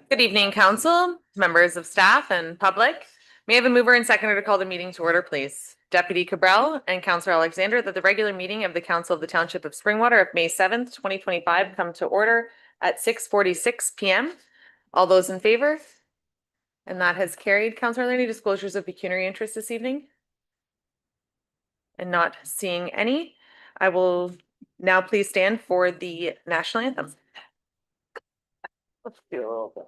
Good evening, council, members of staff and public. May I have a mover and seconder to call the meeting to order, please? Deputy Cabral and Councillor Alexander, that the regular meeting of the Council of the Township of Springwater of May 7th, 2025 come to order at 6:46 p.m. All those in favor? And that has carried. Councillor, are there any disclosures of pecuniary interest this evening? And not seeing any, I will now please stand for the national anthem. Let's do a little bit.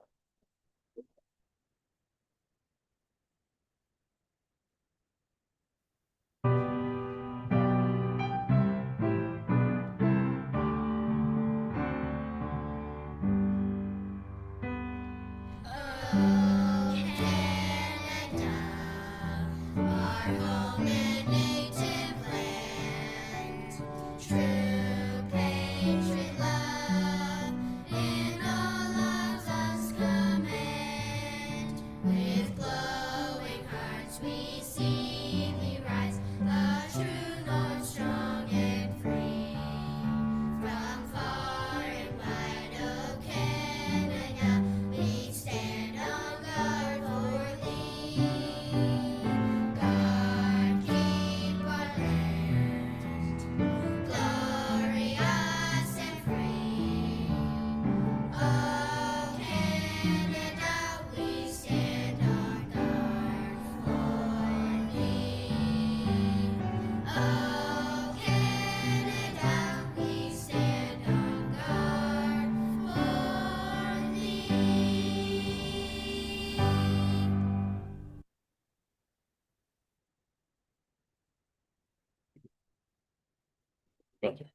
Thank you.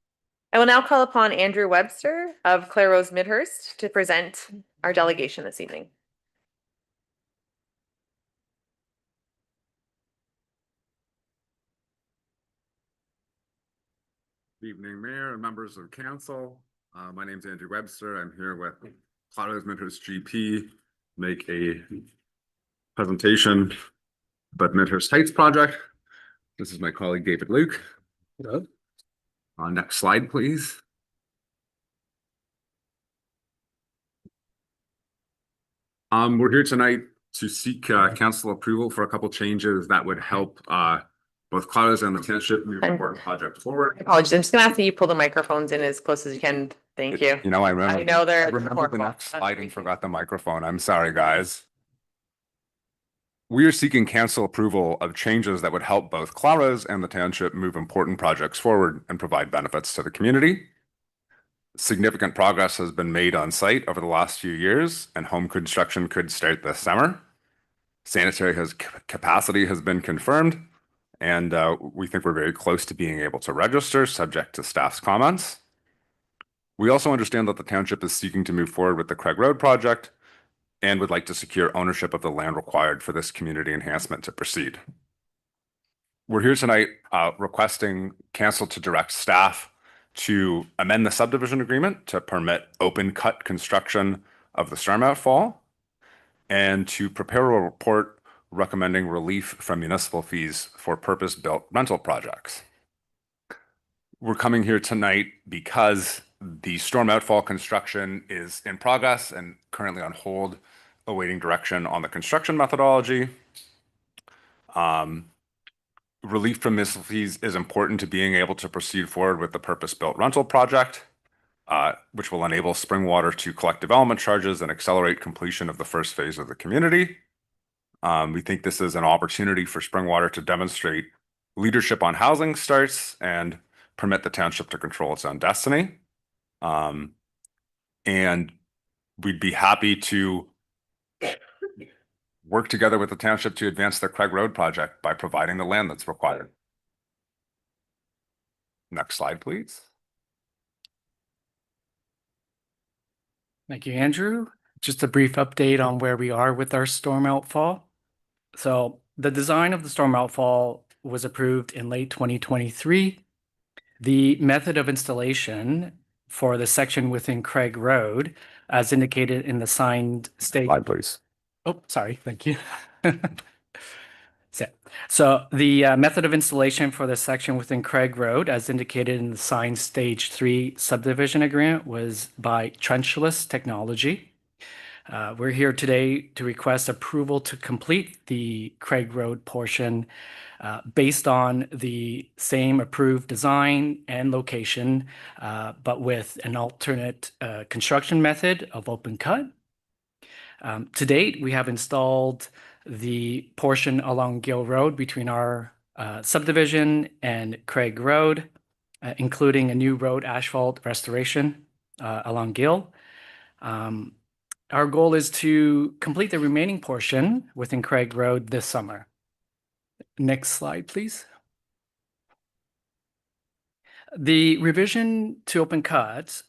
I will now call upon Andrew Webster of Clare Rose Midhurst to present our delegation this evening. Good evening, Mayor and members of Council. My name is Andrew Webster. I'm here with Clare Rose Midhurst GP, make a presentation about Midhurst Heights project. This is my colleague David Luke. Hello. Next slide, please. We're here tonight to seek council approval for a couple changes that would help both Clare Rose and the township move the project forward. Apologies, I'm just gonna ask that you pull the microphones in as close as you can. Thank you. You know, I know they're. I remember the next slide and forgot the microphone. I'm sorry, guys. We are seeking council approval of changes that would help both Clare Rose and the township move important projects forward and provide benefits to the community. Significant progress has been made on site over the last few years, and home construction could start this summer. Sanitary capacity has been confirmed, and we think we're very close to being able to register, subject to staff's comments. We also understand that the township is seeking to move forward with the Craig Road project and would like to secure ownership of the land required for this community enhancement to proceed. We're here tonight requesting council to direct staff to amend the subdivision agreement to permit open cut construction of the storm outfall and to prepare a report recommending relief from municipal fees for purpose-built rental projects. We're coming here tonight because the storm outfall construction is in progress and currently on hold, awaiting direction on the construction methodology. Relief from municipal fees is important to being able to proceed forward with the purpose-built rental project, which will enable Springwater to collect development charges and accelerate completion of the first phase of the community. We think this is an opportunity for Springwater to demonstrate leadership on housing starts and permit the township to control its own destiny. And we'd be happy to work together with the township to advance the Craig Road project by providing the land that's required. Next slide, please. Thank you, Andrew. Just a brief update on where we are with our storm outfall. So the design of the storm outfall was approved in late 2023. The method of installation for the section within Craig Road, as indicated in the signed state. Slide, please. Oh, sorry. Thank you. So So the method of installation for this section within Craig Road, as indicated in the signed Stage 3 subdivision agreement, was by trenchless technology. We're here today to request approval to complete the Craig Road portion based on the same approved design and location, but with an alternate construction method of open cut. To date, we have installed the portion along Gill Road between our subdivision and Craig Road, including a new road asphalt restoration along Gill. Our goal is to complete the remaining portion within Craig Road this summer. Next slide, please. The revision to open cut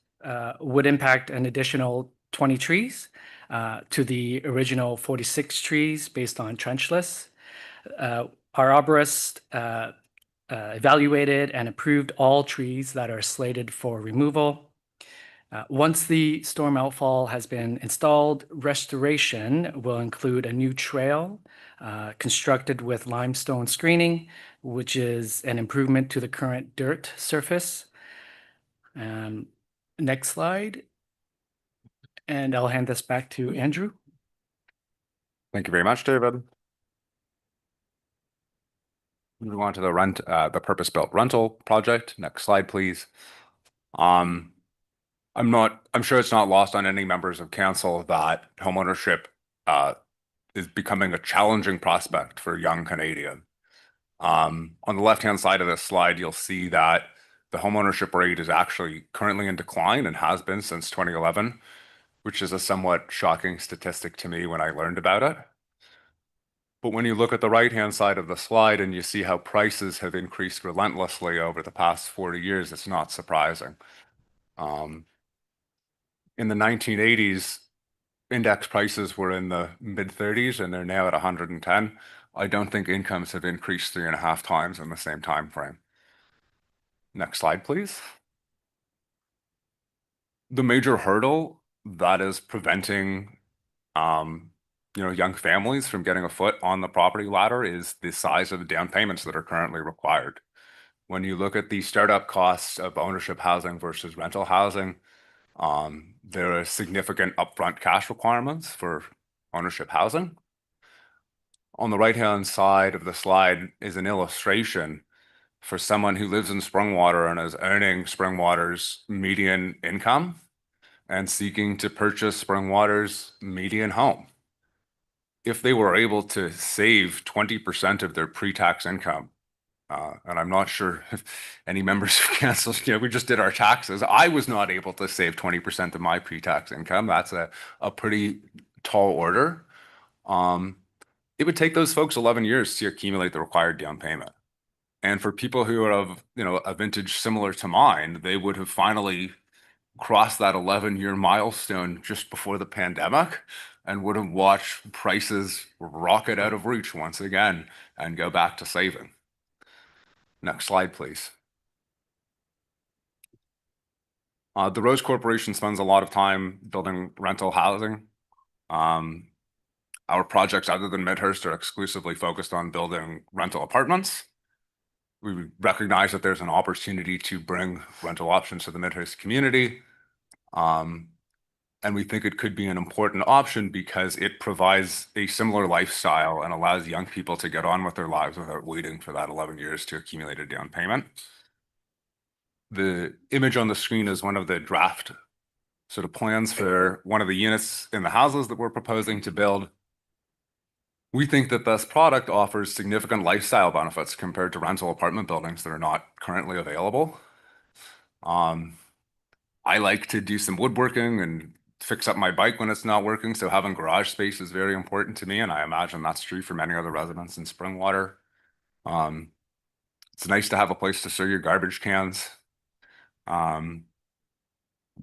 would impact an additional 20 trees to the original 46 trees based on trenchless. Our arborist evaluated and approved all trees that are slated for removal. Once the storm outfall has been installed, restoration will include a new trail constructed with limestone screening, which is an improvement to the current dirt surface. Next slide. And I'll hand this back to Andrew. Thank you very much, David. Move on to the purpose-built rental project. Next slide, please. I'm sure it's not lost on any members of council that homeownership is becoming a challenging prospect for young Canadians. On the left-hand side of this slide, you'll see that the homeownership rate is actually currently in decline and has been since 2011, which is a somewhat shocking statistic to me when I learned about it. But when you look at the right-hand side of the slide and you see how prices have increased relentlessly over the past 40 years, it's not surprising. In the 1980s, index prices were in the mid-30s and they're now at 110. I don't think incomes have increased 3.5 times in the same time frame. Next slide, please. The major hurdle that is preventing young families from getting a foot on the property ladder is the size of the down payments that are currently required. When you look at the startup costs of ownership housing versus rental housing, there are significant upfront cash requirements for ownership housing. On the right-hand side of the slide is an illustration for someone who lives in Springwater and is earning Springwater's median income and seeking to purchase Springwater's median home. If they were able to save 20% of their pre-tax income, and I'm not sure if any members of council, we just did our taxes. I was not able to save 20% of my pre-tax income. That's a pretty tall order. It would take those folks 11 years to accumulate the required down payment. And for people who are of, a vintage similar to mine, they would have finally crossed that 11-year milestone just before the pandemic and would have watched prices rocket out of reach once again and go back to saving. Next slide, please. The Rose Corporation spends a lot of time building rental housing. Our projects, other than Midhurst, are exclusively focused on building rental apartments. We recognize that there's an opportunity to bring rental options to the Midhurst community. And we think it could be an important option because it provides a similar lifestyle and allows young people to get on with their lives without waiting for that 11 years to accumulate a down payment. The image on the screen is one of the draft sort of plans for one of the units in the houses that we're proposing to build. We think that this product offers significant lifestyle benefits compared to rental apartment buildings that are not currently available. I like to do some woodworking and fix up my bike when it's not working, so having garage space is very important to me, and I imagine that's true for many other residents in Springwater. It's nice to have a place to store your garbage cans. One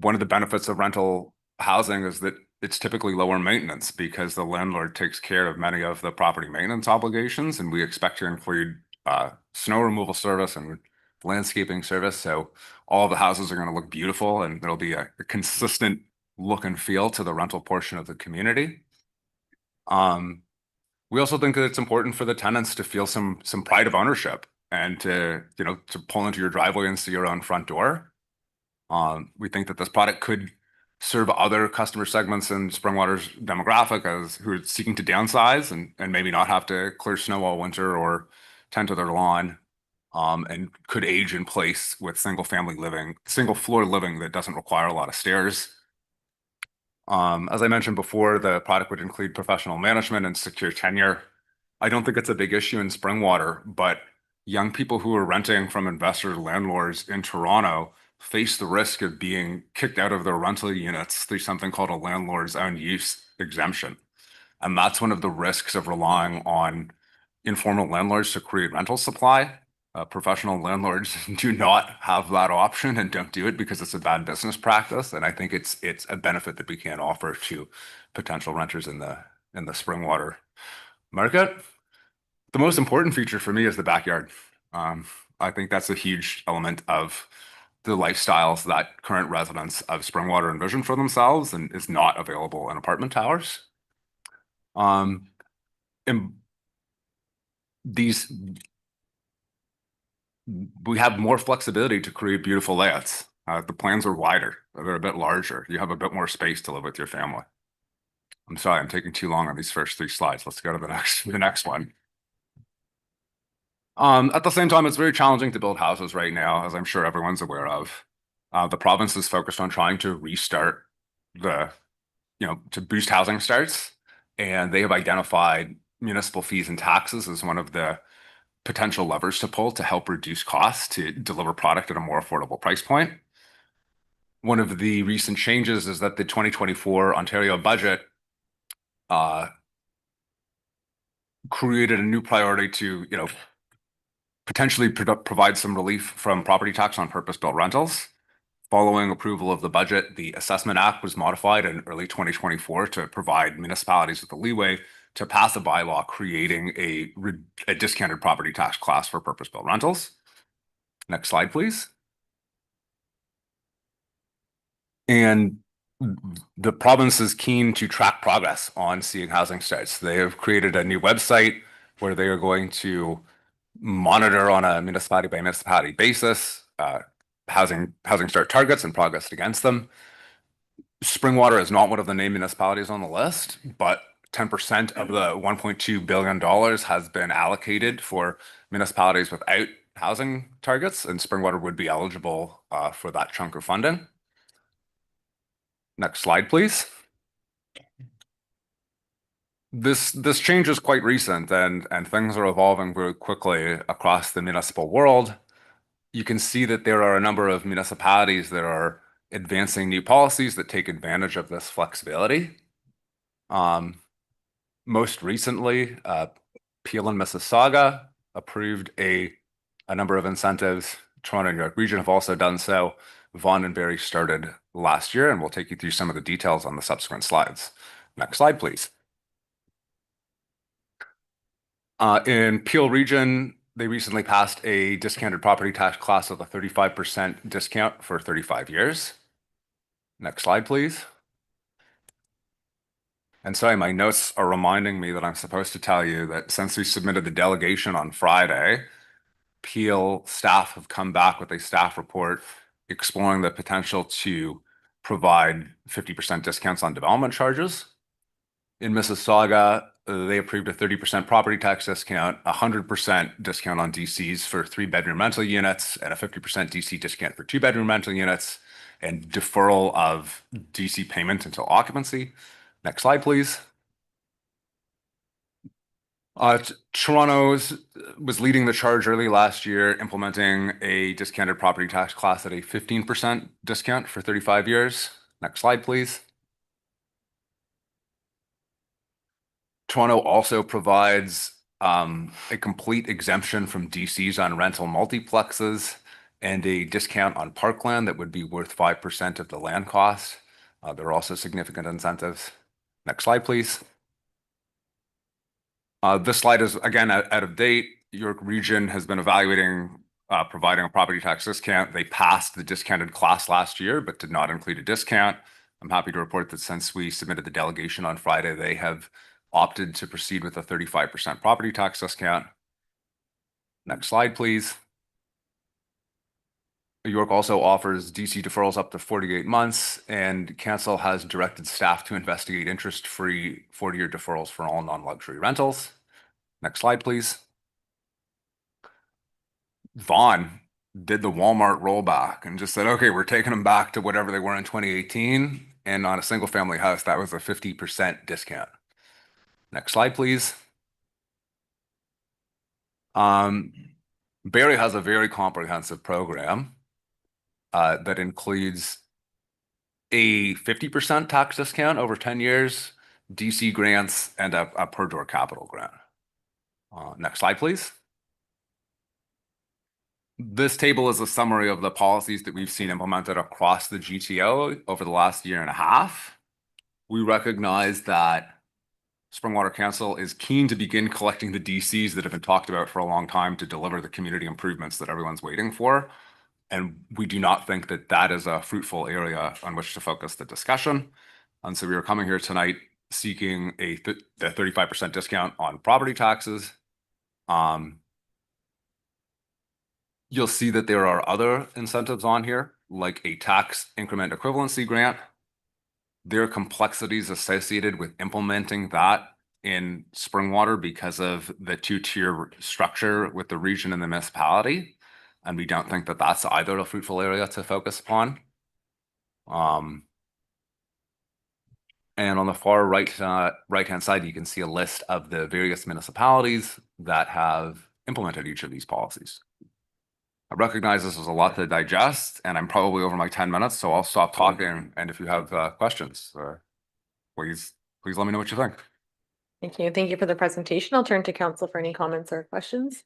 of the benefits of rental housing is that it's typically lower maintenance because the landlord takes care of many of the property maintenance obligations, and we expect to include snow removal service and landscaping service. So all the houses are going to look beautiful and there'll be a consistent look and feel to the rental portion of the community. We also think that it's important for the tenants to feel some pride of ownership and to, to pull into your driveway and see your own front door. We think that this product could serve other customer segments in Springwater's demographic as who are seeking to downsize and maybe not have to clear snow all winter or tend to their lawn. And could age in place with single floor living that doesn't require a lot of stairs. As I mentioned before, the product would include professional management and secure tenure. I don't think it's a big issue in Springwater, but young people who are renting from investor landlords in Toronto face the risk of being kicked out of their rental units through something called a landlord's own use exemption. And that's one of the risks of relying on informal landlords to create rental supply. Professional landlords do not have that option and don't do it because it's a bad business practice. And I think it's a benefit that we can offer to potential renters in the Springwater market. The most important feature for me is the backyard. I think that's a huge element of the lifestyles that current residents of Springwater envision for themselves and is not available in apartment towers. And we have more flexibility to create beautiful layouts. The plans are wider, they're a bit larger. You have a bit more space to live with your family. I'm sorry, I'm taking too long on these first 3 slides. Let's go to the next one. At the same time, it's very challenging to build houses right now, as I'm sure everyone's aware of. The province is focused on trying to restart to boost housing starts, and they have identified municipal fees and taxes as one of the potential levers to pull to help reduce costs to deliver product at a more affordable price point. One of the recent changes is that the 2024 Ontario budget created a new priority to, potentially provide some relief from property tax on purpose-built rentals. Following approval of the budget, the Assessment Act was modified in early 2024 to provide municipalities with the leeway to pass a bylaw creating a discounted property tax class for purpose-built rentals. Next slide, please. And the province is keen to track progress on seeing housing starts. They have created a new website where they are going to monitor on a municipality by municipality basis housing start targets and progress against them. Springwater is not one of the named municipalities on the list, but 10% of the $1.2 billion has been allocated for municipalities without housing targets, and Springwater would be eligible for that chunk of funding. Next slide, please. This change is quite recent and things are evolving very quickly across the municipal world. You can see that there are a number of municipalities that are advancing new policies that take advantage of this flexibility. Most recently, Peel and Mississauga approved a number of incentives. Toronto and York Region have also done so. Vaughan and Barrie started last year, and we'll take you through some of the details on the subsequent slides. Next slide, please. In Peel Region, they recently passed a discounted property tax class of a 35% discount for 35 years. Next slide, please. And sorry, my notes are reminding me that I'm supposed to tell you that since we submitted the delegation on Friday, Peel staff have come back with a staff report exploring the potential to provide 50% discounts on development charges. In Mississauga, they approved a 30% property tax discount, 100% discount on DCs for 3-bedroom rental units, and a 50% DC discount for 2-bedroom rental units, and deferral of DC payment until occupancy. Next slide, please. Toronto was leading the charge early last year, implementing a discounted property tax class at a 15% discount for 35 years. Next slide, please. Toronto also provides a complete exemption from DCs on rental multiplexes and a discount on parkland that would be worth 5% of the land cost. There are also significant incentives. Next slide, please. This slide is, again, out of date. York Region has been evaluating providing a property tax discount. They passed the discounted class last year, but did not include a discount. I'm happy to report that since we submitted the delegation on Friday, they have opted to proceed with a 35% property tax discount. Next slide, please. York also offers DC deferrals up to 48 months, and council has directed staff to investigate interest-free 40-year deferrals for all non-luxury rentals. Next slide, please. Vaughan did the Walmart rollback and just said, okay, we're taking them back to whatever they were in 2018. And on a single family house, that was a 50% discount. Next slide, please. Barrie has a very comprehensive program that includes a 50% tax discount over 10 years, DC grants, and a per door capital grant. Next slide, please. This table is a summary of the policies that we've seen implemented across the GTO over the last year and a half. We recognize that Springwater Council is keen to begin collecting the DCs that have been talked about for a long time to deliver the community improvements that everyone's waiting for. And we do not think that that is a fruitful area on which to focus the discussion. And so we are coming here tonight seeking the 35% discount on property taxes. You'll see that there are other incentives on here, like a tax increment equivalency grant. There are complexities associated with implementing that in Springwater because of the two-tier structure with the region and the municipality. And we don't think that that's either a fruitful area to focus upon. And on the far right-hand side, you can see a list of the various municipalities that have implemented each of these policies. I recognize this is a lot to digest, and I'm probably over my 10 minutes, so I'll stop talking. And if you have questions, please let me know what you think. Thank you. Thank you for the presentation. I'll turn to council for any comments or questions.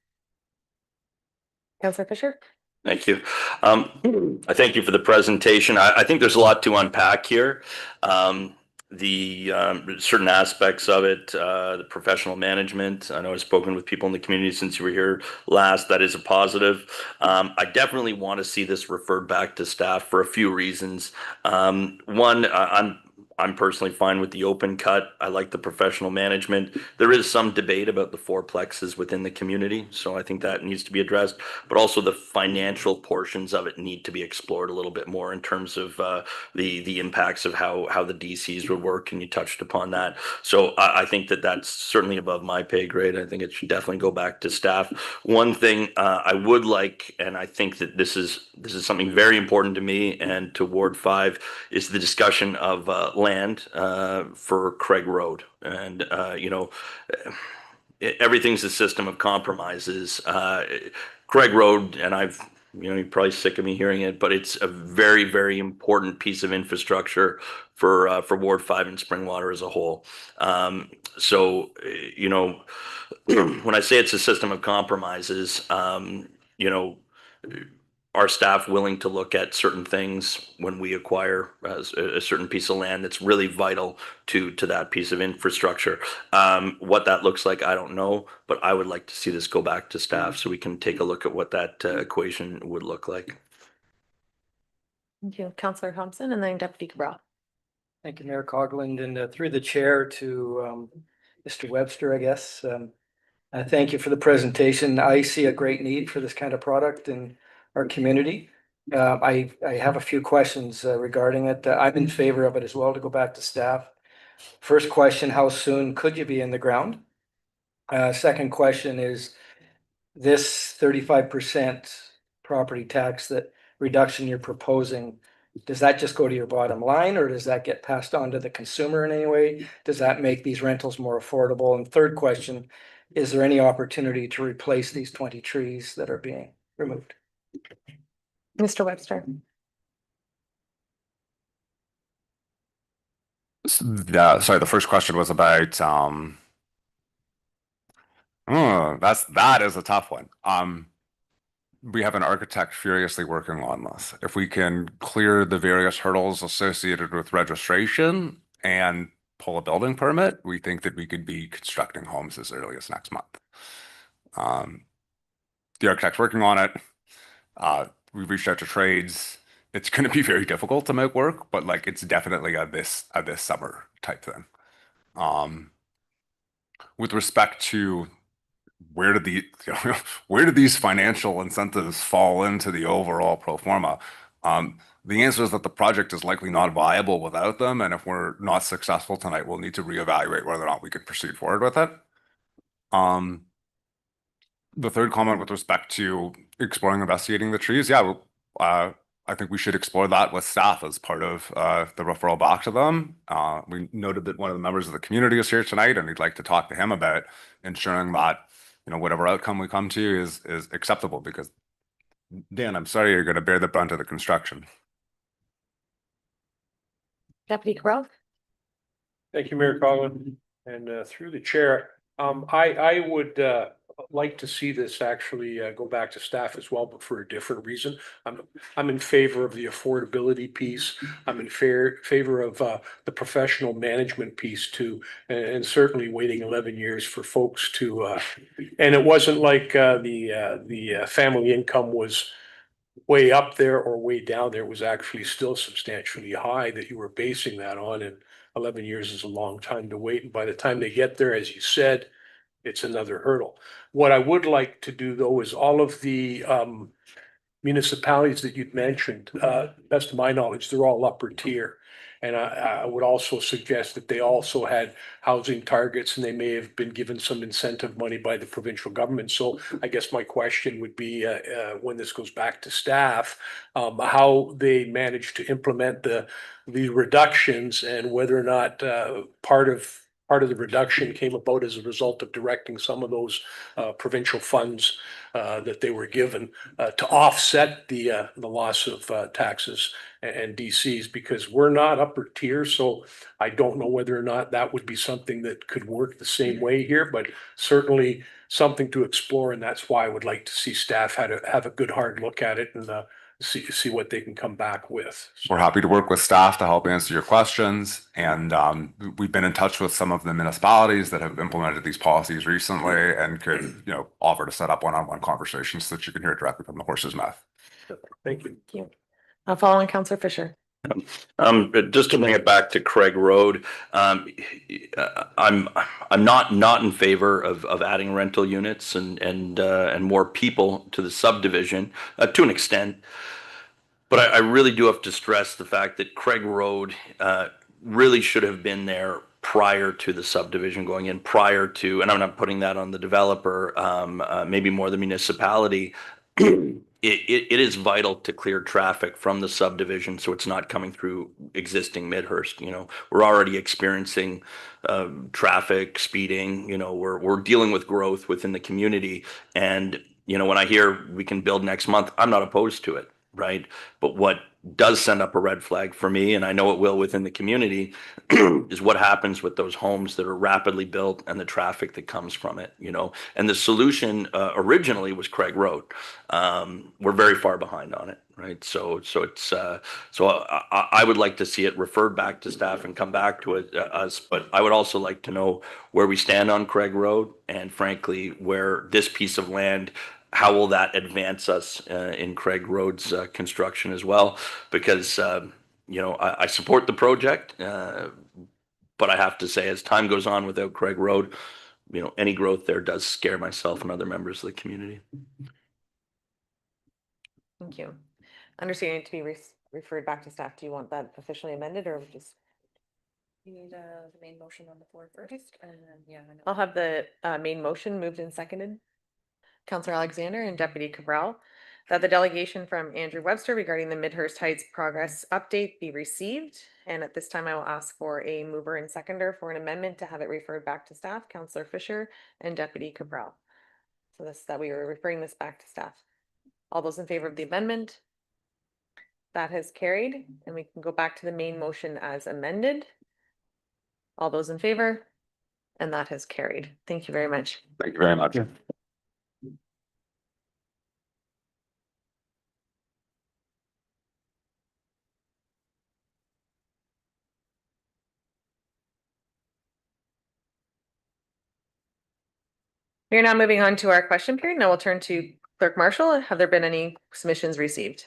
Councillor Fisher. Thank you. I thank you for the presentation. I think there's a lot to unpack here. The certain aspects of it, the professional management. I know I've spoken with people in the community since you were here last. That is a positive. I definitely want to see this referred back to staff for a few reasons. One, I'm personally fine with the open cut. I like the professional management. There is some debate about the fourplexes within the community, so I think that needs to be addressed. But also the financial portions of it need to be explored a little bit more in terms of the impacts of how the DCs would work, and you touched upon that. So I think that that's certainly above my pay grade. I think it should definitely go back to staff. One thing I would like, and I think that this is something very important to me and to Ward 5, is the discussion of land for Craig Road. And everything's a system of compromises. Craig Road, and you're probably sick of me hearing it, but it's a very, very important piece of infrastructure for Ward 5 and Springwater as a whole. When I say it's a system of compromises, are staff willing to look at certain things when we acquire a certain piece of land that's really vital to that piece of infrastructure? What that looks like, I don't know, but I would like to see this go back to staff so we can take a look at what that equation would look like. Thank you. Councillor Thompson and then Deputy Cabral. Thank you, Mayor Cogland, and through the chair to Mr. Webster, I guess. Thank you for the presentation. I see a great need for this kind of product in our community. I have a few questions regarding it. I'm in favor of it as well, to go back to staff. First question, how soon could you be in the ground? Second question is, this 35% property tax that reduction you're proposing, does that just go to your bottom line, or does that get passed on to the consumer in any way? Does that make these rentals more affordable? And third question, is there any opportunity to replace these 20 trees that are being removed? Mr. Webster. Sorry, the first question was about that is a tough one. We have an architect furiously working on this. If we can clear the various hurdles associated with registration and pull a building permit, we think that we could be constructing homes as early as next month. The architect's working on it. We've reached out to trades. It's going to be very difficult to make work, but like it's definitely a this summer type thing. With respect to where do the where do these financial incentives fall into the overall pro forma? The answer is that the project is likely not viable without them, and if we're not successful tonight, we'll need to reevaluate whether or not we could proceed forward with it. The third comment with respect to exploring investigating the trees, yeah, I think we should explore that with staff as part of the referral back to them. We noted that one of the members of the community is here tonight, and we'd like to talk to him about ensuring that whatever outcome we come to is acceptable. Because Dan, I'm sorry you're going to bear the brunt of the construction. Deputy Cabral? Thank you, Mayor Collin, and through the chair, I would like to see this actually go back to staff as well, but for a different reason. I'm in favor of the affordability piece. I'm in favor of the professional management piece too, and certainly waiting 11 years for folks to. And it wasn't like the family income was way up there or way down there. It was actually still substantially high that you were basing that on, and 11 years is a long time to wait. And by the time they get there, as you said, it's another hurdle. What I would like to do though is all of the municipalities that you'd mentioned, best of my knowledge, they're all upper tier. And I would also suggest that they also had housing targets and they may have been given some incentive money by the provincial government. So I guess my question would be, when this goes back to staff, how they managed to implement the reductions and whether or not part of the reduction came about as a result of directing some of those provincial funds that they were given to offset the loss of taxes and DCs, because we're not upper tier. So I don't know whether or not that would be something that could work the same way here, but certainly something to explore. And that's why I would like to see staff have a good hard look at it and see what they can come back with. We're happy to work with staff to help answer your questions. And we've been in touch with some of the municipalities that have implemented these policies recently and could, offer to set up one-on-one conversations so that you can hear it directly from the horse's mouth. Thank you. Thank you. Following Councillor Fisher. Just to bring it back to Craig Road, I'm not in favor of adding rental units and more people to the subdivision to an extent. But I really do have to stress the fact that Craig Road really should have been there prior to the subdivision going in, prior to, and I'm not putting that on the developer, maybe more the municipality. It is vital to clear traffic from the subdivision so it's not coming through existing Midhurst. We're already experiencing traffic, speeding, we're dealing with growth within the community. And, when I hear we can build next month, I'm not opposed to it, right? But what does send up a red flag for me, and I know it will within the community, is what happens with those homes that are rapidly built and the traffic that comes from it, And the solution originally was Craig Road. We're very far behind on it, right? So it's I would like to see it referred back to staff and come back to us, but I would also like to know where we stand on Craig Road, and frankly, where this piece of land, how will that advance us in Craig Road's construction as well? Because I support the project, but I have to say, as time goes on without Craig Road, any growth there does scare myself and other members of the community. Thank you. Understanding to be referred back to staff. Do you want that officially amended or just? You need the main motion on the floor first, and then, yeah. I'll have the main motion moved and seconded. Councillor Alexander and Deputy Cabral, that the delegation from Andrew Webster regarding the Midhurst Heights progress update be received. And at this time, I will ask for a mover and seconder for an amendment to have it referred back to staff, Councillor Fisher and Deputy Cabral. So this, that we are referring this back to staff. All those in favor of the amendment? That has carried, and we can go back to the main motion as amended. All those in favor? And that has carried. Thank you very much. Thank you very much. Yeah. We are now moving on to our question period. Now we'll turn to Clerk Marshall. Have there been any submissions received?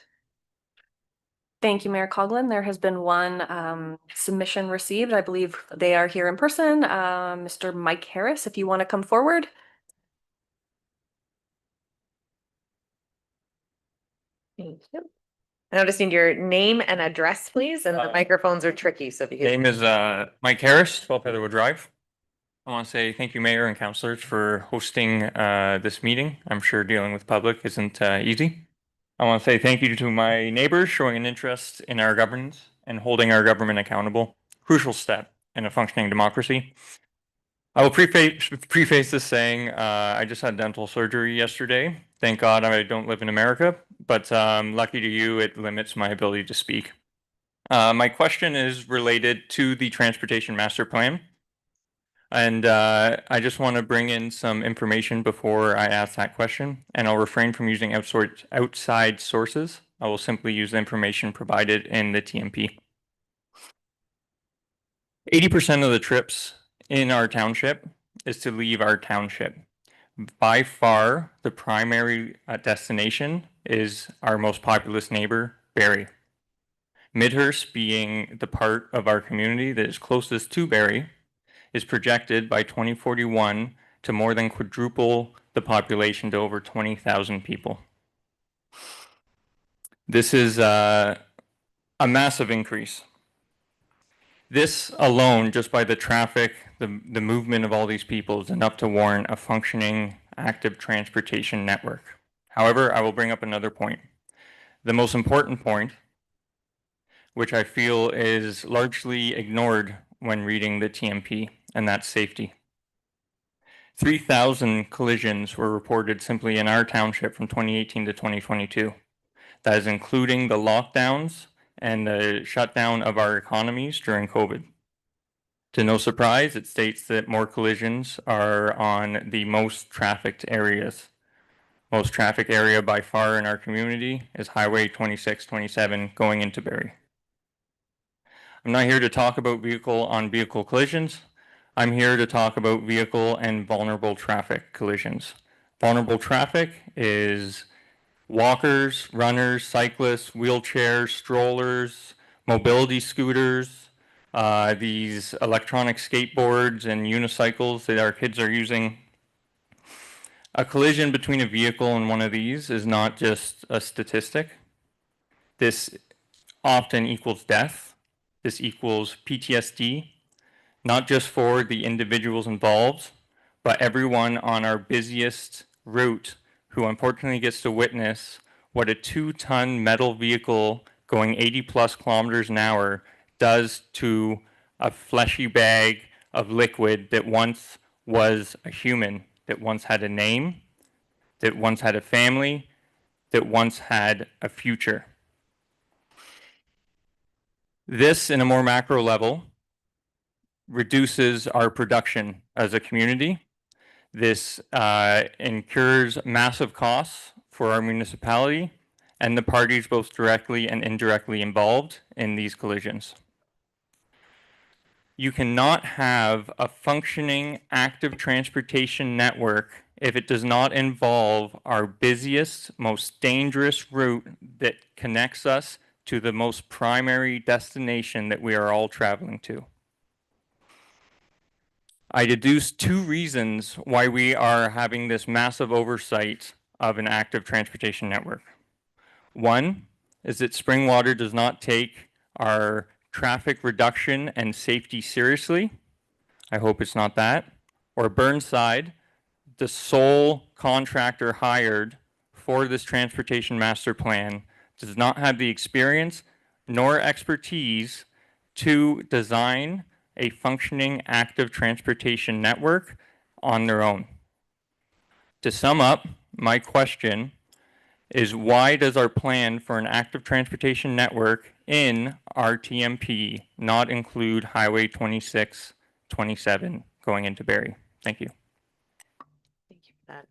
Thank you, Mayor Coughlin. There has been one submission received. I believe they are here in person. Mr. Mike Harris, if you want to come forward. Thank you. I just need your name and address, please, and the microphones are tricky, so if you could. Name is Mike Harris, 12 Heatherwood Drive. I want to say thank you, Mayor and councillors, for hosting this meeting. I'm sure dealing with public isn't easy. I want to say thank you to my neighbors showing an interest in our governance and holding our government accountable. Crucial step in a functioning democracy. I will preface this saying I just had dental surgery yesterday. Thank God I don't live in America, but lucky to you, it limits my ability to speak. My question is related to the Transportation Master Plan. And I just want to bring in some information before I ask that question, and I'll refrain from using outside sources. I will simply use the information provided in the TMP. 80% of the trips in our township is to leave our township. By far, the primary destination is our most populous neighbor, Barrie. Midhurst, being the part of our community that is closest to Barrie, is projected by 2041 to more than quadruple the population to over 20,000 people. This is a massive increase. This alone, just by the traffic, the movement of all these people, is enough to warrant a functioning, active transportation network. However, I will bring up another point. The most important point, which I feel is largely ignored when reading the TMP, and that's safety. 3,000 collisions were reported simply in our township from 2018 to 2022. That is including the lockdowns and the shutdown of our economies during COVID. To no surprise, it states that more collisions are on the most trafficked areas. Most traffic area by far in our community is Highway 2627 going into Barrie. I'm not here to talk about vehicle-on-vehicle collisions. I'm here to talk about vehicle and vulnerable traffic collisions. Vulnerable traffic is walkers, runners, cyclists, wheelchairs, strollers, mobility scooters, these electronic skateboards and unicycles that our kids are using. A collision between a vehicle and one of these is not just a statistic. This often equals death. This equals PTSD, not just for the individuals involved, but everyone on our busiest route who unfortunately gets to witness what a 2-ton metal vehicle going 80+ kilometers an hour does to a fleshy bag of liquid that once was a human, that once had a name, that once had a family, that once had a future. This, in a more macro level, reduces our production as a community. This incurs massive costs for our municipality and the parties both directly and indirectly involved in these collisions. You cannot have a functioning active transportation network if it does not involve our busiest, most dangerous route that connects us to the most primary destination that we are all traveling to. I deduced 2 reasons why we are having this massive oversight of an active transportation network. One is that Springwater does not take our traffic reduction and safety seriously. I hope it's not that. Or Burnside, the sole contractor hired for this transportation master plan, does not have the experience nor expertise to design a functioning active transportation network on their own. To sum up, my question is, why does our plan for an active transportation network in our TMP not include Highway 2627 going into Barrie? Thank you. Thank you for that.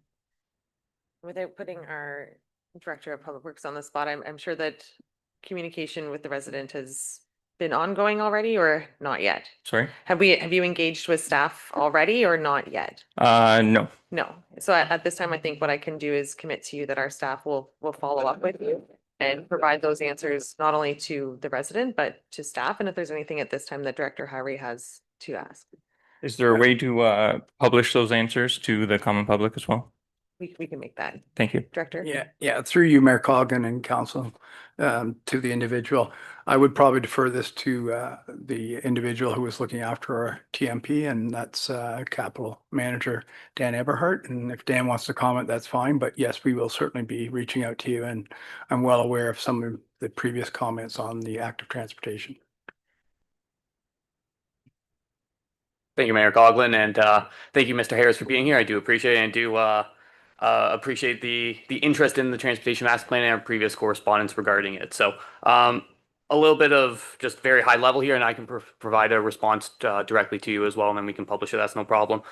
Without putting our Director of Public Works on the spot, I'm sure that communication with the resident has been ongoing already or not yet? Sorry? Have you engaged with staff already or not yet? No. No. So at this time, I think what I can do is commit to you that our staff will follow up with you and provide those answers not only to the resident, but to staff. And if there's anything at this time that Director Harry has to ask, Is there a way to publish those answers to the common public as well? we can make that. Thank you. Director? Yeah, through you, Mayor Coggan and council, to the individual. I would probably defer this to the individual who was looking after our TMP, and that's Capital Manager Dan Eberhardt. And if Dan wants to comment, that's fine. But yes, we will certainly be reaching out to you, and I'm well aware of some of the previous comments on the active transportation. Thank you, Mayor Coughlin, and thank you, Mr. Harris, for being here. I do appreciate it, and do appreciate the interest in the transportation master plan and our previous correspondence regarding it. So a little bit of just very high level here, and I can provide a response directly to you as well, and then we can publish it. That's no problem.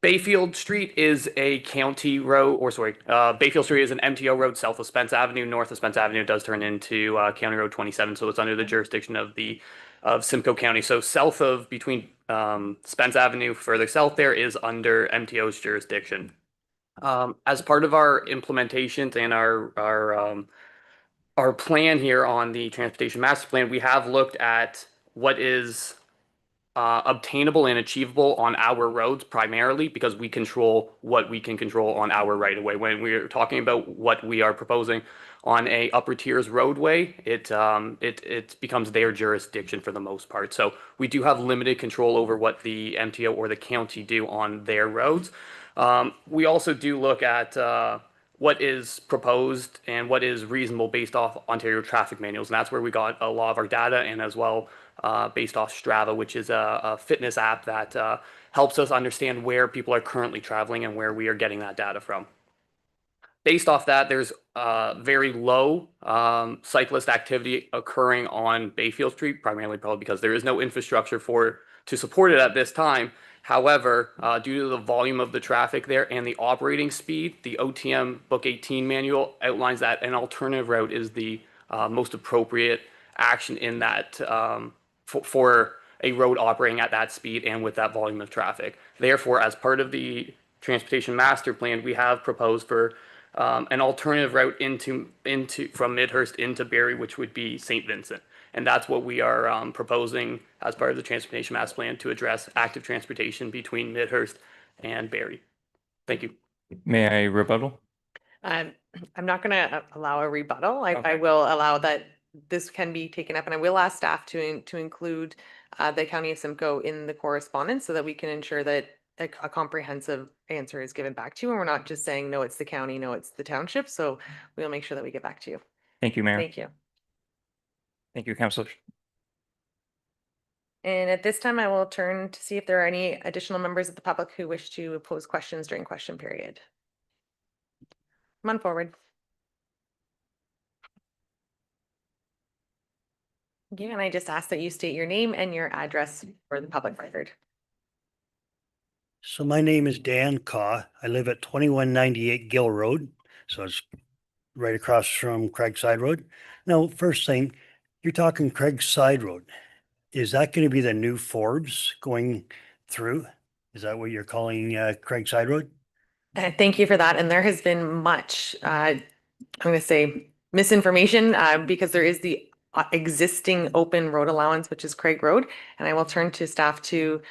Bayfield Street is a county road, or sorry, Bayfield Street is an MTO road south of Spence Avenue. North of Spence Avenue does turn into County Road 27, so it's under the jurisdiction of Simcoe County. So south of between Spence Avenue, further south there is under MTO's jurisdiction. As part of our implementation and our plan here on the transportation master plan, we have looked at what is obtainable and achievable on our roads primarily, because we control what we can control on our right of way. When we're talking about what we are proposing on a upper tiers roadway, it becomes their jurisdiction for the most part. So we do have limited control over what the MTO or the county do on their roads. We also do look at what is proposed and what is reasonable based off Ontario traffic manuals, and that's where we got a lot of our data, and as well based off Strava, which is a fitness app that helps us understand where people are currently traveling and where we are getting that data from. Based off that, there's very low cyclist activity occurring on Bayfield Street, primarily probably because there is no infrastructure to support it at this time. However, due to the volume of the traffic there and the operating speed, the OTM Book 18 manual outlines that an alternative route is the most appropriate action in that for a road operating at that speed and with that volume of traffic. Therefore, as part of the transportation master plan, we have proposed for an alternative route from Midhurst into Barrie, which would be St. Vincent. And that's what we are proposing as part of the transportation master plan to address active transportation between Midhurst and Barrie. Thank you. May I rebuttal? I'm not going to allow a rebuttal. I Okay. will allow that this can be taken up, and I will ask staff to include the County of Simcoe in the correspondence so that we can ensure that a comprehensive answer is given back to you, and we're not just saying, no, it's the county, no, it's the township. So we'll make sure that we get back to you. Thank you, Mayor. Thank you. Thank you, Councillor. And at this time, I will turn to see if there are any additional members of the public who wish to pose questions during question period. Come on forward. Yeah, and I just ask that you state your name and your address for the public record. So my name is Dan Kaw. I live at 2198 Gill Road. So it's right across from Craigside Road. Now, first thing, you're talking Craigside Road. Is that going to be the new Forbes going through? Is that what you're calling Craigside Road? Thank you for that. And there has been much, I'm going to say misinformation because there is the existing open road allowance, which is Craig Road. And I will turn to staff to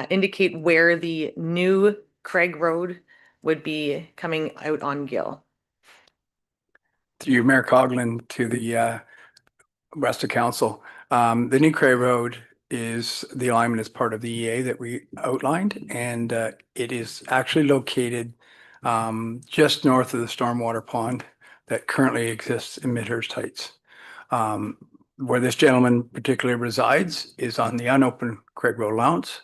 indicate where the new Craig Road would be coming out on Gill. Through you, Mayor Coughlin, to the rest of council. The new Cray Road is the alignment as part of the EA that we outlined, and it is actually located just north of the stormwater pond that currently exists in Midhurst Heights. Where this gentleman particularly resides is on the unopened Craig Road allowance.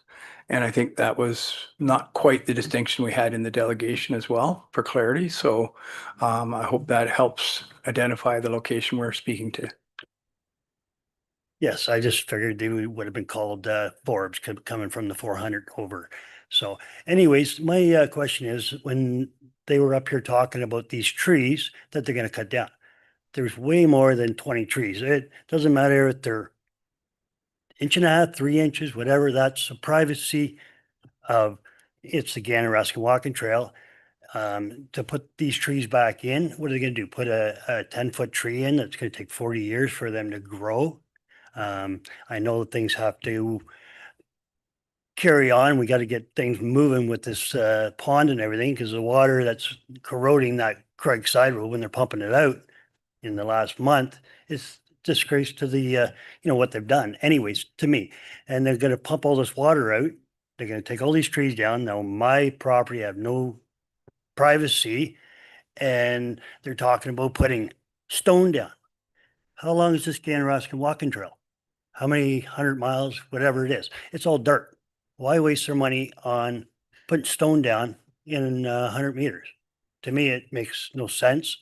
And I think that was not quite the distinction we had in the delegation as well, for clarity. So I hope that helps identify the location we're speaking to. Yes, I just figured they would have been called Forbes coming from the 400 over. So anyways, my question is, when they were up here talking about these trees that they're going to cut down, there's way more than 20 trees. It doesn't matter if they're inch and a half, 3 inches, whatever. That's a privacy of, it's the Ganaraska Walking Trail. to put these trees back in. What are they gonna do? Put a 10-foot tree in that's gonna take 40 years for them to grow? I know that things have to carry on. We got to get things moving with this pond and everything, because the water that's corroding that Craig side road when they're pumping it out in the last month is disgrace to the what they've done anyways to me. And they're going to pump all this water out. They're going to take all these trees down. Now my property, I have no privacy, and they're talking about putting stone down. How long is this Ganaroskin walking trail? How many 100 miles, whatever it is? It's all dirt. Why waste their money on putting stone down in 100 meters? To me, it makes no sense.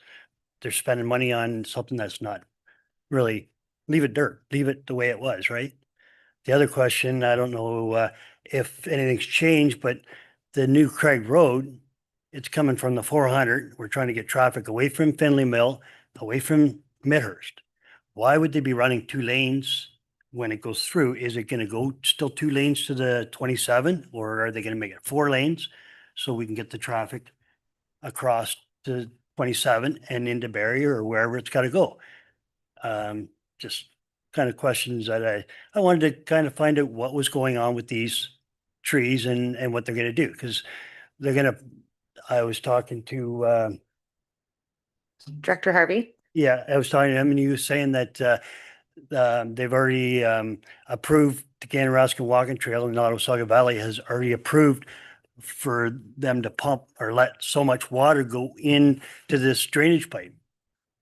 They're spending money on something that's not really, leave it dirt, leave it the way it was, right? The other question, I don't know if anything's changed, but the new Craig Road, it's coming from the 400. We're trying to get traffic away from Finley Mill, away from Midhurst. Why would they be running 2 lanes when it goes through? Is it going to go still 2 lanes to the 27, or are they going to make it 4 lanes so we can get the traffic across to 27 and into Barrie or wherever it's got to go? Just kind of questions that I wanted to kind of find out what was going on with these trees and what they're going to do, because they're going to, I was talking to Director Harvey? yeah, I was talking to him, and he was saying that they've already approved the Ganaroskin Walking Trail, and Nottawasaga Valley has already approved for them to pump or let so much water go into this drainage pipe.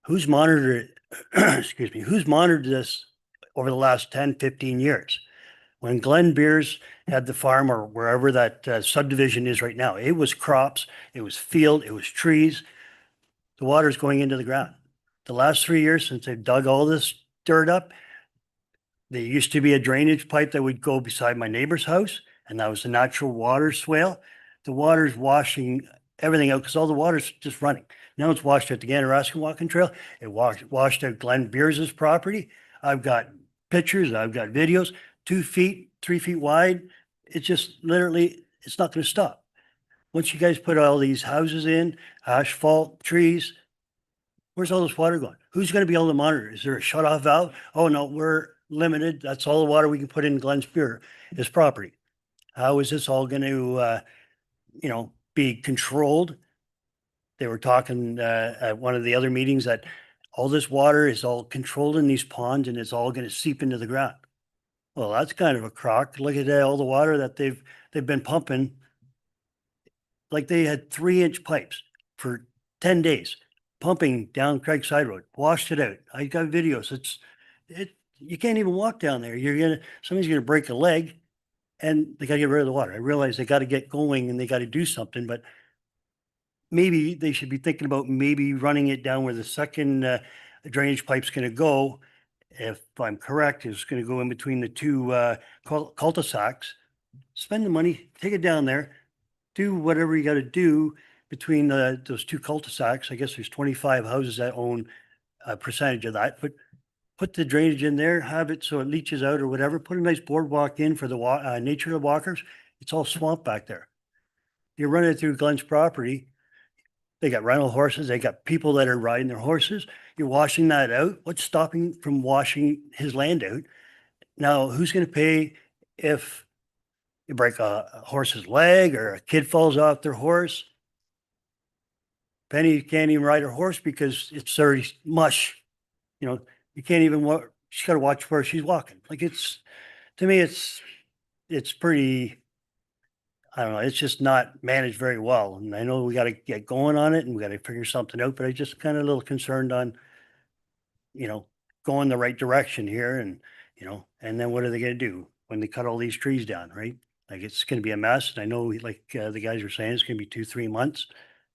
Who's monitored excuse me, who's monitored this over the last 10, 15 years? When Glenn Beers had the farm, or wherever that subdivision is right now, it was crops, it was field, it was trees. The water's going into the ground. The last 3 years since they've dug all this dirt up, there used to be a drainage pipe that would go beside my neighbor's house, and that was a natural water swale. The water's washing everything out because all the water's just running. Now it's washed out the Ganaroskin Walking Trail. It washed out Glenn Beers' property. I've got pictures, I've got videos, 2 feet, 3 feet wide. It's just literally, it's not going to stop. Once you guys put all these houses in, asphalt, trees, where's all this water going? Who's going to be able to monitor? Is there a shut-off valve? Oh, no, we're limited. That's all the water we can put in Glenn Beers' his property. How is this all going to, be controlled? They were talking at one of the other meetings that all this water is all controlled in these ponds and it's all going to seep into the ground. Well, that's kind of a crock. Look at all the water that they've been pumping. Like they had 3-inch pipes for 10 days, pumping down Craig Side Road, washed it out. I got videos. You can't even walk down there. Somebody's gonna break a leg, and they gotta get rid of the water. I realize they gotta get going and they gotta do something, but maybe they should be thinking about maybe running it down where the second drainage pipe's gonna go. If I'm correct, is gonna go in between the 2 cul-de-sacs. Spend the money, take it down there, do whatever you gotta do between those 2 cul-de-sacs. I guess there's 25 houses that own a percentage of that, but put the drainage in there, have it so it leaches out or whatever. Put a nice boardwalk in for the nature walkers. It's all swamp back there. You're running through Glenn's property. They got rental horses. They got people that are riding their horses. You're washing that out. What's stopping from washing his land out? Now, who's going to pay if you break a horse's leg or a kid falls off their horse? Penny can't even ride her horse because it's already mush. You can't even walk. She's got to watch where she's walking. Like to me, it's pretty, I don't know, it's just not managed very well. And I know we got to get going on it and we got to figure something out, but I just kind of a little concerned on, going the right direction here and then what are they going to do when they cut all these trees down, right? Like it's going to be a mess. And I know like the guys were saying, it's going to be 2-3 months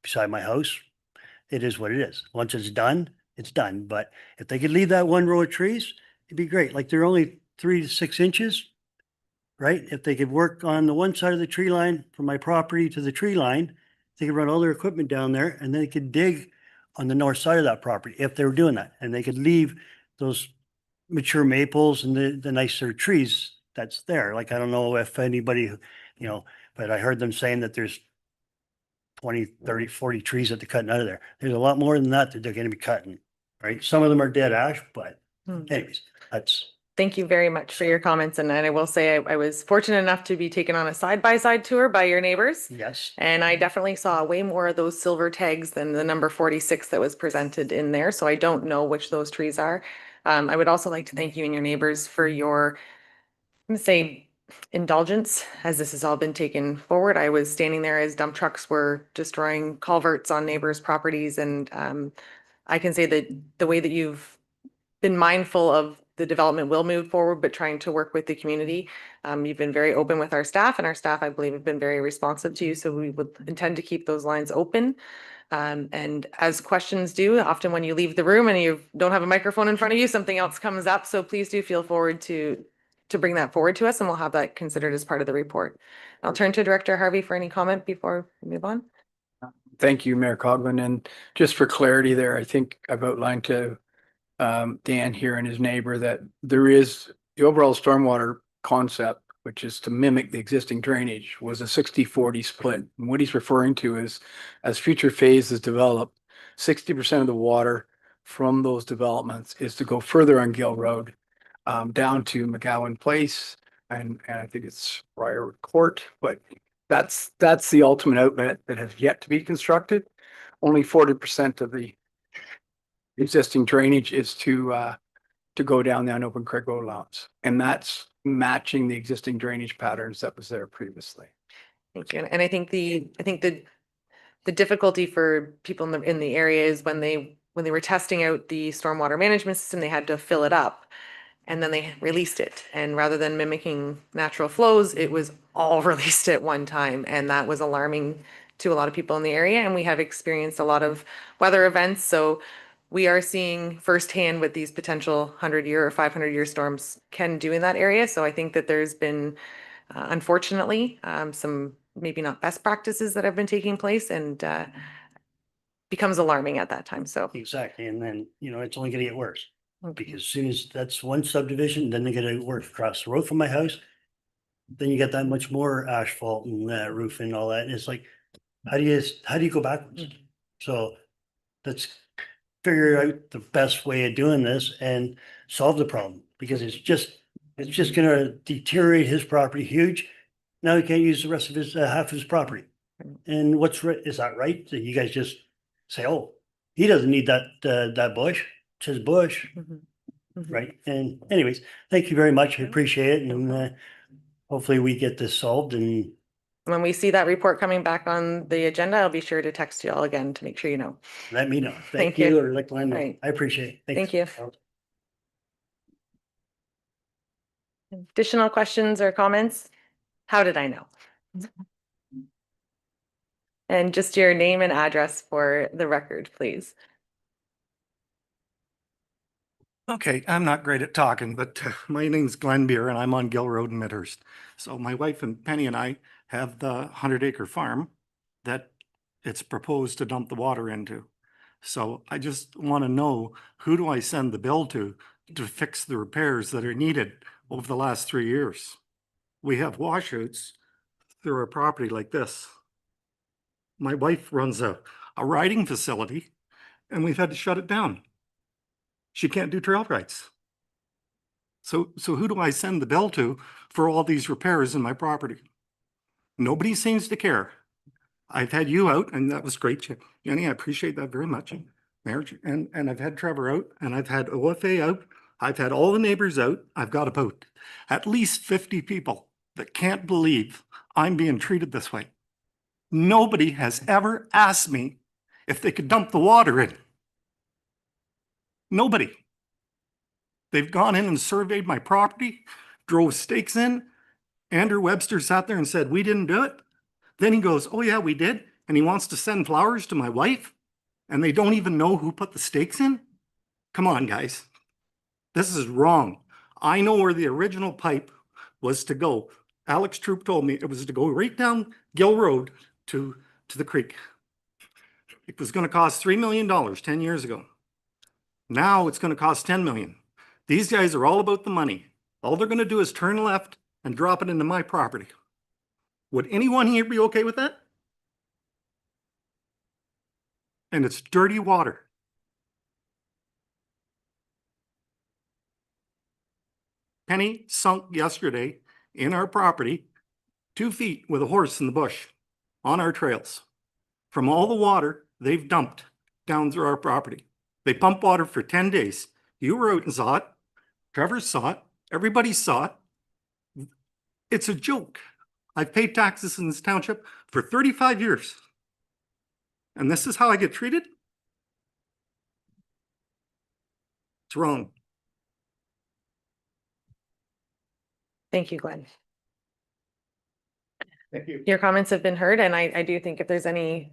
beside my house. It is what it is. Once it's done, it's done. But if they could leave that 1 row of trees, it'd be great. Like they're only 3 to 6 inches, right? If they could work on the one side of the tree line from my property to the tree line, they could run all their equipment down there and then they could dig on the north side of that property if they were doing that. And they could leave those mature maples and the nicer trees that's there. Like, I don't know if anybody, but I heard them saying that there's 20, 30, 40 trees that they're cutting out of there. There's a lot more than that that they're gonna be cutting, right? Some of them are dead ash, but Hmm. anyways, that's, Thank you very much for your comments. And I will say I was fortunate enough to be taken on a side-by-side tour by your neighbors. yes. And I definitely saw way more of those silver tags than the number 46 that was presented in there. So I don't know which those trees are. I would also like to thank you and your neighbors for your, I'm gonna say, indulgence as this has all been taken forward. I was standing there as dump trucks were destroying culverts on neighbors' properties. And I can say that the way that you've been mindful of the development will move forward, but trying to work with the community. You've been very open with our staff, and our staff, I believe, have been very responsive to you. So we would intend to keep those lines open. And as questions do, often when you leave the room and you don't have a microphone in front of you, something else comes up. So please do feel forward to bring that forward to us, and we'll have that considered as part of the report. I'll turn to Director Harvey for any comment before we move on. Thank you, Mayor Coughlin. And just for clarity there, I think I've outlined to Dan here and his neighbor that there is the overall stormwater concept, which is to mimic the existing drainage, was a 60-40 split. And what he's referring to is as future phases develop, 60% of the water from those developments is to go further on Gill Road down to McGowan Place and I think it's Briarwood Court, but that's the ultimate outlet that has yet to be constructed. Only 40% of the existing drainage is to go down the unopened Craig Road lots. And that's matching the existing drainage patterns that was there previously. Thank you. And I think the difficulty for people in the area is when they were testing out the stormwater management system, they had to fill it up and then they released it. And rather than mimicking natural flows, it was all released at one time. And that was alarming to a lot of people in the area. And we have experienced a lot of weather events. So we are seeing firsthand what these potential 100-year or 500-year storms can do in that area. So I think that there's been, unfortunately, some maybe not best practices that have been taking place and becomes alarming at that time. So Exactly. And then, it's only gonna get worse. Because as soon as that's one subdivision, then they're gonna work across the road from my house. Then you get that much more asphalt and roof and all that. And it's like, how do you go backwards? So let's figure out the best way of doing this and solve the problem, because it's just gonna deteriorate his property huge. Now he can't use the rest of his half of his property. And is that right? That you guys just say, oh, he doesn't need that bush. It's his bush, right? And anyways, thank you very much. I appreciate it. And hopefully we get this solved. And when we see that report coming back on the agenda, I'll be sure to text you all again to make sure you know. let me know. Thank Thank you. you. Or let Glenn know. Right. I appreciate it. Thank you. Additional questions or comments? How did I know? And just your name and address for the record, please. Okay, I'm not great at talking, but my name's Glenn Beer and I'm on Gill Road in Midhurst. So my wife and Penny and I have the 100-acre farm that it's proposed to dump the water into. So I just want to know, who do I send the bill to fix the repairs that are needed over the last 3 years? We have washouts through our property like this. My wife runs a riding facility and we've had to shut it down. She can't do trail rides. So who do I send the bill to for all these repairs in my property? Nobody seems to care. I've had you out and that was great, Jenny. I appreciate that very much. Mayor, and I've had Trevor out and I've had OFA out. I've had all the neighbors out. I've got about at least 50 people that can't believe I'm being treated this way. Nobody has ever asked me if they could dump the water in. Nobody. They've gone in and surveyed my property, drove stakes in. Andrew Webster sat there and said, we didn't do it. Then he goes, oh yeah, we did. And he wants to send flowers to my wife. And they don't even know who put the stakes in. Come on, guys. This is wrong. I know where the original pipe was to go. Alex Troop told me it was to go right down Gill Road to the creek. It was going to cost $3 million 10 years ago. Now it's going to cost 10 million. These guys are all about the money. All they're going to do is turn left and drop it into my property. Would anyone here be okay with that? and it's dirty water. Penny sunk yesterday in our property, 2 feet with a horse in the bush on our trails from all the water they've dumped down through our property. They pumped water for 10 days. You were out and saw it. Trevor saw it. Everybody saw it. It's a joke. I've paid taxes in this township for 35 years. And this is how I get treated? It's wrong. Thank you, Glenn. Thank you. Your comments have been heard, and I do think if there's any,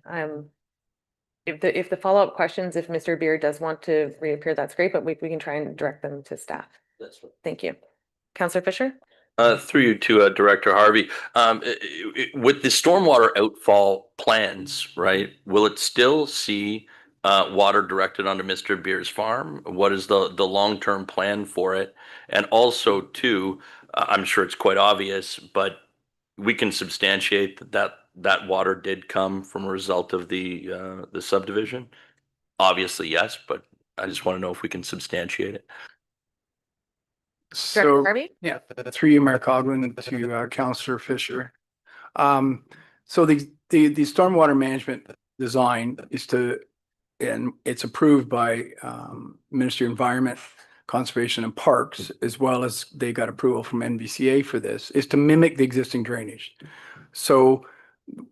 if the follow-up questions, if Mr. Beard does want to reappear, that's great, but we can try and direct them to staff. That's right. Thank you. Counselor Fisher? Through you to Director Harvey, with the stormwater outfall plans, right, will it still see water directed onto Mr. Beer's farm? What is the long-term plan for it? And also, too, I'm sure it's quite obvious, but we can substantiate that water did come from a result of the subdivision? Obviously, yes, but I just want to know if we can substantiate it. Director So, Harvey? yeah, through you, Mayor Coughlin, to Councillor Fisher. So the stormwater management design is and it's approved by Ministry of Environment, Conservation and Parks, as well as they got approval from NVCA for this, is to mimic the existing drainage. So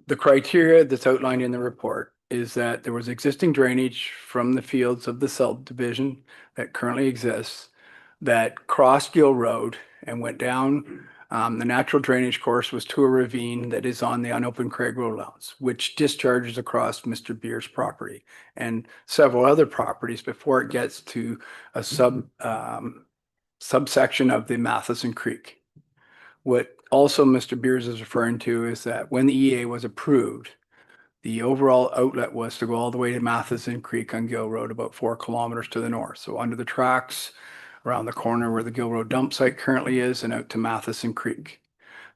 the criteria that's outlined in the report is that there was existing drainage from the fields of the subdivision that currently exists that crossed Gill Road and went down. The natural drainage course was to a ravine that is on the unopened Craig Road lands, which discharges across Mr. Beer's property and several other properties before it gets to a subsection of the Matheson Creek. What also Mr. Beers is referring to is that when the EA was approved, the overall outlet was to go all the way to Matheson Creek on Gill Road, about 4 kilometers to the north. So under the tracks, around the corner where the Gill Road dump site currently is, and out to Matheson Creek.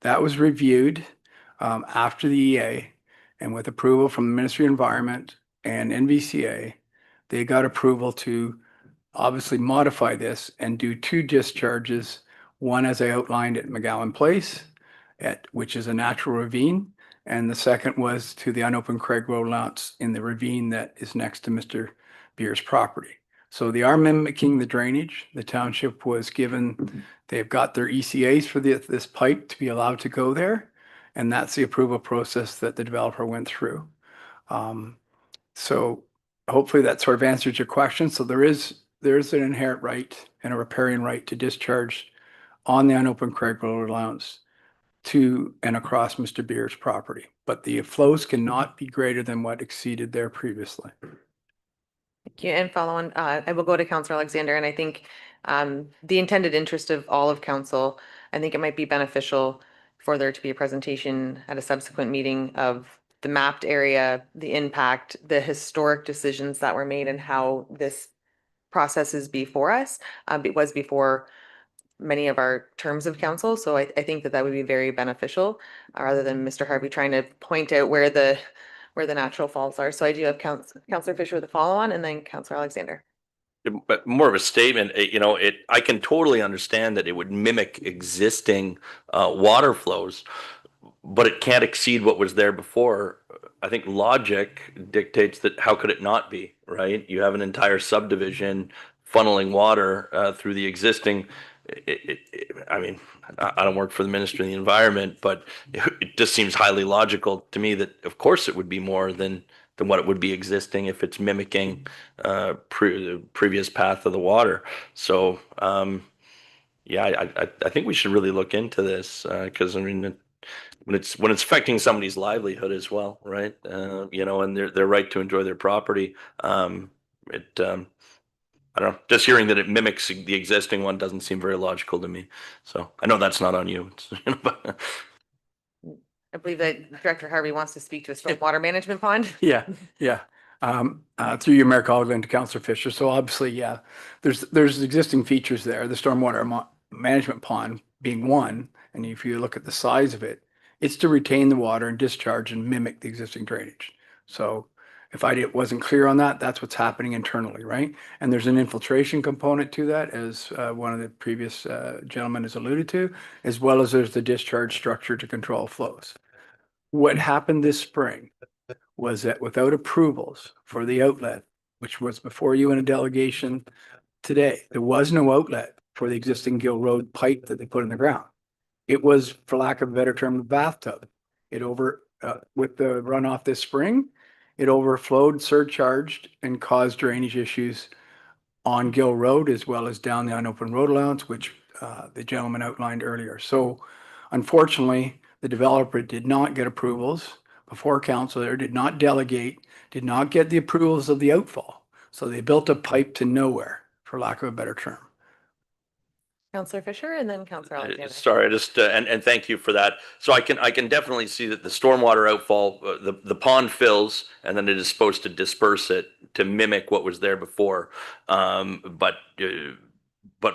That was reviewed after the EA, and with approval from the Ministry of Environment and NVCA, they got approval to obviously modify this and do 2 discharges, one as I outlined at McGowan Place, which is a natural ravine, and the second was to the unopened Craig Road lands in the ravine that is next to Mr. Beer's property. So they are mimicking the drainage. The township was given, they've got their ECAs for this pipe to be allowed to go there. And that's the approval process that the developer went through. So hopefully that sort of answers your question. So there is an inherent right and a riparian right to discharge on the unopened Craig Road lands to and across Mr. Beer's property. But the flows cannot be greater than what exceeded there previously. Thank you. And follow on, I will go to Councillor Alexander, and I think the intended interest of all of council, I think it might be beneficial for there to be a presentation at a subsequent meeting of the mapped area, the impact, the historic decisions that were made, and how this process is before us. It was before many of our terms of council, so I think that would be very beneficial, rather than Mr. Harvey trying to point out where the natural falls are. So I do have Councillor Fisher with a follow on, and then Councillor Alexander. But more of a statement, I can totally understand that it would mimic existing water flows, but it can't exceed what was there before. I think logic dictates that how could it not be, right? You have an entire subdivision funneling water through the existing. I mean, I don't work for the Ministry of the Environment, but it just seems highly logical to me that, of course, it would be more than what it would be existing if it's mimicking the previous path of the water. So, yeah, I think we should really look into this because I mean, when it's affecting somebody's livelihood as well, right? And their right to enjoy their property. I don't know. Just hearing that it mimics the existing one doesn't seem very logical to me. So I know that's not on you. But I believe that Director Harvey wants to speak to a stormwater management pond. Yeah. Through your Mayor Coughlin to Councillor Fisher. So obviously, yeah, there's existing features there. The stormwater management pond being one, and if you look at the size of it, it's to retain the water and discharge and mimic the existing drainage. So If wasn't clear on that, that's what's happening internally, right? And there's an infiltration component to that, as one of the previous gentlemen has alluded to, as well as there's the discharge structure to control flows. What happened this spring was that without approvals for the outlet, which was before you in a delegation today, there was no outlet for the existing Gill Road pipe that they put in the ground. It was, for lack of a better term, the bathtub. It with the runoff this spring, it overflowed, surcharged, and caused drainage issues on Gill Road as well as down the unopened road allowance, which the gentleman outlined earlier. So unfortunately, the developer did not get approvals before council there, did not delegate, did not get the approvals of the outfall. So they built a pipe to nowhere, for lack of a better term. Counselor Fisher and then Counselor Alexander. Sorry, I just and thank you for that. So I can definitely see that the stormwater outfall, the pond fills, and then it is supposed to disperse it to mimic what was there before. But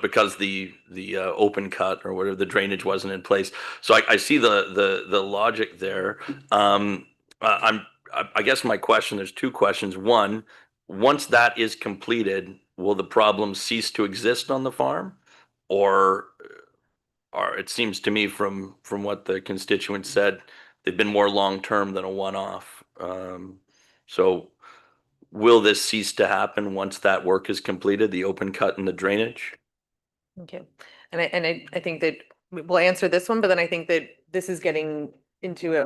because the open cut or whatever the drainage wasn't in place, so I see the logic there. I guess my question, there's two questions. One, once that is completed, will the problem cease to exist on the farm? Or it seems to me from what the constituents said, they've been more long-term than a one-off. So will this cease to happen once that work is completed, the open cut and the drainage? Okay. And I think that we'll answer this one, but then I think that this is getting into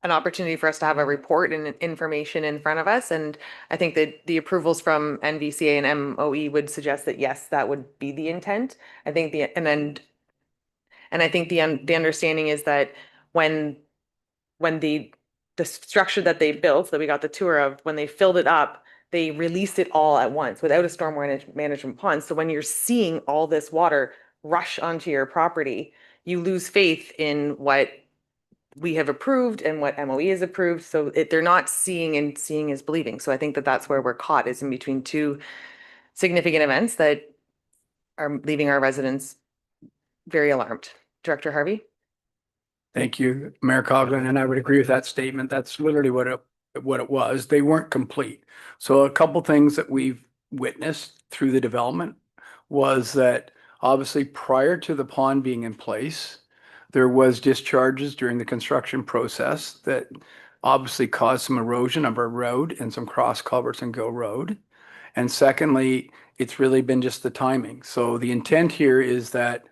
an opportunity for us to have a report and information in front of us. And I think that the approvals from NVCA and MOE would suggest that, yes, that would be the intent. I think and I think the understanding is that when the structure that they built, that we got the tour of, when they filled it up, they released it all at once without a stormwater management pond. So when you're seeing all this water rush onto your property, you lose faith in what we have approved and what MOE has approved. So they're not seeing, and seeing is believing. So I think that that's where we're caught, is in between two significant events that are leaving our residents very alarmed. Director Harvey? Thank you, Mayor Coughlin, and I would agree with that statement. That's literally what it was. They weren't complete. So a couple things that we've witnessed through the development was that obviously prior to the pond being in place, there was discharges during the construction process that obviously caused some erosion of our road and some cross culverts in Gill Road. And secondly, it's really been just the timing. So the intent here is that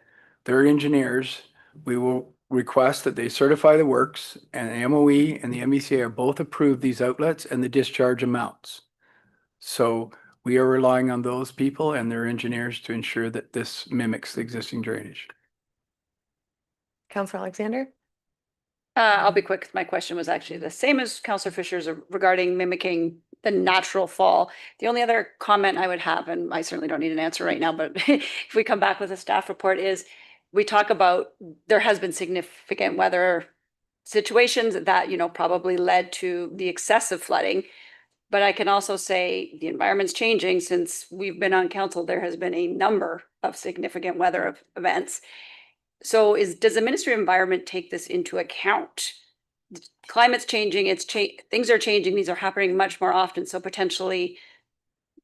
their engineers, we will request that they certify the works, and the MOE and the MVCA are both approved these outlets and the discharge amounts. So we are relying on those people and their engineers to ensure that this mimics the existing drainage. Counselor Alexander? I'll be quick. My question was actually the same as Counselor Fisher's regarding mimicking the natural fall. The only other comment I would have, and I certainly don't need an answer right now, but if we come back with a staff report, is we talk about there has been significant weather situations that, probably led to the excessive flooding. But I can also say the environment's changing. Since we've been on council, there has been a number of significant weather events. So does the Ministry of Environment take this into account? Climate's changing, things are changing, these are happening much more often, so potentially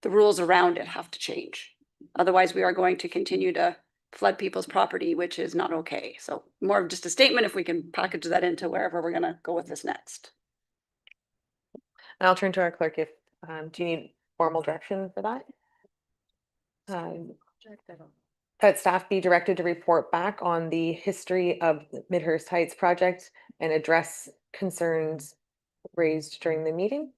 the rules around it have to change. Otherwise, we are going to continue to flood people's property, which is not okay. So more of just a statement, if we can package that into wherever we're gonna go with this next. And I'll turn to our clerk if, do you need formal direction for that? That staff be directed to report back on the history of the Midhurst Heights project and address concerns raised during the meeting.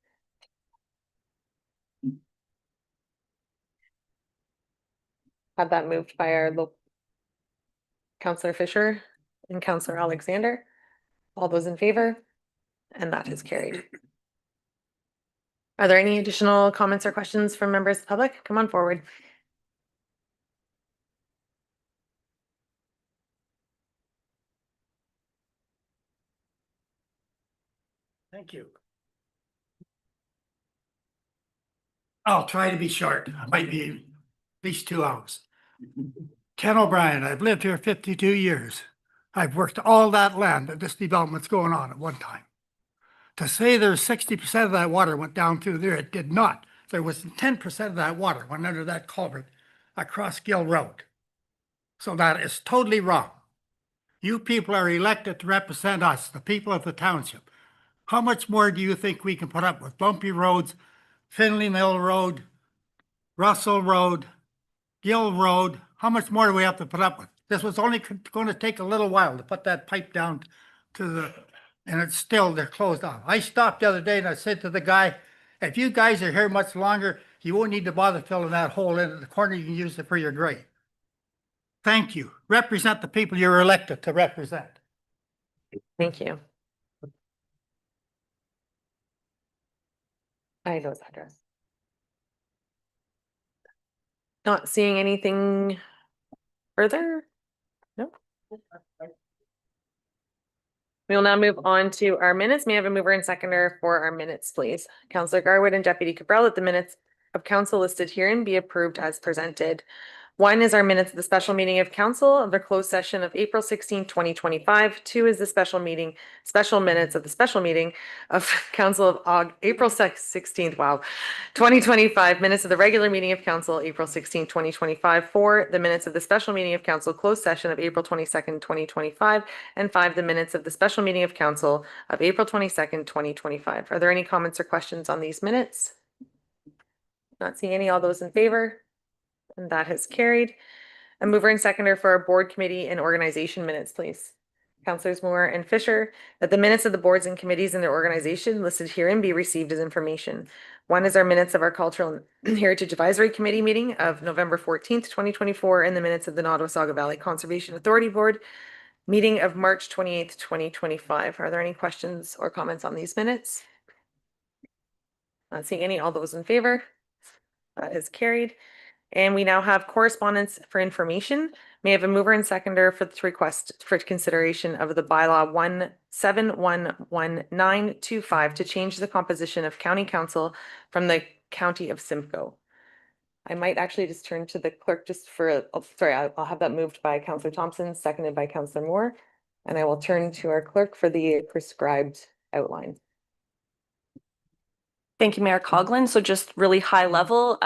Have that moved by our local Councillor Fisher and Councillor Alexander. All those in favor? And that is carried. Are there any additional comments or questions from members of the public? Come on forward. Thank you. I'll try to be short. It might be at least 2 hours. Ken O'Brien, I've lived here 52 years. I've worked all that land that this development's going on at one time. To say there's 60% of that water went down through there, it did not. There was 10% of that water went under that culvert across Gill Road. So that is totally wrong. You people are elected to represent us, the people of the township. How much more do you think we can put up with bumpy roads, Finley Mill Road, Russell Road, Gill Road? How much more do we have to put up with? This was only going to take a little while to put that pipe down to the, and it's still, they're closed off. I stopped the other day and I said to the guy, if you guys are here much longer, you won't need to bother filling that hole in the corner. You can use it for your grave. Thank you. Represent the people you're elected to represent. Thank you. I know his address. Not seeing anything further? No. We will now move on to our minutes. May I have a mover and seconder for our minutes, please? Councillor Garwood and Deputy Cabral, that the minutes of council listed herein be approved as presented. One is our minutes of the special meeting of council of the closed session of April 16, 2025. Two is the special minutes of the special meeting of council of April 16th, 2025. Minutes of the regular meeting of council, April 16, 2025. Four, the minutes of the special meeting of council closed session of April 22nd, 2025. And five, the minutes of the special meeting of council of April 22nd, 2025. Are there any comments or questions on these minutes? Not seeing any. All those in favor? And that has carried. A mover and seconder for our board, committee, and organization minutes, please. Councillors Moore and Fisher, that the minutes of the boards and committees and their organization listed herein be received as information. One is our minutes of our Cultural and Heritage Advisory Committee meeting of November 14th, 2024, and the minutes of the Nottawasaga Valley Conservation Authority Board meeting of March 28th, 2025. Are there any questions or comments on these minutes? Not seeing any. All those in favor? That is carried. And we now have correspondence for information. May I have a mover and seconder for the request for consideration of the bylaw 171925 to change the composition of county council from the county of Simcoe. I might actually just turn to the clerk just for, I'll have that moved by Councillor Thompson, seconded by Councillor Moore. And I will turn to our clerk for the prescribed outline. Thank you, Mayor Coughlin. So just really high level,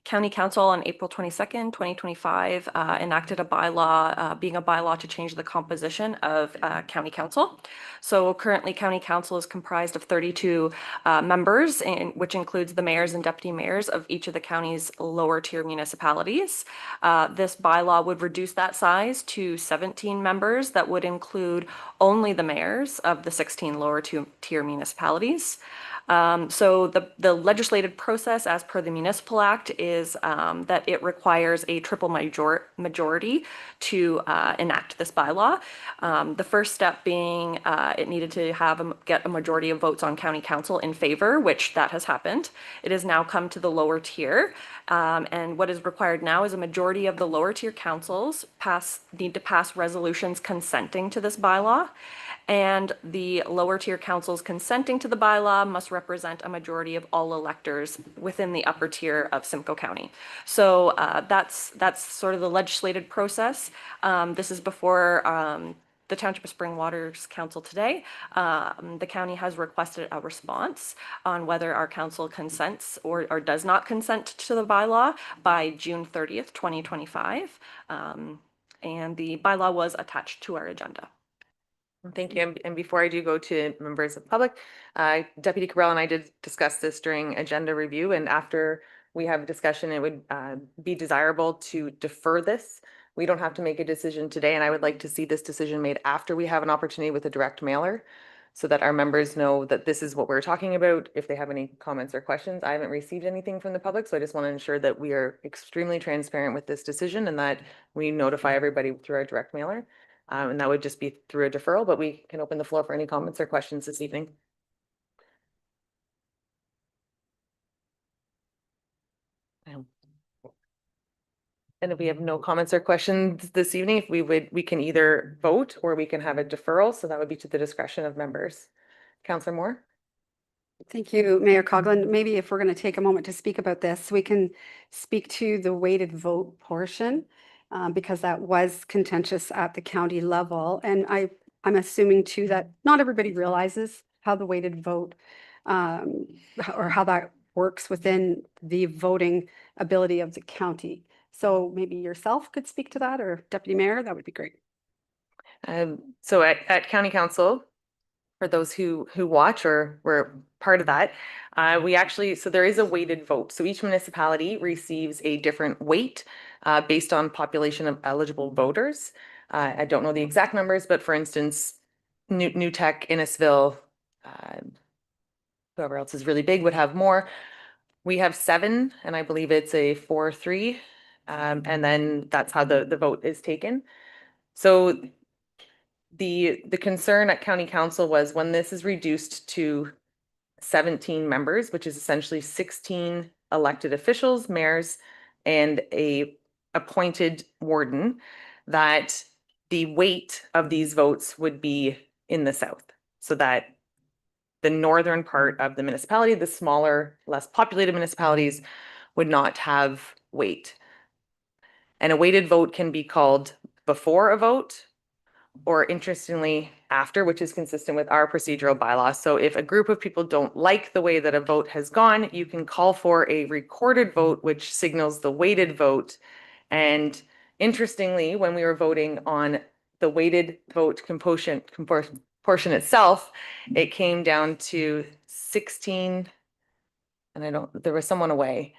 County Council on April 22nd, 2025 enacted a bylaw, being a bylaw to change the composition of County Council. So currently County Council is comprised of 32 members, which includes the mayors and deputy mayors of each of the county's lower tier municipalities. This bylaw would reduce that size to 17 members that would include only the mayors of the 16 lower tier municipalities. So the legislative process as per the Municipal Act is that it requires a triple majority to enact this bylaw. The first step being it needed to get a majority of votes on County Council in favor, which that has happened. It has now come to the lower tier. And what is required now is a majority of the lower tier councils need to pass resolutions consenting to this bylaw. And the lower tier councils consenting to the bylaw must represent a majority of all electors within the upper tier of Simcoe County. So that's sort of the legislative process. This is before the Township of Springwater's council today. The county has requested a response on whether our council consents or does not consent to the bylaw by June 30th, 2025. And the bylaw was attached to our agenda. Thank you. And before I do go to members of the public, Deputy Cabral and I did discuss this during agenda review, and after we have a discussion, it would be desirable to defer this. We don't have to make a decision today, and I would like to see this decision made after we have an opportunity with a direct mailer so that our members know that this is what we're talking about. If they have any comments or questions, I haven't received anything from the public, so I just want to ensure that we are extremely transparent with this decision and that we notify everybody through our direct mailer. And that would just be through a deferral, but we can open the floor for any comments or questions this evening. And if we have no comments or questions this evening, we can either vote or we can have a deferral. So that would be to the discretion of members. Councillor Moore. Thank you, Mayor Coughlin. Maybe if we're going to take a moment to speak about this, we can speak to the weighted vote portion. Because that was contentious at the county level. And I'm assuming too that not everybody realizes how the weighted vote or how that works within the voting ability of the county. So maybe yourself could speak to that, or Deputy Mayor, that would be great. So at County Council, for those who watch or were part of that, so there is a weighted vote. So each municipality receives a different weight based on population of eligible voters. I don't know the exact numbers, but for instance, New Tech, Innisville, whoever else is really big would have more. We have 7, and I believe it's a 4-3. And then that's how the vote is taken. So the concern at County Council was when this is reduced to 17 members, which is essentially 16 elected officials, mayors, and a appointed warden, that the weight of these votes would be in the south, so that the northern part of the municipality, the smaller, less populated municipalities, would not have weight. And a weighted vote can be called before a vote, or interestingly, after, which is consistent with our procedural bylaws. So if a group of people don't like the way that a vote has gone, you can call for a recorded vote, which signals the weighted vote. And interestingly, when we were voting on the weighted vote portion itself, it came down to 16, and there was someone away,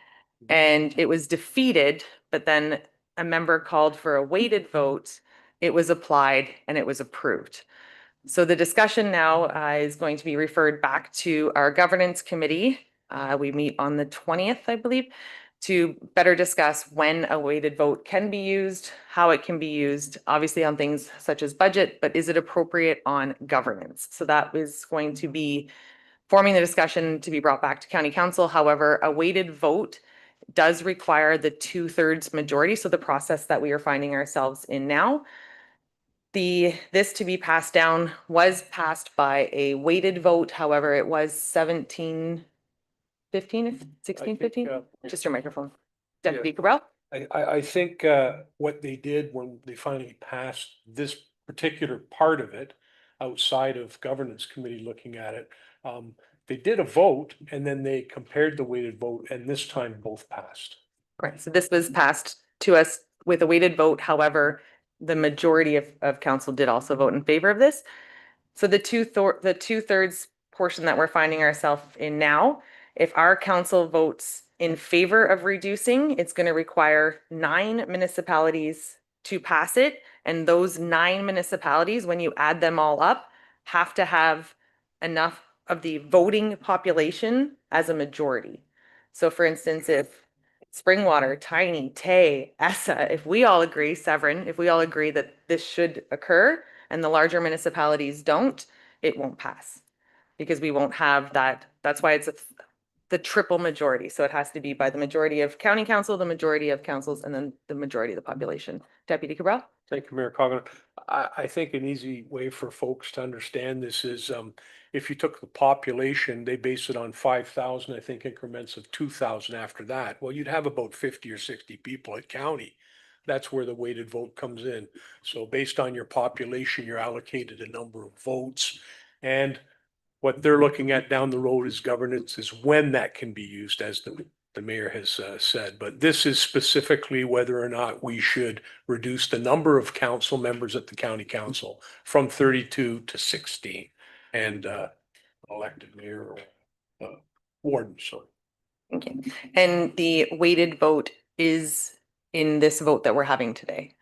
and it was defeated, but then a member called for a weighted vote. It was applied and it was approved. So the discussion now is going to be referred back to our governance committee. We meet on the 20th, I believe, to better discuss when a weighted vote can be used, how it can be used, obviously on things such as budget, but is it appropriate on governance? So that is going to be forming the discussion to be brought back to County Council. However, a weighted vote does require the 2/3 majority. So the process that we are finding ourselves in now, this to be passed down was passed by a weighted vote. However, it was 17-15, 16-15. Just your microphone. Deputy Cabral. I think what they did when they finally passed this particular part of it, outside of governance committee looking at it, they did a vote and then they compared the weighted vote, and this time both passed. Right, so this was passed to us with a weighted vote. However, the majority of council did also vote in favor of this. So the 2/3 portion that we're finding ourselves in now, if our council votes in favor of reducing, it's going to require 9 municipalities to pass it. And those 9 municipalities, when you add them all up, have to have enough of the voting population as a majority. So for instance, if Springwater, Tiny, Tay, Essa, if we all agree, Severn, if we all agree that this should occur and the larger municipalities don't, it won't pass because we won't have that. That's why it's the triple majority. So it has to be by the majority of county council, the majority of councils, and then the majority of the population. Deputy Cabral? Thank you, Mayor Coughlin. I think an easy way for folks to understand this is if you took the population, they base it on 5,000, I think increments of 2,000 after that. Well, you'd have about 50 or 60 people at county. That's where the weighted vote comes in. So based on your population, you're allocated a number of votes. And what they're looking at down the road is governance, is when that can be used, as the mayor has said. But this is specifically whether or not we should reduce the number of council members at the county council from 32 to 16 and elected mayor or warden. So. Okay. And the weighted vote is in this vote that we're having today.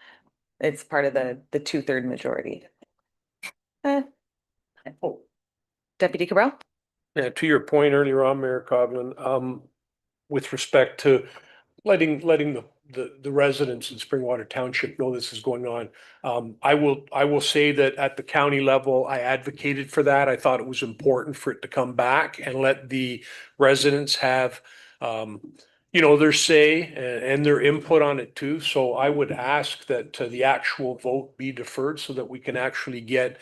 It's part of the 2/3 majority. Deputy Cabral? Yeah, to your point earlier on, Mayor Coughlin, with respect to letting the residents in Springwater Township know this is going on. I will say that at the county level, I advocated for that. I thought it was important for it to come back and let the residents have their say and their input on it too. So I would ask that the actual vote be deferred so that we can actually get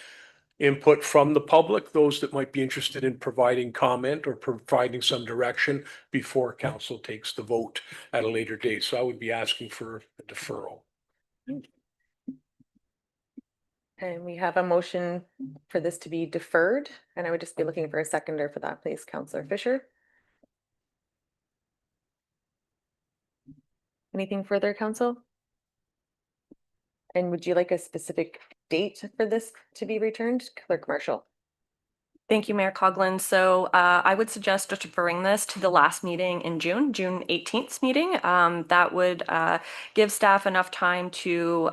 input from the public, those that might be interested in providing comment or providing some direction before council takes the vote at a later date. So I would be asking for a deferral. And we have a motion for this to be deferred, and I would just be looking for a seconder for that, please, Counselor Fisher. Anything further, council? And would you like a specific date for this to be returned, Clerk Marshall? Thank you, Mayor Coughlin. So I would suggest deferring this to the last meeting in June 18th meeting. That would give staff enough time to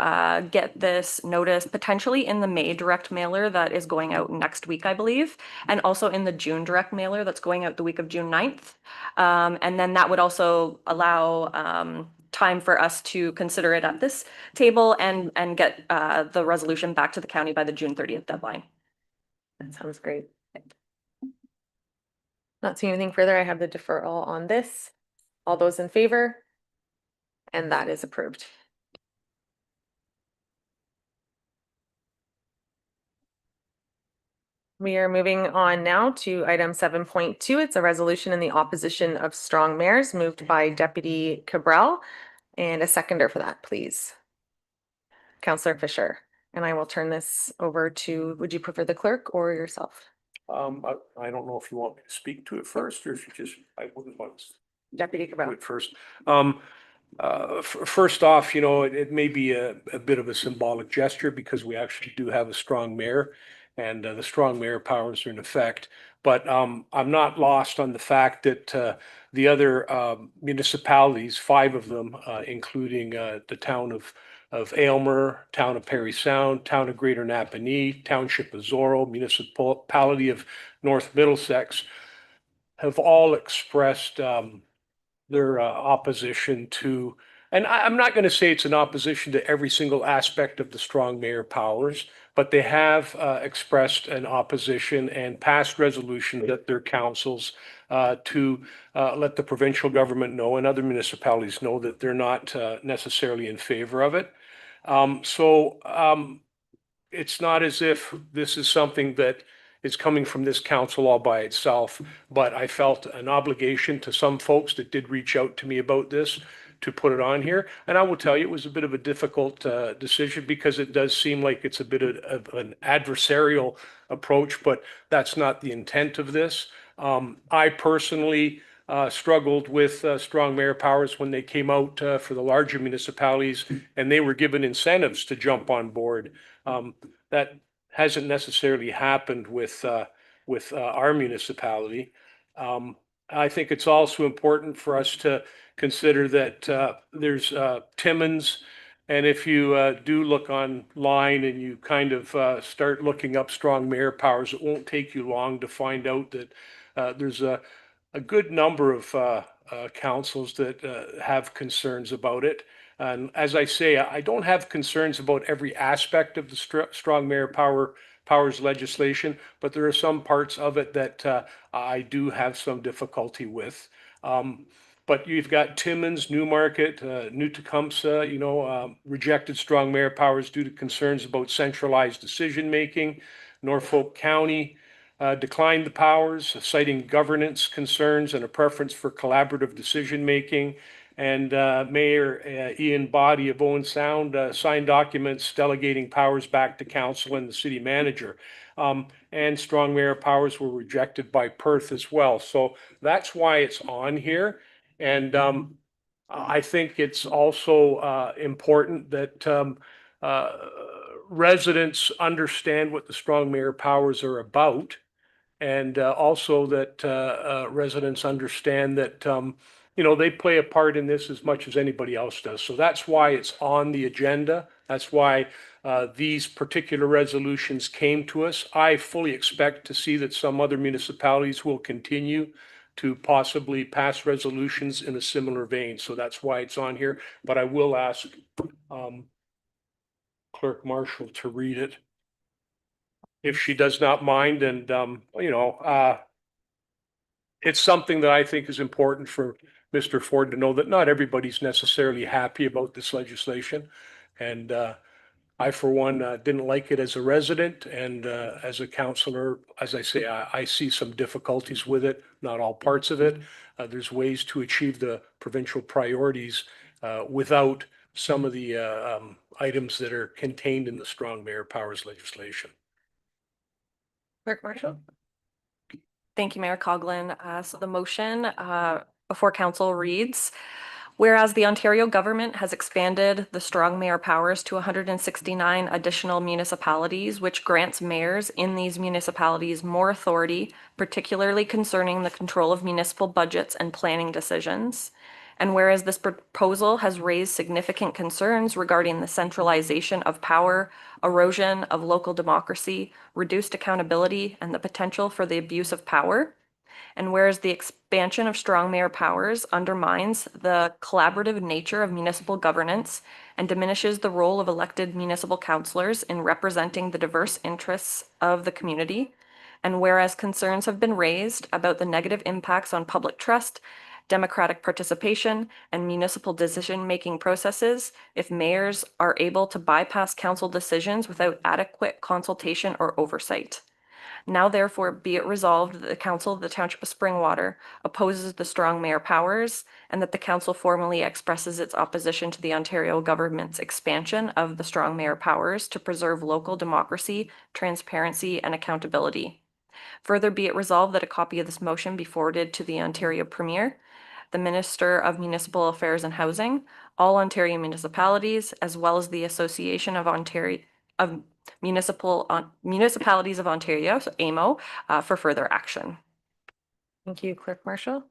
get this notice potentially in the May direct mailer that is going out next week, I believe, and also in the June direct mailer that's going out the week of June 9th. And then that would also allow time for us to consider it at this table and get the resolution back to the county by the June 30th deadline. That sounds great. Not seeing anything further, I have the deferral on this. All those in favor? And that is approved. We are moving on now to item 7.2. It's a resolution in the opposition of strong mayors moved by Deputy Cabral, and a seconder for that, please. Councillor Fisher, and I will turn this over to, would you prefer the clerk or yourself? I don't know if you want me to speak to it first, or if you just, I wouldn't want to Deputy do Cabral. it first. First off, you know, it may be a bit of a symbolic gesture because we actually do have a strong mayor, and the strong mayor powers are in effect. But I'm not lost on the fact that the other municipalities, 5 of them, including the town of Aylmer, town of Perry Sound, town of Greater Napanee, township of Zorro, municipality of North Middlesex, have all expressed their opposition to, and I'm not going to say it's an opposition to every single aspect of the strong mayor powers, but they have expressed an opposition and passed resolutions at their councils to let the provincial government know and other municipalities know that they're not necessarily in favor of it. It's not as if this is something that is coming from this council all by itself, but I felt an obligation to some folks that did reach out to me about this to put it on here. And I will tell you, it was a bit of a difficult decision because it does seem like it's a bit of an adversarial approach, but that's not the intent of this. I personally struggled with strong mayor powers when they came out for the larger municipalities, and they were given incentives to jump on board. That hasn't necessarily happened with our municipality. I think it's also important for us to consider that there's Timmins, and if you do look online and you kind of start looking up strong mayor powers, it won't take you long to find out that there's a good number of councils that have concerns about it. And as I say, I don't have concerns about every aspect of the strong mayor powers legislation, but there are some parts of it that I do have some difficulty with. But you've got Timmins, Newmarket, New Tecumseh, rejected strong mayor powers due to concerns about centralized decision-making. Norfolk County declined the powers, citing governance concerns and a preference for collaborative decision-making. And Mayor Ian Boddy of Owen Sound signed documents delegating powers back to council and the city manager. And strong mayor powers were rejected by Perth as well. So that's why it's on here. And I think it's also important that residents understand what the strong mayor powers are about. And also that residents understand that, they play a part in this as much as anybody else does. So that's why it's on the agenda. That's why these particular resolutions came to us. I fully expect to see that some other municipalities will continue to possibly pass resolutions in a similar vein. So that's why it's on here. But I will ask Clerk Marshall to read it, if she does not mind. And, it's something that I think is important for Mr. Ford to know, that not everybody's necessarily happy about this legislation. And I, for one, didn't like it as a resident, and as a councillor, as I say, I see some difficulties with it, not all parts of it. There's ways to achieve the provincial priorities without some of the items that are contained in the strong mayor powers legislation. Clerk Marshall? Thank you, Mayor Coughlin. So the motion before council reads, whereas the Ontario government has expanded the strong mayor powers to 169 additional municipalities, which grants mayors in these municipalities more authority, particularly concerning the control of municipal budgets and planning decisions. And whereas this proposal has raised significant concerns regarding the centralization of power, erosion of local democracy, reduced accountability, and the potential for the abuse of power. And whereas the expansion of strong mayor powers undermines the collaborative nature of municipal governance and diminishes the role of elected municipal councillors in representing the diverse interests of the community. And whereas concerns have been raised about the negative impacts on public trust, democratic participation, and municipal decision-making processes if mayors are able to bypass council decisions without adequate consultation or oversight. Now therefore be it resolved that the Council of the Township of Springwater opposes the strong mayor powers and that the council formally expresses its opposition to the Ontario government's expansion of the strong mayor powers to preserve local democracy, transparency, and accountability. Further be it resolved that a copy of this motion be forwarded to the Ontario Premier, the Minister of Municipal Affairs and Housing, all Ontario municipalities, as well as the Association of Municipalities of Ontario, so AMO, for further action. Thank you, Clerk Marshall.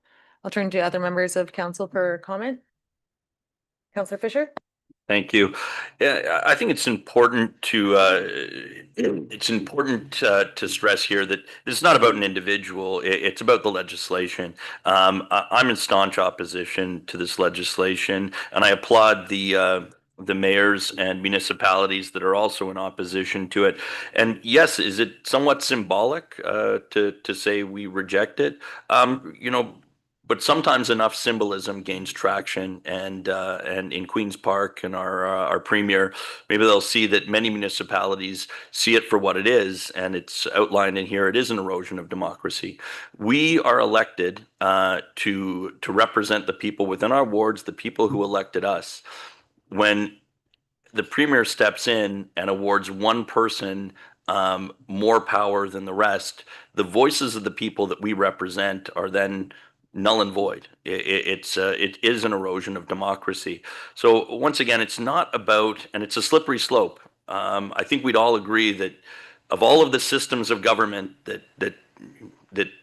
I'll turn to other members of council for comment. Councillor Fisher? Thank you. Yeah, I think it's important to stress here that it's not about an individual. It's about the legislation. I'm in staunch opposition to this legislation, and I applaud the mayors and municipalities that are also in opposition to it. And yes, is it somewhat symbolic to say we reject it? But sometimes enough symbolism gains traction, and in Queen's Park and our premier, maybe they'll see that many municipalities see it for what it is, and it's outlined in here. It is an erosion of democracy. We are elected to represent the people within our wards, the people who elected us. When the premier steps in and awards one person more power than the rest, the voices of the people that we represent are then null and void. It is an erosion of democracy. So once again, it's not about, and it's a slippery slope. I think we'd all agree that of all of the systems of government that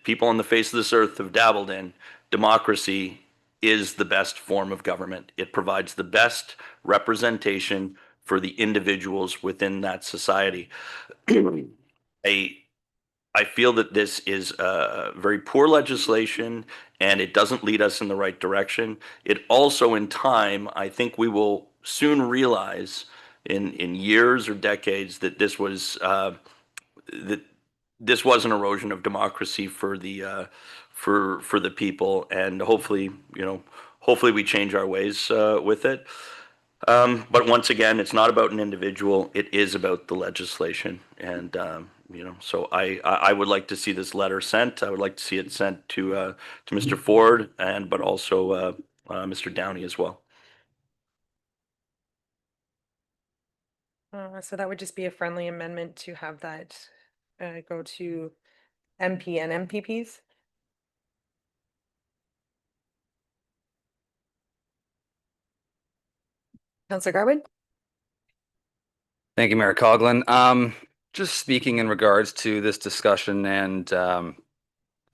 people on the face of this earth have dabbled in, democracy is the best form of government. It provides the best representation for the individuals within that society. I feel that this is very poor legislation, and it doesn't lead us in the right direction. It also, in time, I think we will soon realize in years or decades that this was an erosion of democracy for the people, and hopefully we change our ways with it. But once again, it's not about an individual. It is about the legislation. And, so I would like to see this letter sent. I would like to see it sent to Mr. Ford but also Mr. Downey as well. So that would just be a friendly amendment to have that go to MP and MPPs. Councillor Garwood? Thank you, Mayor Coughlin. Just speaking in regards to this discussion, and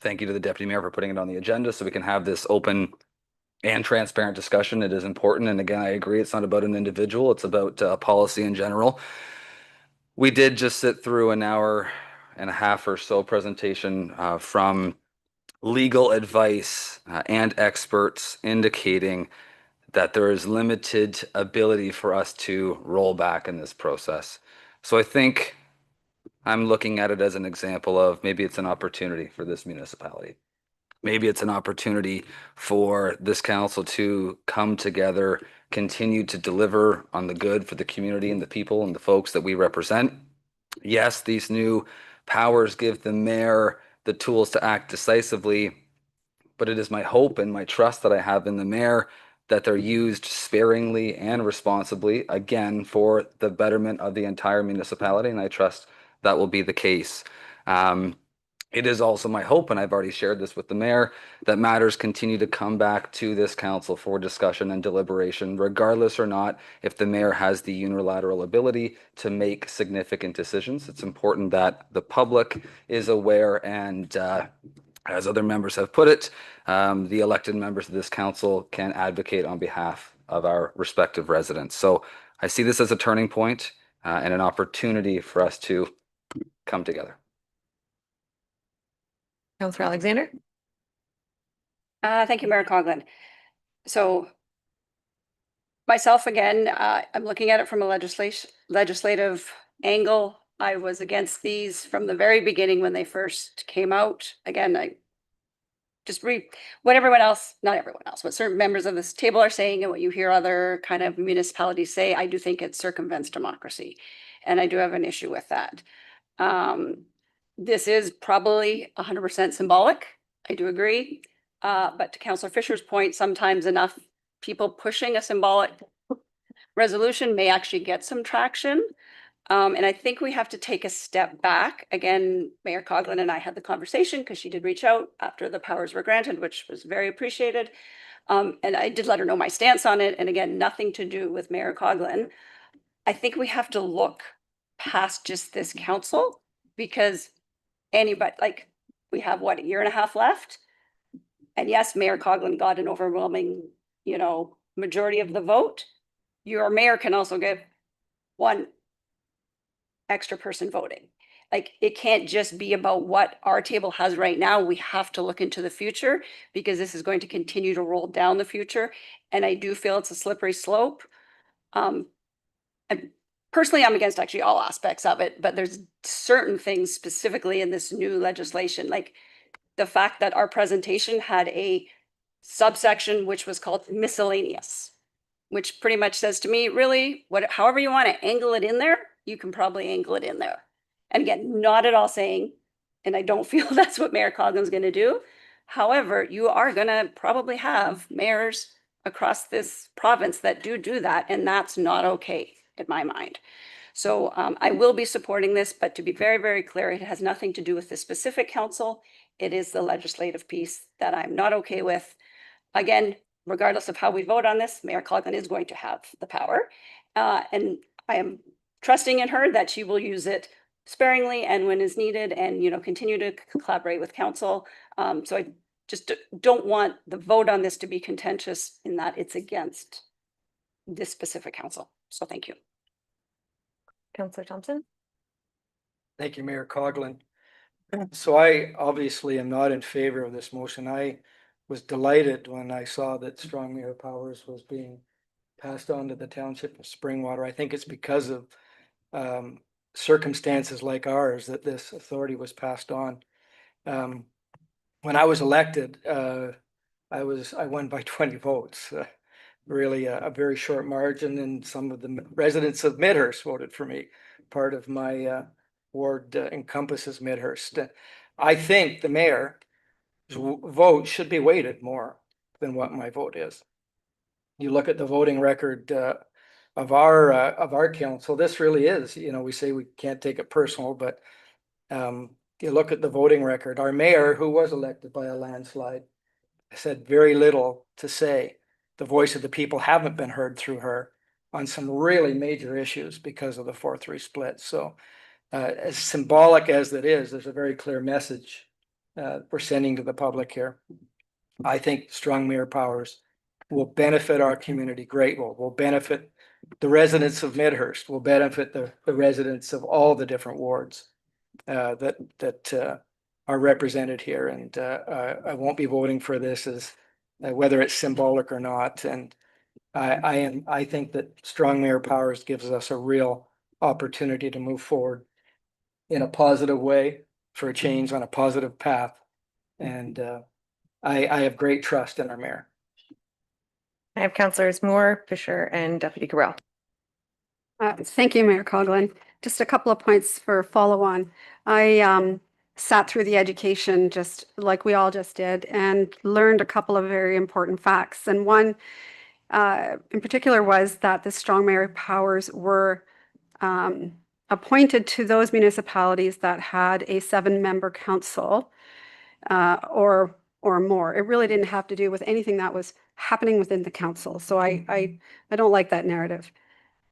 thank you to the Deputy Mayor for putting it on the agenda so we can have this open and transparent discussion. It is important. And again, I agree, it's not about an individual, it's about policy in general. We did just sit through an hour and a half or so presentation from legal advice and experts indicating that there is limited ability for us to roll back in this process. So I think I'm looking at it as an example of maybe it's an opportunity for this municipality. Maybe it's an opportunity for this council to come together, continue to deliver on the good for the community and the people and the folks that we represent. Yes, these new powers give the mayor the tools to act decisively, but it is my hope and my trust that I have in the mayor that they're used sparingly and responsibly, again, for the betterment of the entire municipality, and I trust that will be the case. It is also my hope, and I've already shared this with the mayor, that matters continue to come back to this council for discussion and deliberation, regardless or not if the mayor has the unilateral ability to make significant decisions. It's important that the public is aware, and as other members have put it, the elected members of this council can advocate on behalf of our respective residents. So I see this as a turning point and an opportunity for us to come together. Councillor Alexander. Thank you, Mayor Coughlin. So myself, again, I'm looking at it from a legislative angle. I was against these from the very beginning when they first came out. Again, I just read what everyone else, not everyone else, what certain members of this table are saying and what you hear other kind of municipalities say. I do think it circumvents democracy, and I do have an issue with that. This is probably 100% symbolic. I do agree. But to Councillor Fisher's point, sometimes enough people pushing a symbolic resolution may actually get some traction. And I think we have to take a step back. Again, Mayor Coughlin and I had the conversation because she did reach out after the powers were granted, which was very appreciated. And I did let her know my stance on it. And again, nothing to do with Mayor Coughlin. I think we have to look past just this council, because anybody, like, we have what, a year and a half left? And yes, Mayor Coughlin got an overwhelming, majority of the vote. Your mayor can also get one extra person voting. Like, it can't just be about what our table has right now. We have to look into the future, because this is going to continue to roll down the future. And I do feel it's a slippery slope. And personally, I'm against actually all aspects of it, but there's certain things specifically in this new legislation, like the fact that our presentation had a subsection which was called miscellaneous, which pretty much says to me, really, however you want to angle it in there, you can probably angle it in there. And again, not at all saying, and I don't feel that's what Mayor Coughlin's going to do. However, you are going to probably have mayors across this province that do that, and that's not okay in my mind. So I will be supporting this, but to be very, very clear, it has nothing to do with the specific council. It is the legislative piece that I'm not okay with. Again, regardless of how we vote on this, Mayor Coughlin is going to have the power. And I am trusting in her that she will use it sparingly and when is needed, and continue to collaborate with council. So I just don't want the vote on this to be contentious in that it's against this specific council. So thank you. Councillor Thompson. Thank you, Mayor Coughlin. So I obviously am not in favor of this motion. I was delighted when I saw that strong mayor powers was being passed on to the township of Springwater. I think it's because of circumstances like ours that this authority was passed on. When I was elected, I won by 20 votes. Really a very short margin, and some of the residents of Midhurst voted for me. Part of my ward encompasses Midhurst. I think the mayor's vote should be weighted more than what my vote is. You look at the voting record of our council. This really is, we say we can't take it personal, but you look at the voting record. Our mayor, who was elected by a landslide, said very little to say. The voice of the people haven't been heard through her on some really major issues because of the 4-3 split. So as symbolic as that is, there's a very clear message we're sending to the public here. I think strong mayor powers will benefit our community greatly. Will benefit the residents of Midhurst, will benefit the residents of all the different wards that are represented here. And I won't be voting for this as whether it's symbolic or not. And I think that strong mayor powers gives us a real opportunity to move forward in a positive way for a change on a positive path. And I have great trust in our mayor. I have Councillors Moore, Fisher, and Deputy Cabral. Thank you, Mayor Coughlin. Just a couple of points for follow on. I sat through the education just like we all just did and learned a couple of very important facts. And one in particular was that the strong mayor powers were appointed to those municipalities that had a 7-member council or more. It really didn't have to do with anything that was happening within the council. So I don't like that narrative.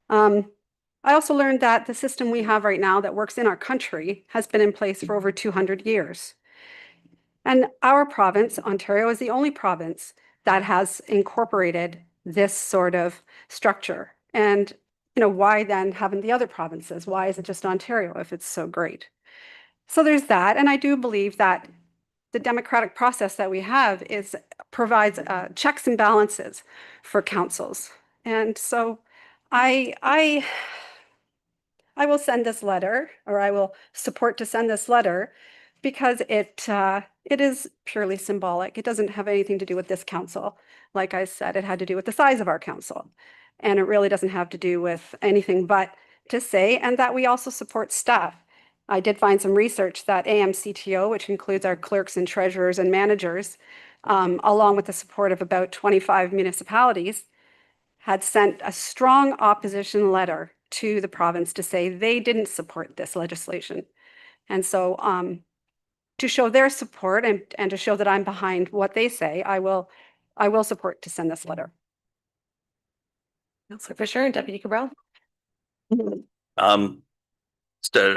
I also learned that the system we have right now that works in our country has been in place for over 200 years. And our province, Ontario, is the only province that has incorporated this sort of structure. And, why then haven't the other provinces? Why is it just Ontario if it's so great? So there's that. And I do believe that the democratic process that we have provides checks and balances for councils. And so I will send this letter, or I will support to send this letter, because it is purely symbolic. It doesn't have anything to do with this council. Like I said, it had to do with the size of our council. And it really doesn't have to do with anything but to say, and that we also support staff. I did find some research that AMCTO, which includes our clerks and treasurers and managers, along with the support of about 25 municipalities, had sent a strong opposition letter to the province to say they didn't support this legislation. And so to show their support and to show that I'm behind what they say, I will support to send this letter. Councillor Fisher and Deputy Cabral.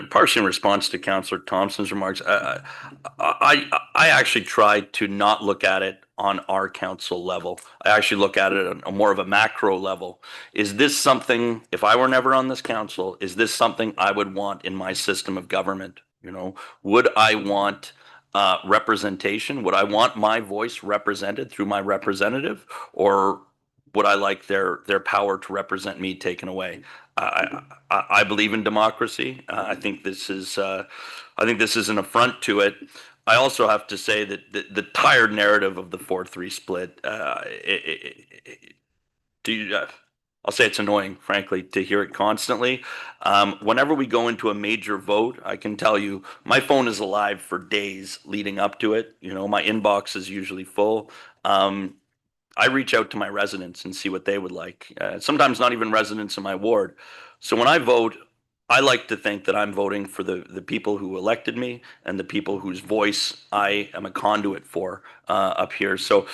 Partially in response to Councillor Thompson's remarks, I actually tried to not look at it on our council level. I actually look at it on more of a macro level. Is this something, if I were never on this council, is this something I would want in my system of government? Would I want representation? Would I want my voice represented through my representative, or would I like their power to represent me taken away? I believe in democracy. I think this is an affront to it. I also have to say that the tired narrative of the 4-3 split. I'll say it's annoying, frankly, to hear it constantly. Whenever we go into a major vote, I can tell you my phone is alive for days leading up to it. My inbox is usually full. I reach out to my residents and see what they would like. Sometimes not even residents in my ward. So when I vote, I like to think that I'm voting for the people who elected me and the people whose voice I am a conduit for up here. So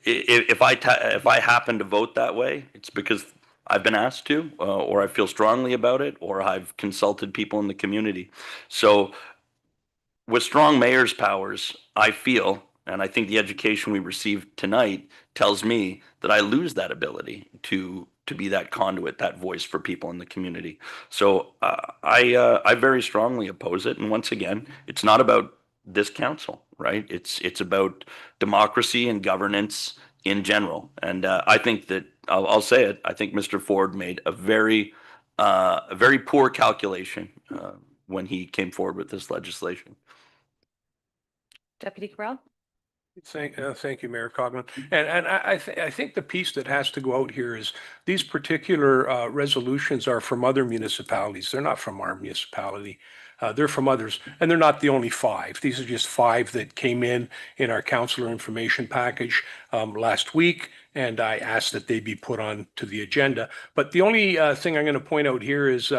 if I happen to vote that way, it's because I've been asked to, or I feel strongly about it, or I've consulted people in the community. So with strong mayor's powers, I feel, and I think the education we received tonight tells me that I lose that ability to be that conduit, that voice for people in the community. So I very strongly oppose it. And once again, it's not about this council, right? It's about democracy and governance in general. And I think that I'll say it. I think Mr. Ford made a very poor calculation when he came forward with this legislation. Deputy Cabral. Thank you, Mayor Coghlan. And I think the piece that has to go out here is these particular resolutions are from other municipalities. They're not from our municipality. They're from others, and they're not the only 5. These are just 5 that came in our councillor information package last week, and I asked that they be put on to the agenda. But the only thing I'm going to point out here is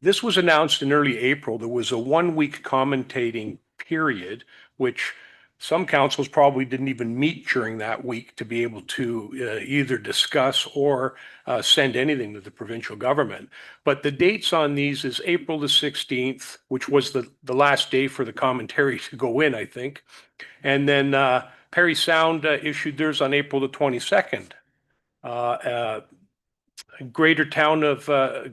this was announced in early April. There was a 1-week commentating period, which some councils probably didn't even meet during that week to be able to either discuss or send anything to the provincial government. But the dates on these is April the 16th, which was the last day for the commentary to go in, I think. And then Parry Sound issued theirs on April the 22nd. Greater Town of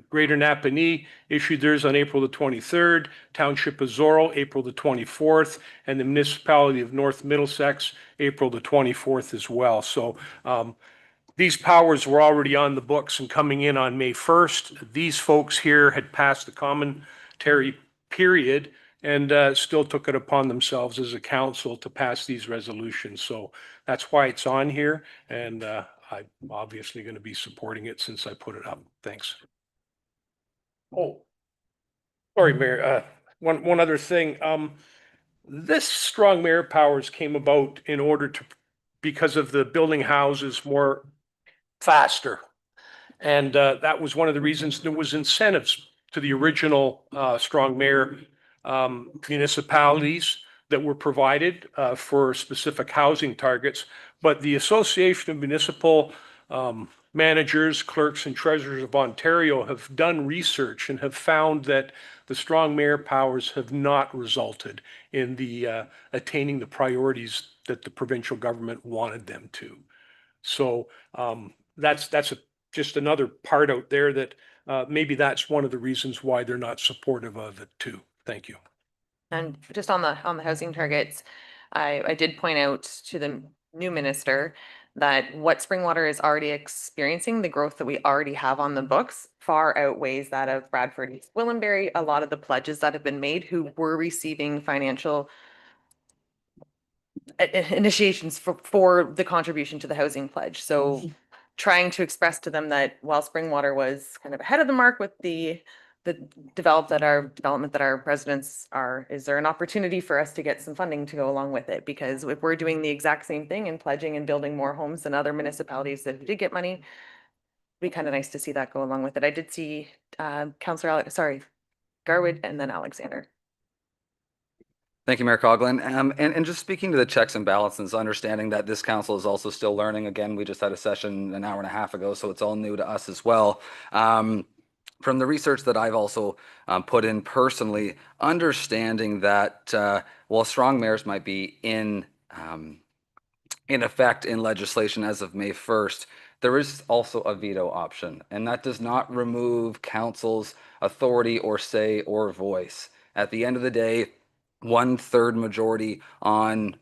Greater Napanee issued theirs on April the 23rd, Township of Zorro, April the 24th, and the Municipality of North Middlesex, April the 24th as well. So these powers were already on the books and coming in on May 1st. These folks here had passed the commentary period and still took it upon themselves as a council to pass these resolutions. So that's why it's on here, and I'm obviously going to be supporting it since I put it up. Thanks. Oh, sorry, Mayor. One other thing. This strong mayor powers came about in order to, because of the building houses more faster. And that was one of the reasons there was incentives to the original strong mayor municipalities that were provided for specific housing targets. But the Association of Municipal Managers, Clerks and Treasurers of Ontario have done research and have found that the strong mayor powers have not resulted in the attaining the priorities that the provincial government wanted them to. So that's just another part out there that maybe that's one of the reasons why they're not supportive of it too. Thank you. And just on the housing targets, I did point out to the new minister that what Springwater is already experiencing, the growth that we already have on the books, far outweighs that of Bradford East Willenbury. A lot of the pledges that have been made who were receiving financial initiations for the contribution to the housing pledge. So trying to express to them that while Springwater was kind of ahead of the mark with the development that our residents are, is there an opportunity for us to get some funding to go along with it? Because if we're doing the exact same thing and pledging and building more homes than other municipalities that did get money, it'd be kind of nice to see that go along with it. I did see Councillor Garwood and then Alexander. Thank you, Mayor Coughlin. And just speaking to the checks and balances, understanding that this council is also still learning. Again, we just had a session an hour and a half ago, so it's all new to us as well. From the research that I've also put in personally, understanding that while strong mayors might be in effect in legislation as of May 1st, there is also a veto option, and that does not remove council's authority or say or voice. At the end of the day, 1/3 majority on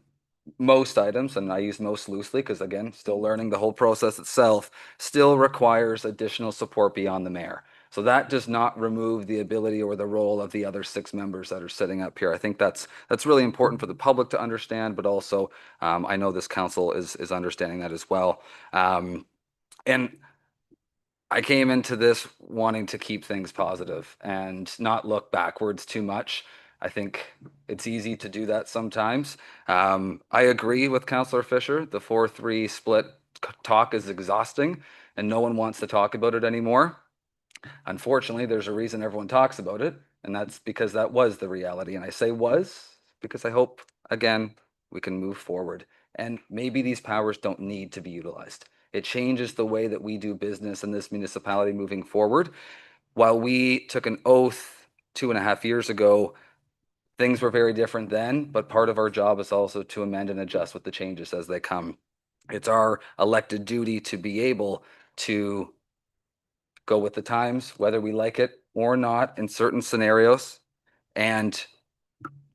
most items, and I use most loosely because again, still learning the whole process itself, still requires additional support beyond the mayor. So that does not remove the ability or the role of the other 6 members that are sitting up here. I think that's really important for the public to understand, but also I know this council is understanding that as well. And I came into this wanting to keep things positive and not look backwards too much. I think it's easy to do that sometimes. I agree with Councillor Fisher. The 4-3 split talk is exhausting and no one wants to talk about it anymore. Unfortunately, there's a reason everyone talks about it, and that's because that was the reality. And I say was because I hope, again, we can move forward. And maybe these powers don't need to be utilized. It changes the way that we do business in this municipality moving forward. While we took an oath 2.5 years ago, things were very different then, but part of our job is also to amend and adjust with the changes as they come. It's our elected duty to be able to go with the times, whether we like it or not in certain scenarios, and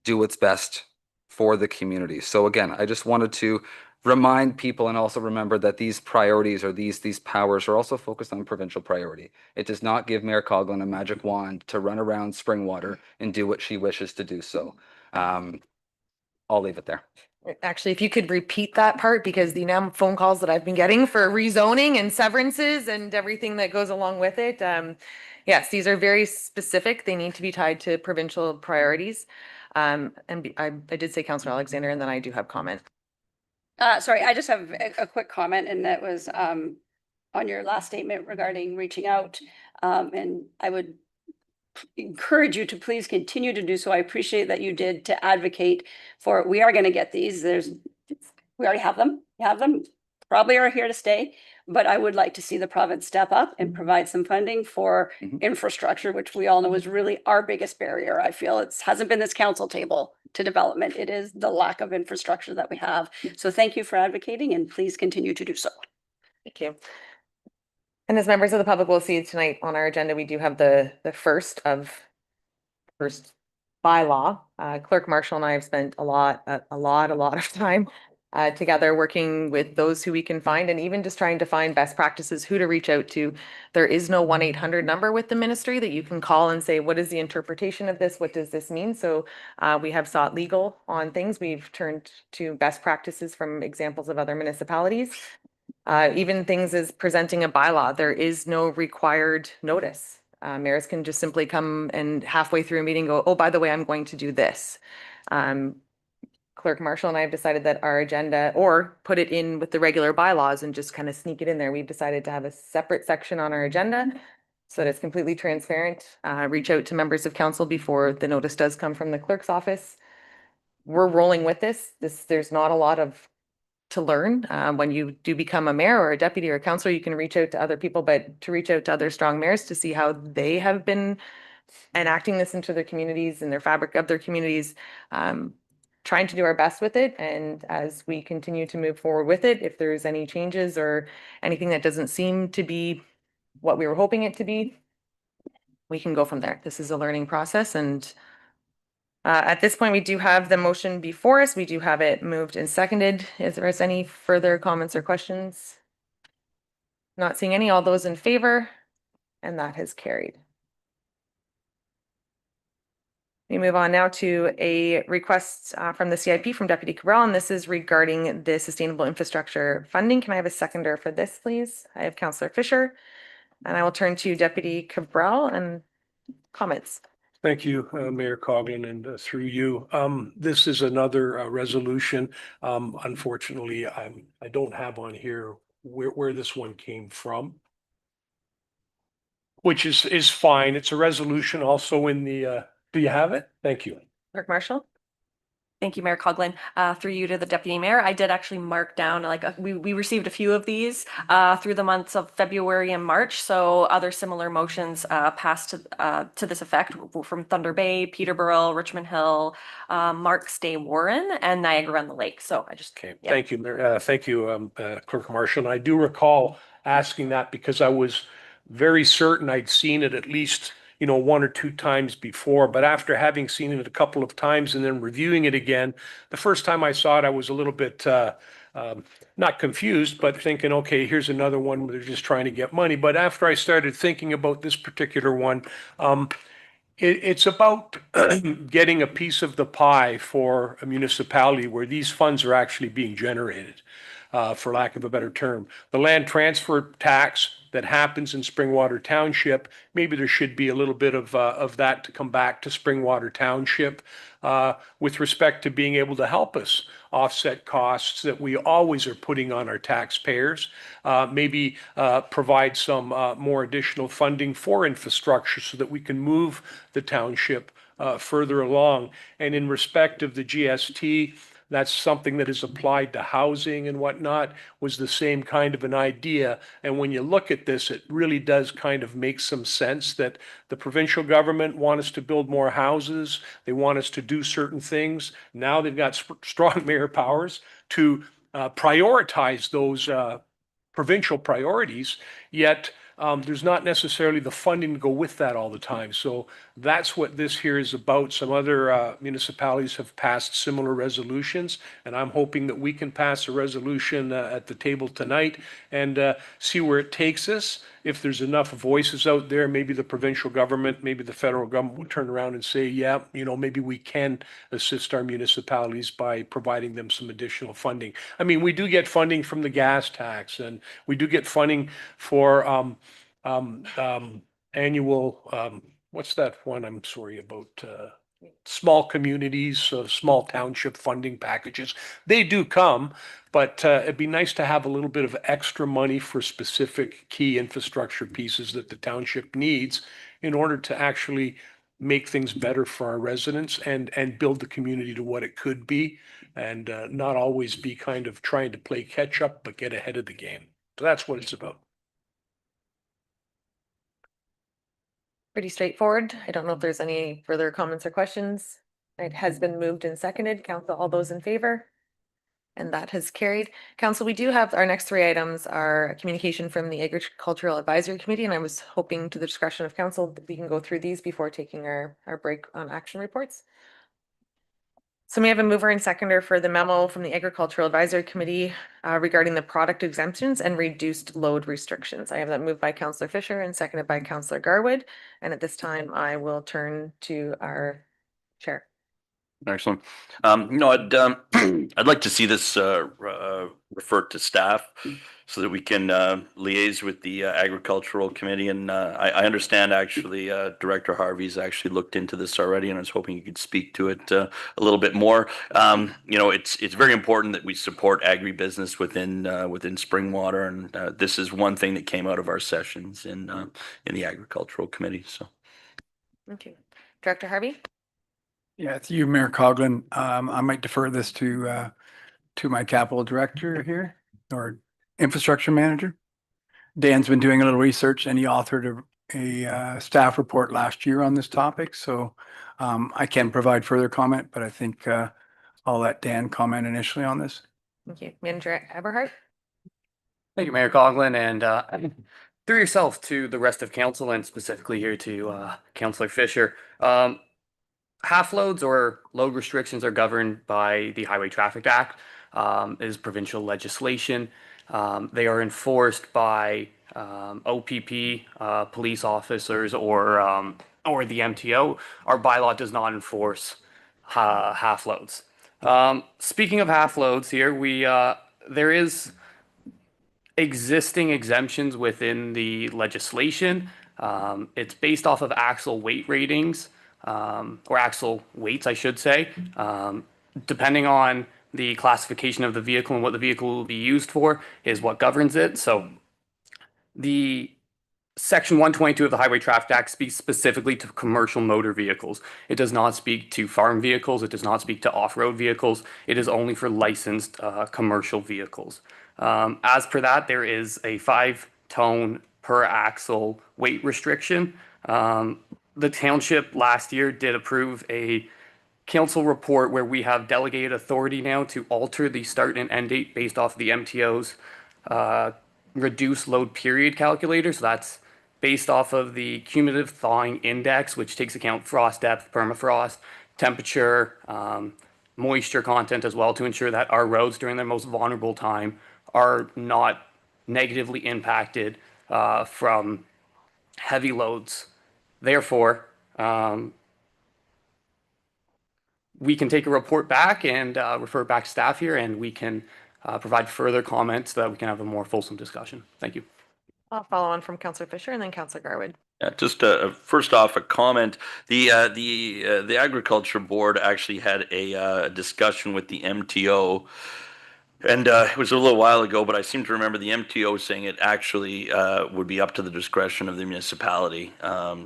do what's best for the community. So again, I just wanted to remind people and also remember that these priorities or these powers are also focused on provincial priority. It does not give Mayor Coughlin a magic wand to run around Springwater and do what she wishes to do. So I'll leave it there. Actually, if you could repeat that part, because the amount of phone calls that I've been getting for rezoning and severances and everything that goes along with it. Yes, these are very specific. They need to be tied to provincial priorities. I did say Councillor Alexander, and then I do have comment. Sorry, I just have a quick comment, and that was on your last statement regarding reaching out. And I would encourage you to please continue to do so. I appreciate that you did to advocate for, we are going to get these. We already have them. You have them, probably are here to stay. But I would like to see the province step up and provide some funding for infrastructure, which we all know is really our biggest barrier. I feel it hasn't been this council table to development. It is the lack of infrastructure that we have. So thank you for advocating, and please continue to do so. Thank you. And as members of the public will see tonight on our agenda, we do have the first bylaw. Clerk Marshall and I have spent a lot of time together working with those who we can find, and even just trying to find best practices, who to reach out to. There is no 1-800 number with the ministry that you can call and say, what is the interpretation of this? What does this mean? So we have sought legal on things. We've turned to best practices from examples of other municipalities. Even things as presenting a bylaw, there is no required notice. Mayors can just simply come and halfway through a meeting go, oh, by the way, I'm going to do this. Clerk Marshall and I have decided that our agenda, or put it in with the regular bylaws and just kind of sneak it in there. We've decided to have a separate section on our agenda so that it's completely transparent. Reach out to members of council before the notice does come from the clerk's office. We're rolling with this. There's not a lot to learn. When you do become a mayor or a deputy or a councillor, you can reach out to other people, but to reach out to other strong mayors to see how they have been enacting this into their communities and their fabric of their communities, trying to do our best with it. And as we continue to move forward with it, if there's any changes or anything that doesn't seem to be what we were hoping it to be, we can go from there. This is a learning process. And at this point, we do have the motion before us. We do have it moved and seconded. Is there any further comments or questions? Not seeing any. All those in favor? And that has carried. We move on now to a request from the CIP from Deputy Cabral, and this is regarding the sustainable infrastructure funding. Can I have a seconder for this, please? I have Councillor Fisher, and I will turn to Deputy Cabral and comments. Thank you, Mayor Coughlin, and through you. This is another resolution. Unfortunately, I don't have on here where this one came from, which is fine. It's a resolution also in the, do you have it? Thank you. Clerk Marshall. Thank you, Mayor Coughlin. Through you to the deputy mayor, I did actually mark down, we received a few of these through the months of February and March. So other similar motions passed to this effect from Thunder Bay, Peterborough, Richmond Hill, Marks Day, Warren, and Niagara-on-the-Lake. So I just, Okay, yeah. thank you, Mayor. Thank you, Clerk Marshall. And I do recall asking that because I was very certain I'd seen it at least, one or two times before, but after having seen it a couple of times and then reviewing it again, the first time I saw it, I was a little bit not confused, but thinking, okay, here's another one where they're just trying to get money. But after I started thinking about this particular one, it's about getting a piece of the pie for a municipality where these funds are actually being generated, for lack of a better term. The land transfer tax that happens in Springwater Township, maybe there should be a little bit of that to come back to Springwater Township with respect to being able to help us offset costs that we always are putting on our taxpayers, maybe provide some more additional funding for infrastructure so that we can move the township further along. And in respect of the GST, that's something that is applied to housing and whatnot, was the same kind of an idea. And when you look at this, it really does kind of make some sense that the provincial government want us to build more houses. They want us to do certain things. Now they've got strong mayor powers to prioritize those provincial priorities, yet there's not necessarily the funding to go with that all the time. So that's what this here is about. Some other municipalities have passed similar resolutions, and I'm hoping that we can pass a resolution at the table tonight and see where it takes us. If there's enough voices out there, maybe the provincial government, maybe the federal government will turn around and say, yeah, maybe we can assist our municipalities by providing them some additional funding. I mean, we do get funding from the gas tax, and we do get funding for annual, what's that one? I'm sorry about small communities, small township funding packages. They do come, but it'd be nice to have a little bit of extra money for specific key infrastructure pieces that the township needs in order to actually make things better for our residents and build the community to what it could be, and not always be kind of trying to play catch up, but get ahead of the game. So that's what it's about. Pretty straightforward. I don't know if there's any further comments or questions. It has been moved and seconded. Council, all those in favor? And that has carried. Council, we do have our next three items are a communication from the Agricultural Advisory Committee, and I was hoping to the discretion of council that we can go through these before taking our break on action reports. So we have a mover and seconder for the memo from the Agricultural Advisory Committee regarding the product exemptions and reduced load restrictions. I have that moved by Councillor Fisher and seconded by Councillor Garwood. And at this time, I will turn to our chair. Excellent. I'd like to see this referred to staff so that we can liaise with the agricultural committee. And I understand actually Director Harvey's actually looked into this already, and I was hoping you could speak to it a little bit more. It's very important that we support agribusiness within Springwater, and this is one thing that came out of our sessions in the agricultural committee. So, Thank you. Director Harvey? Yeah, it's you, Mayor Coughlin. I might defer this to my capital director here, or infrastructure manager. Dan's been doing a little research and he authored a staff report last year on this topic. So I can provide further comment, but I think I'll let Dan comment initially on this. Thank you. Manager Eberhart? Thank you, Mayor Coughlin, and through yourself to the rest of council, and specifically here to Councillor Fisher. Half loads or load restrictions are governed by the Highway Traffic Act. Is provincial legislation. They are enforced by OPP, police officers, or the MTO. Our bylaw does not enforce half loads. Speaking of half loads, here there is existing exemptions within the legislation. It's based off of axle weight ratings, or axle weights, I should say. Depending on the classification of the vehicle and what the vehicle will be used for is what governs it. So the Section 122 of the Highway Traffic Act speaks specifically to commercial motor vehicles. It does not speak to farm vehicles. It does not speak to off-road vehicles. It is only for licensed commercial vehicles. As per that, there is a 5-ton per axle weight restriction. The township last year did approve a council report where we have delegated authority now to alter the start and end date based off the MTO's reduced load period calculator. So that's based off of the cumulative thawing index, which takes account frost depth, permafrost, temperature, moisture content as well, to ensure that our roads during their most vulnerable time are not negatively impacted from heavy loads. Therefore, we can take a report back and refer back to staff here, and we can provide further comments so that we can have a more fulsome discussion. Thank you. I'll follow on from Councillor Fisher and then Councillor Garwood. Yeah, just first off, a comment. The Agriculture Board actually had a discussion with the MTO, and it was a little while ago, but I seem to remember the MTO saying it actually would be up to the discretion of the municipality.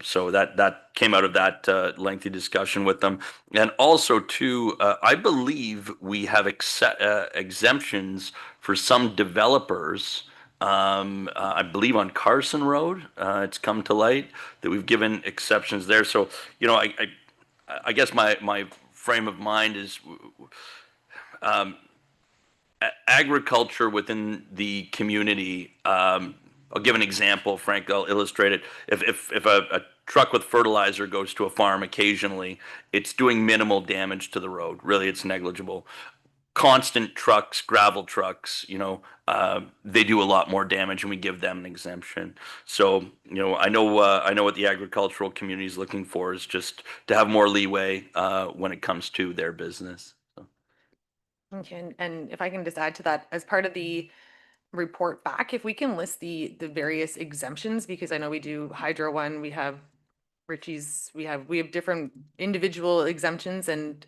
So that came out of that lengthy discussion with them. And also, too, I believe we have exemptions for some developers. I believe on Carson Road, it's come to light that we've given exceptions there. So, I guess my frame of mind is agriculture within the community. I'll give an example, Frank. I'll illustrate it. If a truck with fertilizer goes to a farm occasionally, it's doing minimal damage to the road. Really, it's negligible. Constant trucks, gravel trucks, they do a lot more damage, and we give them an exemption. So, I know what the agricultural community is looking for is just to have more leeway when it comes to their business. So. Okay, and if I can just add to that, as part of the report back, if we can list the various exemptions, because I know we do Hydro one, we have Richie's, we have different individual exemptions, and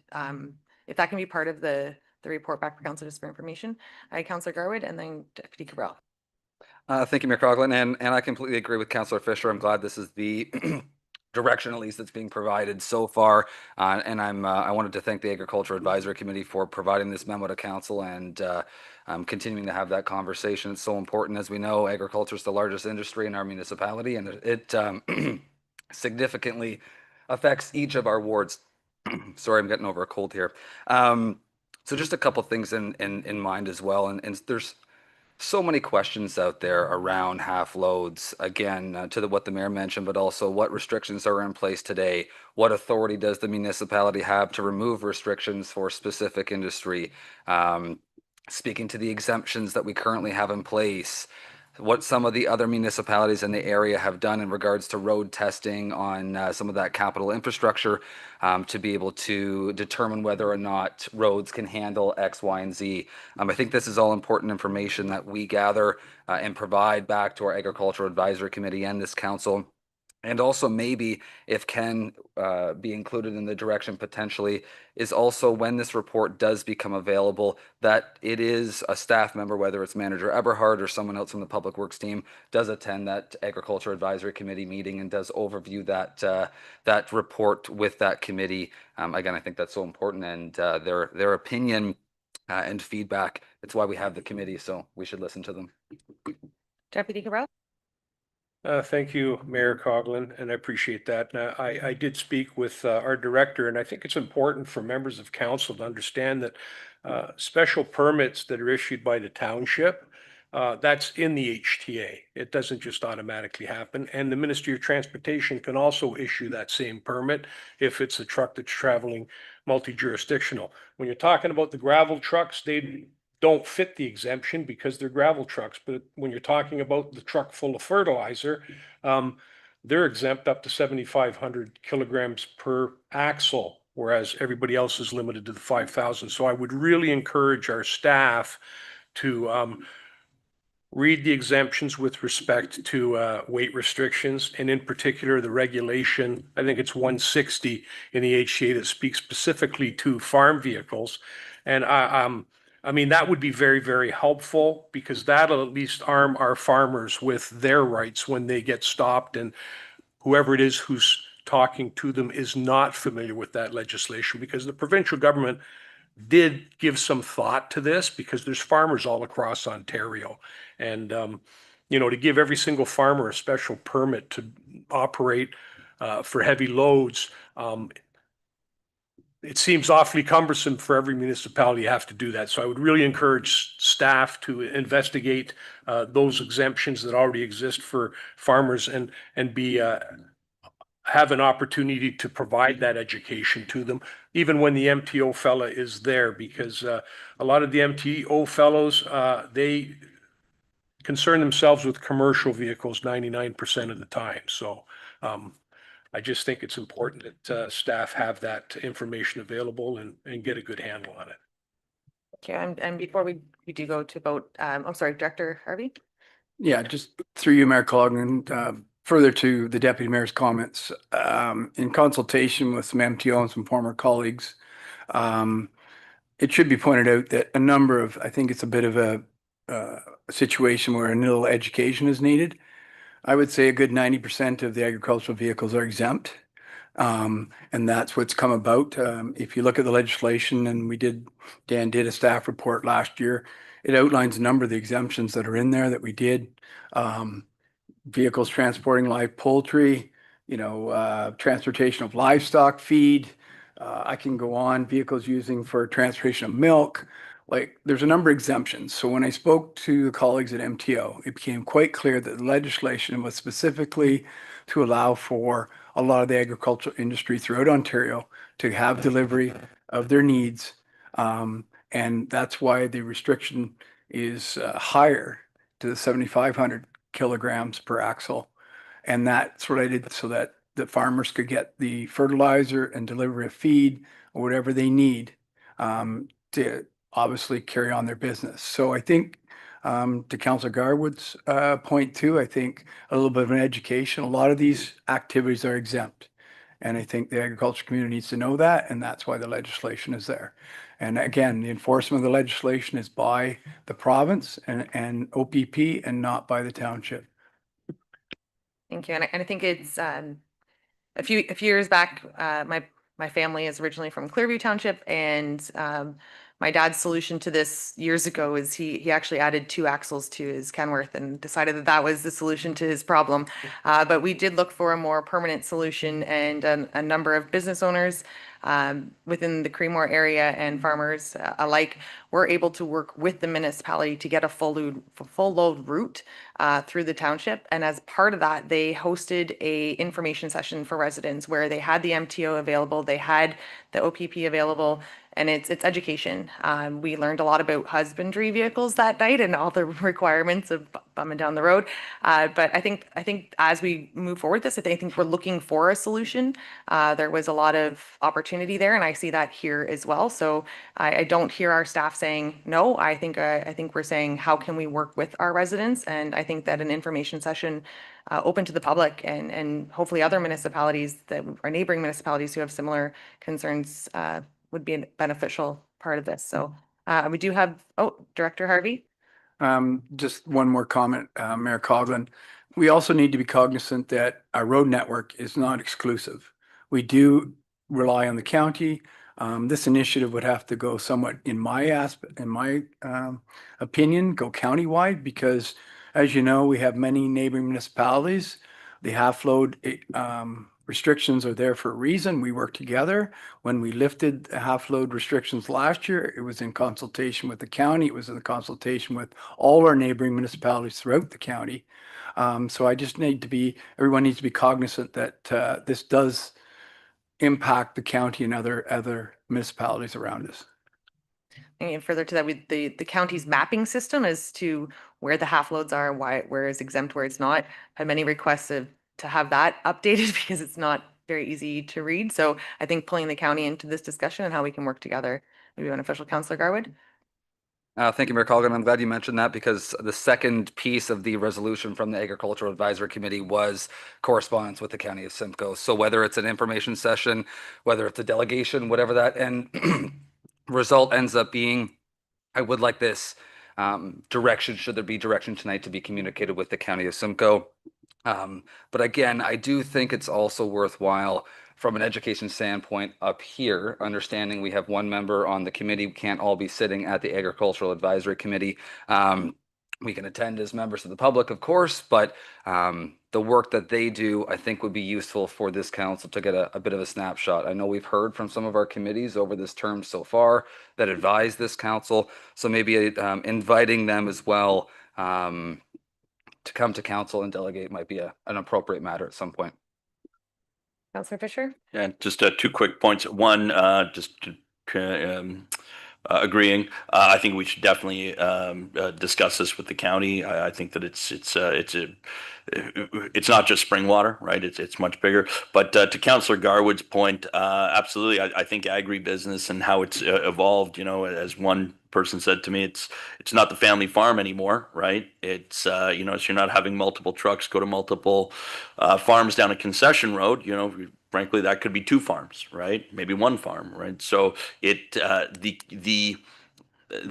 if that can be part of the report back for council just for information. Councillor Garwood and then Deputy Cabral. Thank you, Mayor Coughlin, and I completely agree with Councillor Fisher. I'm glad this is the direction, at least, that's being provided so far. And I wanted to thank the Agriculture Advisory Committee for providing this memo to council and continuing to have that conversation. It's so important. As we know, agriculture is the largest industry in our municipality, and it significantly affects each of our wards. Sorry, I'm getting over a cold here. So just a couple things in mind as well. And there's so many questions out there around half loads, again, to what the mayor mentioned, but also what restrictions are in place today. What authority does the municipality have to remove restrictions for specific industry? Speaking to the exemptions that we currently have in place, what some of the other municipalities in the area have done in regards to road testing on some of that capital infrastructure to be able to determine whether or not roads can handle X, Y, and Z. I think this is all important information that we gather and provide back to our Agricultural Advisory Committee and this council. And also maybe if can be included in the direction potentially is also when this report does become available, that it is a staff member, whether it's Manager Eberhard or someone else from the Public Works team, does attend that Agriculture Advisory Committee meeting and does overview that report with that committee. Again, I think that's so important, and their opinion and feedback. It's why we have the committee, so we should listen to them. Deputy Cabral? Thank you, Mayor Coughlin, and I appreciate that. Now, I did speak with our director, and I think it's important for members of council to understand that special permits that are issued by the township, that's in the HTA. It doesn't just automatically happen. And the Ministry of Transportation can also issue that same permit if it's a truck that's traveling multi-jurisdictional. When you're talking about the gravel trucks, they don't fit the exemption because they're gravel trucks. But when you're talking about the truck full of fertilizer, they're exempt up to 7,500 kilograms per axle, whereas everybody else is limited to the 5,000. So I would really encourage our staff to read the exemptions with respect to weight restrictions, and in particular, the regulation, I think it's 160 in the HCA that speaks specifically to farm vehicles. And I mean, that would be very, very helpful because that'll at least arm our farmers with their rights when they get stopped, and whoever it is who's talking to them is not familiar with that legislation, because the provincial government did give some thought to this because there's farmers all across Ontario. And, you know, to give every single farmer a special permit to operate for heavy loads, it seems awfully cumbersome for every municipality to have to do that. So I would really encourage staff to investigate those exemptions that already exist for farmers and be have an opportunity to provide that education to them, even when the MTO fella is there, because a lot of the MTO fellows, they concern themselves with commercial vehicles 99% of the time. So I just think it's important that staff have that information available and get a good handle on it. Okay, and before we do go to vote, I'm sorry, Director Harvey? Yeah, just through you, Mayor Clogan, further to the Deputy Mayor's comments, in consultation with some MTO and some former colleagues, it should be pointed out that a number of, I think it's a bit of a situation where a little education is needed. I would say a good 90% of the agricultural vehicles are exempt. And that's what's come about. If you look at the legislation, and Dan did a staff report last year, it outlines a number of the exemptions that are in there that we did. Vehicles transporting live poultry, transportation of livestock feed. I can go on, vehicles using for transportation of milk. Like, there's a number of exemptions. So when I spoke to the colleagues at MTO, it became quite clear that the legislation was specifically to allow for a lot of the agricultural industry throughout Ontario to have delivery of their needs. And that's why the restriction is higher to the 7,500 kilograms per axle. And that's related so that the farmers could get the fertilizer and delivery of feed or whatever they need to obviously carry on their business. So I think to Councillor Garwood's point too, I think a little bit of an education. A lot of these activities are exempt. And I think the agriculture community needs to know that, and that's why the legislation is there. And again, the enforcement of the legislation is by the province and OPP and not by the township. Thank you. And I think it's a few years back, my family is originally from Clearview Township, and my dad's solution to this years ago is he actually added 2 axles to his Kenworth and decided that was the solution to his problem. But we did look for a more permanent solution, and a number of business owners within the Creemore area and farmers alike were able to work with the municipality to get a full load route through the township. And as part of that, they hosted a information session for residents where they had the MTO available, they had the OPP available, and it's education. We learned a lot about husbandry vehicles that night and all the requirements of bumming down the road. But I think as we move forward with this, I think we're looking for a solution. There was a lot of opportunity there, and I see that here as well. So I don't hear our staff saying no. I think we're saying how can we work with our residents, and I think that an information session open to the public and hopefully other municipalities that are neighboring municipalities who have similar concerns would be a beneficial part of this. So we do have, Director Harvey. Just one more comment, Mayor Coughlin. We also need to be cognizant that our road network is not exclusive. We do rely on the county. This initiative would have to go somewhat, in my opinion, go countywide because, as you know, we have many neighboring municipalities. The half load restrictions are there for a reason. We work together. When we lifted the half load restrictions last year, it was in consultation with the county. It was in consultation with all our neighboring municipalities throughout the county. So I just everyone needs to be cognizant that this does impact the county and other municipalities around us. And further to that, with the county's mapping system as to where the half loads are, where is exempt, where it's not. Had many requests to have that updated because it's not very easy to read. So I think pulling the county into this discussion and how we can work together would be beneficial. Councillor Garwood. Thank you, Mayor Colgan. I'm glad you mentioned that because the second piece of the resolution from the Agricultural Advisory Committee was correspondence with the County of Simcoe. So whether it's an information session, whether it's a delegation, whatever that end result ends up being, I would like this direction, should there be direction tonight, to be communicated with the County of Simcoe. But again, I do think it's also worthwhile from an education standpoint up here, understanding we have one member on the committee, we can't all be sitting at the Agricultural Advisory Committee. We can attend as members of the public, of course, but the work that they do, I think, would be useful for this council to get a bit of a snapshot. I know we've heard from some of our committees over this term so far that advise this council, so maybe inviting them as well to come to council and delegate might be an appropriate matter at some point. Councillor Fisher. Yeah, just two quick points. One, just to, agreeing. I think we should definitely discuss this with the county. I think that it's not just spring water, right? It's much bigger. But to Councillor Garwood's point, absolutely. I think agribusiness and how it's evolved. You know, as one person said to me, it's not the family farm anymore, right? It's so you're not having multiple trucks go to multiple farms down a concession road. You know, frankly, that could be two farms, right? Maybe one farm, right? So the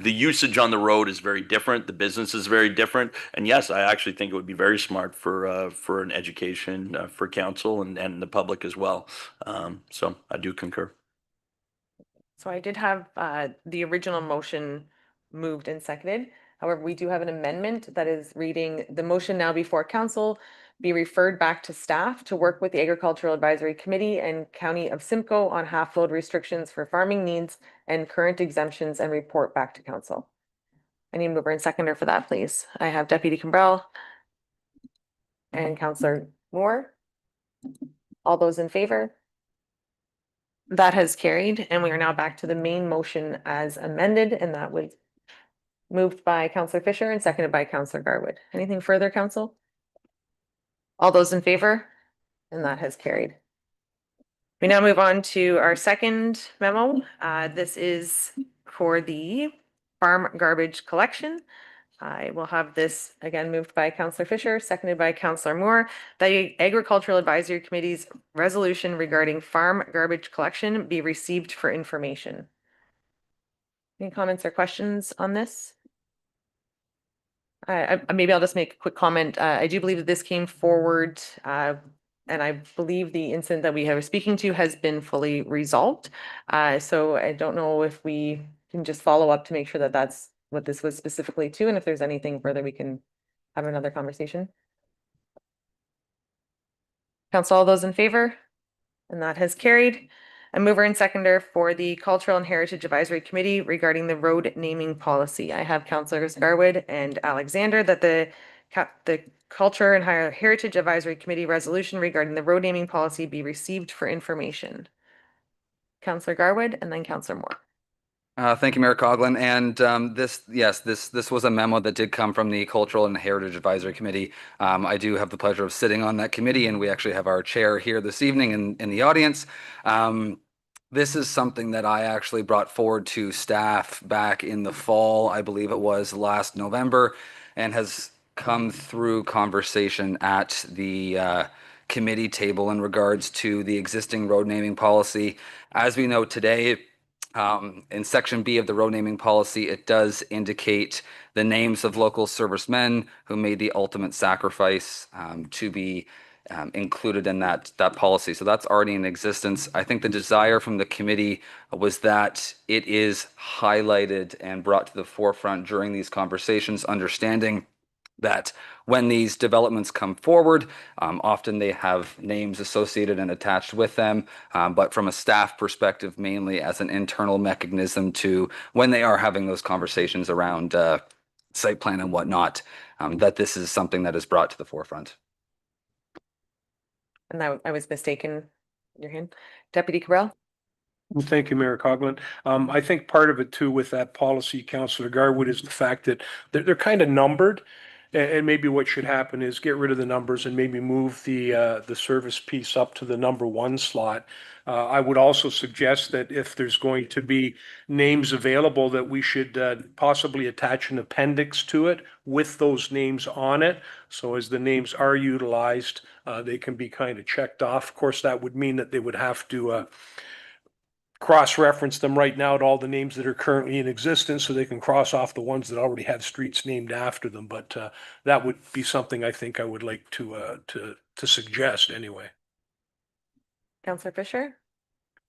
usage on the road is very different. The business is very different. And yes, I actually think it would be very smart for an education for council and the public as well. So I do concur. So I did have the original motion moved and seconded. However, we do have an amendment that is reading the motion now before council be referred back to staff to work with the Agricultural Advisory Committee and County of Simcoe on half load restrictions for farming needs and current exemptions and report back to council. I need a mover and seconder for that, please. I have Deputy Cabral and Councillor Moore. All those in favor? That has carried, and we are now back to the main motion as amended, and that was moved by Councillor Fisher and seconded by Councillor Garwood. Anything further, council? All those in favor? And that has carried. We now move on to our second memo. This is for the farm garbage collection. I will have this again moved by Councillor Fisher, seconded by Councillor Moore. The Agricultural Advisory Committee's resolution regarding farm garbage collection be received for information. Any comments or questions on this? Maybe I'll just make a quick comment. I do believe that this came forward, and I believe the incident that we have speaking to has been fully resolved. So I don't know if we can just follow up to make sure that that's what this was specifically to, and if there's anything further, we can have another conversation. Council, all those in favor? And that has carried. A mover and seconder for the Cultural and Heritage Advisory Committee regarding the road naming policy. I have Councillors Garwood and Alexander that the Culture and Heritage Advisory Committee resolution regarding the road naming policy be received for information. Councillor Garwood and then Councillor Moore. Thank you, Mayor Coughlin. And this was a memo that did come from the Cultural and Heritage Advisory Committee. I do have the pleasure of sitting on that committee, and we actually have our chair here this evening in the audience. This is something that I actually brought forward to staff back in the fall, I believe it was last November, and has come through conversation at the committee table in regards to the existing road naming policy. As we know today, in section B of the road naming policy, it does indicate the names of local servicemen who made the ultimate sacrifice to be included in that policy. So that's already in existence. I think the desire from the committee was that it is highlighted and brought to the forefront during these conversations, understanding that when these developments come forward, often they have names associated and attached with them, but from a staff perspective, mainly as an internal mechanism to when they are having those conversations around site plan and whatnot, that this is something that is brought to the forefront. And I was mistaken. Your hand, Deputy Cabral. Thank you, Mayor Coughlin. I think part of it too with that policy, Councillor Garwood, is the fact that they're kind of numbered. And maybe what should happen is get rid of the numbers and maybe move the service piece up to the number 1 slot. I would also suggest that if there's going to be names available, that we should possibly attach an appendix to it with those names on it. So as the names are utilized, they can be kind of checked off. Of course, that would mean that they would have to cross-reference them right now to all the names that are currently in existence so they can cross off the ones that already have streets named after them. But that would be something I think I would like to suggest anyway. Councillor Fisher.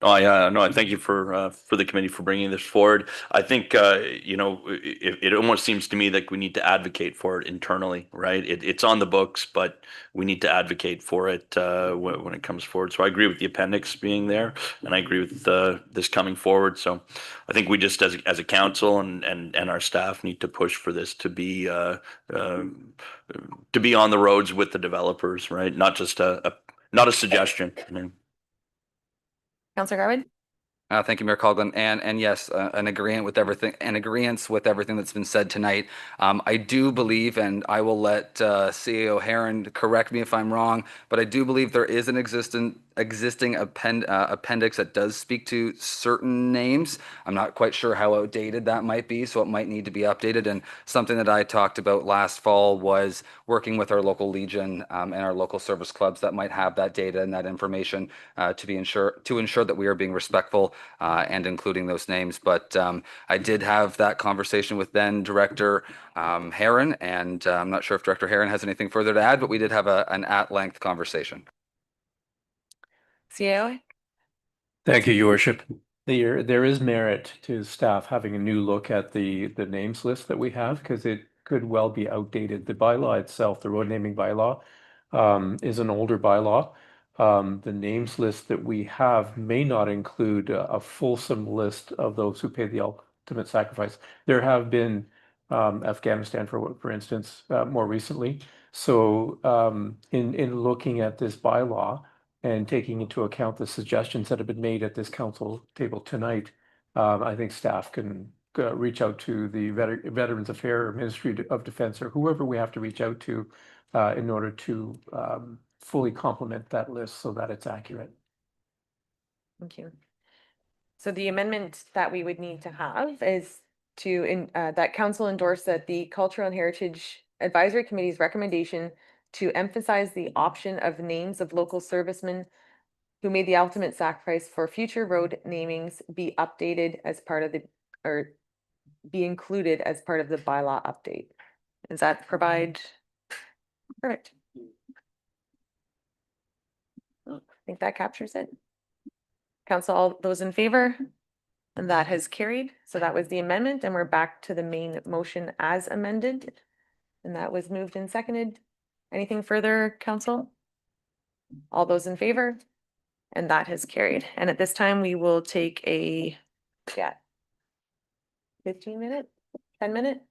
I thank you for the committee for bringing this forward. I think, it almost seems to me like we need to advocate for it internally, right? It's on the books, but we need to advocate for it when it comes forward. So I agree with the appendix being there, and I agree with this coming forward. So I think we just, as a council and our staff, need to push for this to be on the roads with the developers, right? Not just not a suggestion. Councillor Garwood. Thank you, Mayor Coughlin. And yes, an agreement with everything that's been said tonight. I do believe, and I will let CAO Heron correct me if I'm wrong, but I do believe there is an existing appendix that does speak to certain names. I'm not quite sure how outdated that might be, so it might need to be updated. And something that I talked about last fall was working with our local Legion and our local service clubs that might have that data and that information to ensure that we are being respectful and including those names. But I did have that conversation with then Director Heron, and I'm not sure if Director Heron has anything further to add, but we did have an at-length conversation. CAO. Thank you, Your Worship. There is merit to staff having a new look at the names list that we have, because it could well be outdated. The bylaw itself, the road naming bylaw, is an older bylaw. The names list that we have may not include a fulsome list of those who paid the ultimate sacrifice. There have been Afghanistan, for instance, more recently. So in looking at this bylaw and taking into account the suggestions that have been made at this council table tonight, I think staff can reach out to the Veterans Affairs, Ministry of Defense, or whoever we have to reach out to in order to fully complement that list so that it's accurate. Thank you. So the amendment that we would need to have is to that council endorse that the Cultural and Heritage Advisory Committee's recommendation to emphasize the option of names of local servicemen who made the ultimate sacrifice for future road namings be updated as part of or be included as part of the bylaw update. Does that provide? Perfect. I think that captures it. Council, all those in favor? And that has carried. So that was the amendment, and we're back to the main motion as amended. And that was moved and seconded. Anything further, council? All those in favor? And that has carried. And at this time, we will take a 15-minute, 10-minute,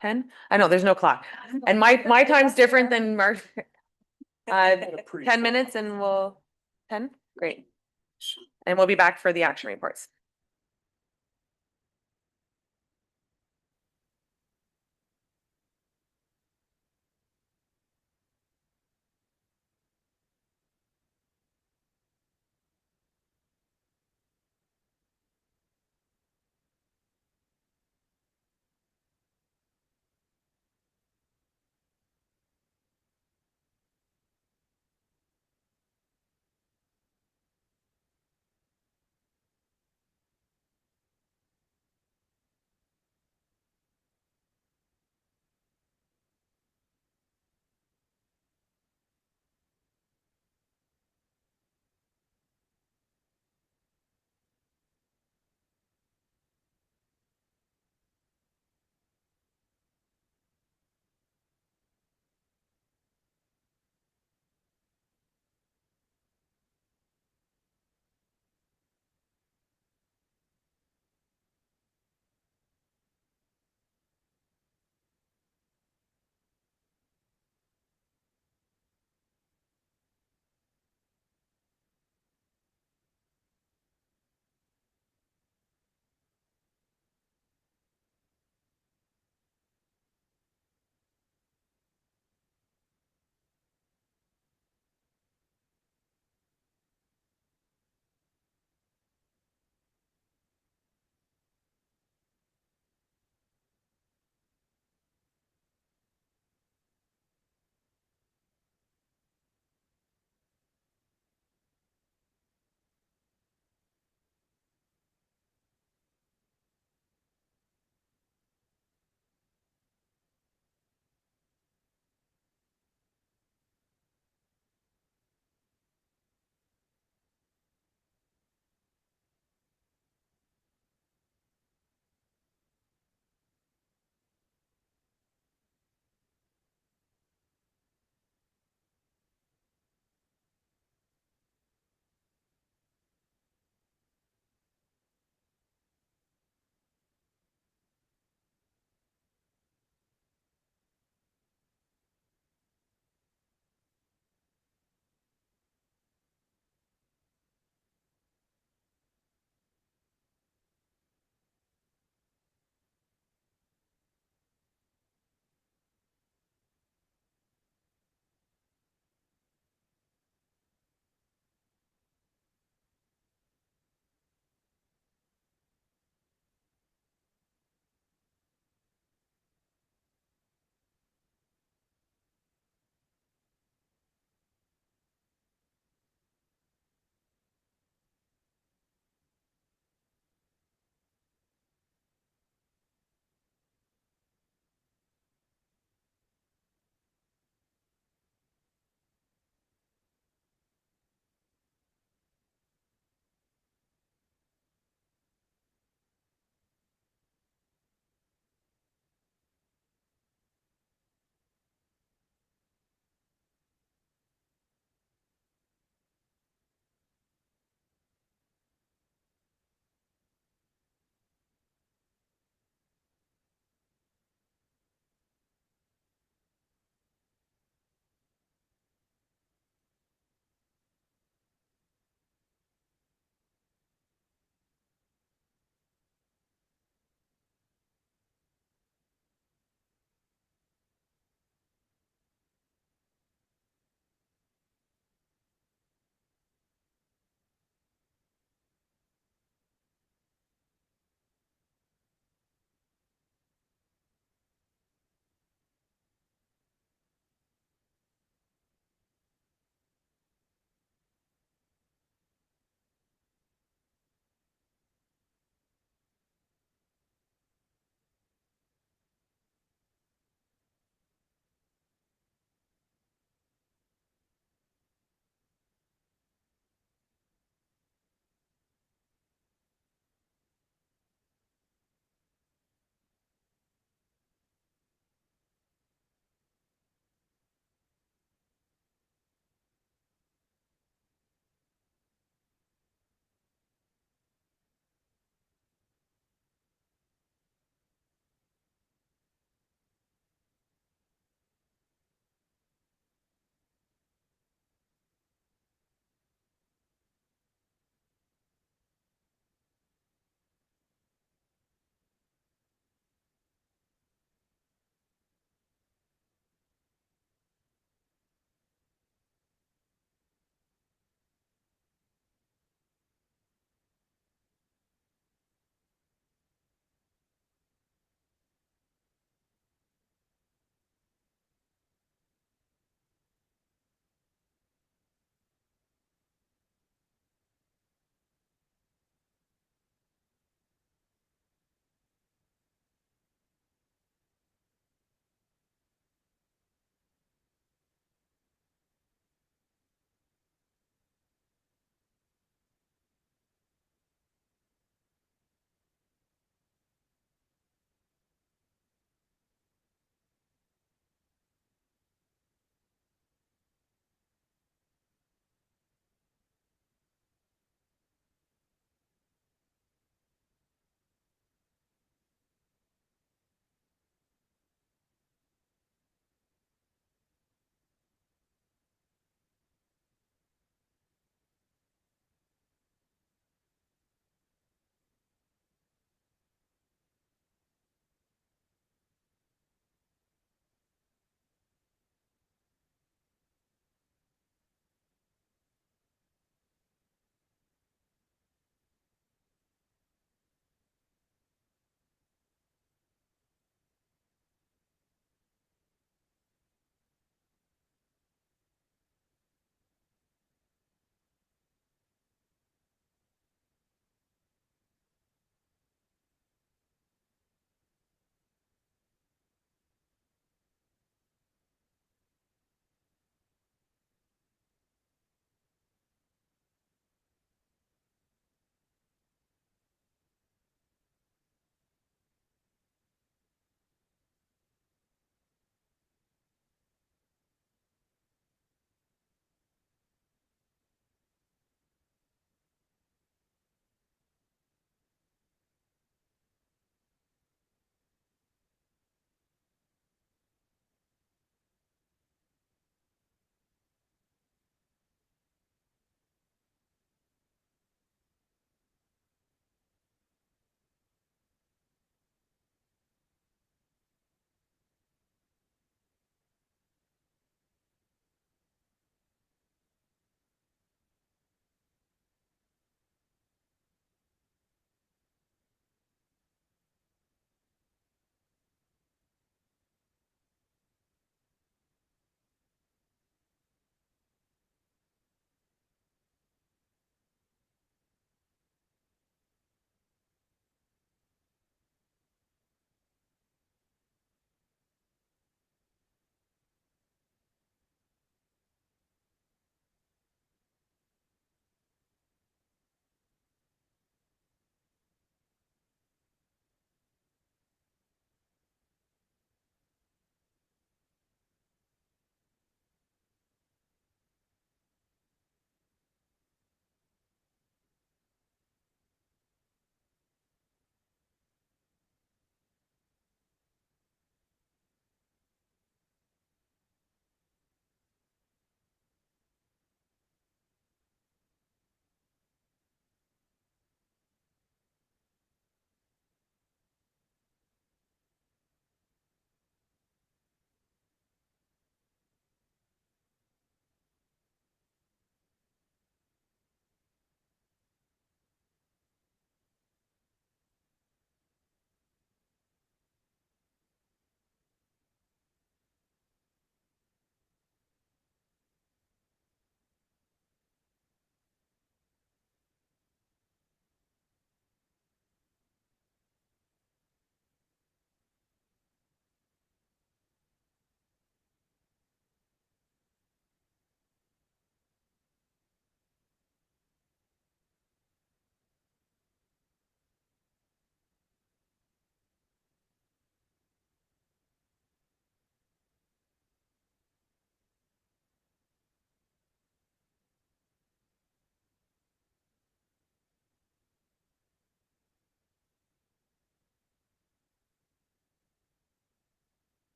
10? I know there's no clock. And my time's different than Mark. 10 minutes and we'll 10? Great. And we'll be back for the action reports.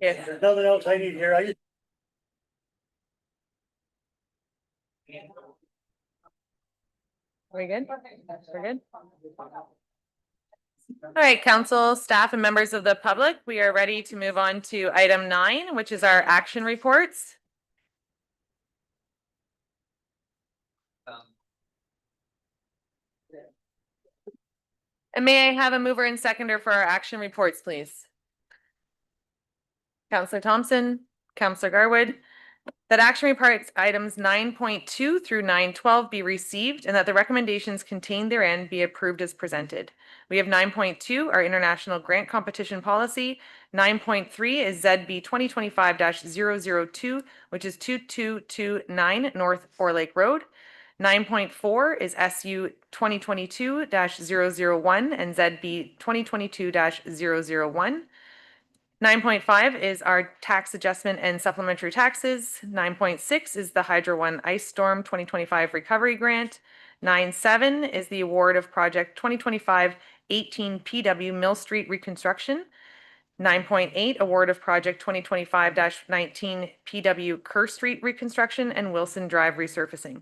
Yes. Nothing else I need here. I just Are we good? We're good? All right, council, staff, and members of the public, we are ready to move on to item 9, which is our action reports. And may I have a mover and seconder for our action reports, please? Councillor Thompson, Councillor Garwood, that action reports items 9.2 through 9.12 be received and that the recommendations contained therein be approved as presented. We have 9.2, our international grant competition policy. 9.3 is ZB 2025-002, which is 2229 North Four Lake Road. 9.4 is SU 2022-001 and ZB 2022-001. 9.5 is our tax adjustment and supplementary taxes. 9.6 is the Hydro One Ice Storm 2025 Recovery Grant. 9.7 is the award of Project 2025-18 PW Mill Street Reconstruction. 9.8 award of Project 2025-19 PW Kerr Street Reconstruction and Wilson Drive Resurfacing.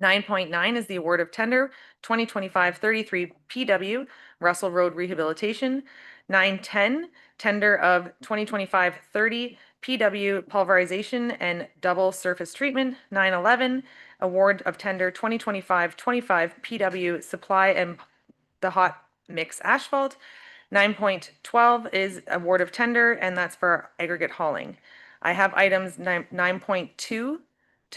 9.9 is the award of tender 2025-33 PW Russell Road Rehabilitation. 9.10 tender of 2025-30 PW pulverization and double surface treatment. 9.11 award of tender 2025-25 PW supply and the hot mix asphalt. 9.12 is award of tender, and that's for aggregate hauling. I have items 9.2 to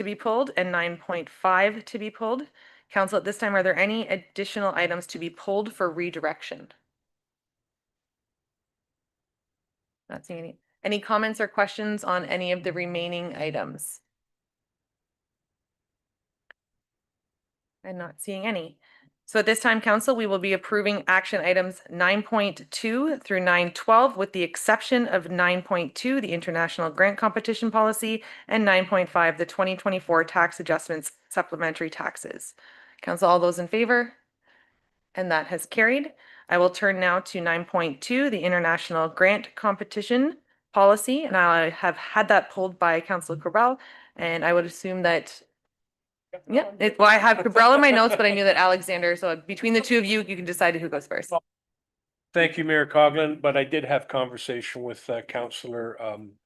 be pulled and 9.5 to be pulled. Council, at this time, are there any additional items to be pulled for redirection? Not seeing any. Any comments or questions on any of the remaining items? I'm not seeing any. So at this time, council, we will be approving action items 9.2 through 9.12 with the exception of 9.2, the international grant competition policy, and 9.5, the 2024 tax adjustments supplementary taxes. Council, all those in favor? And that has carried. I will turn now to 9.2, the international grant competition policy, and I have had that pulled by Councilor Cabral, and I would assume that yeah, well, I have Cabral in my notes, but I knew that Alexander, so between the two of you, you can decide who goes first. Thank you, Mayor Coughlin, but I did have conversation with Councillor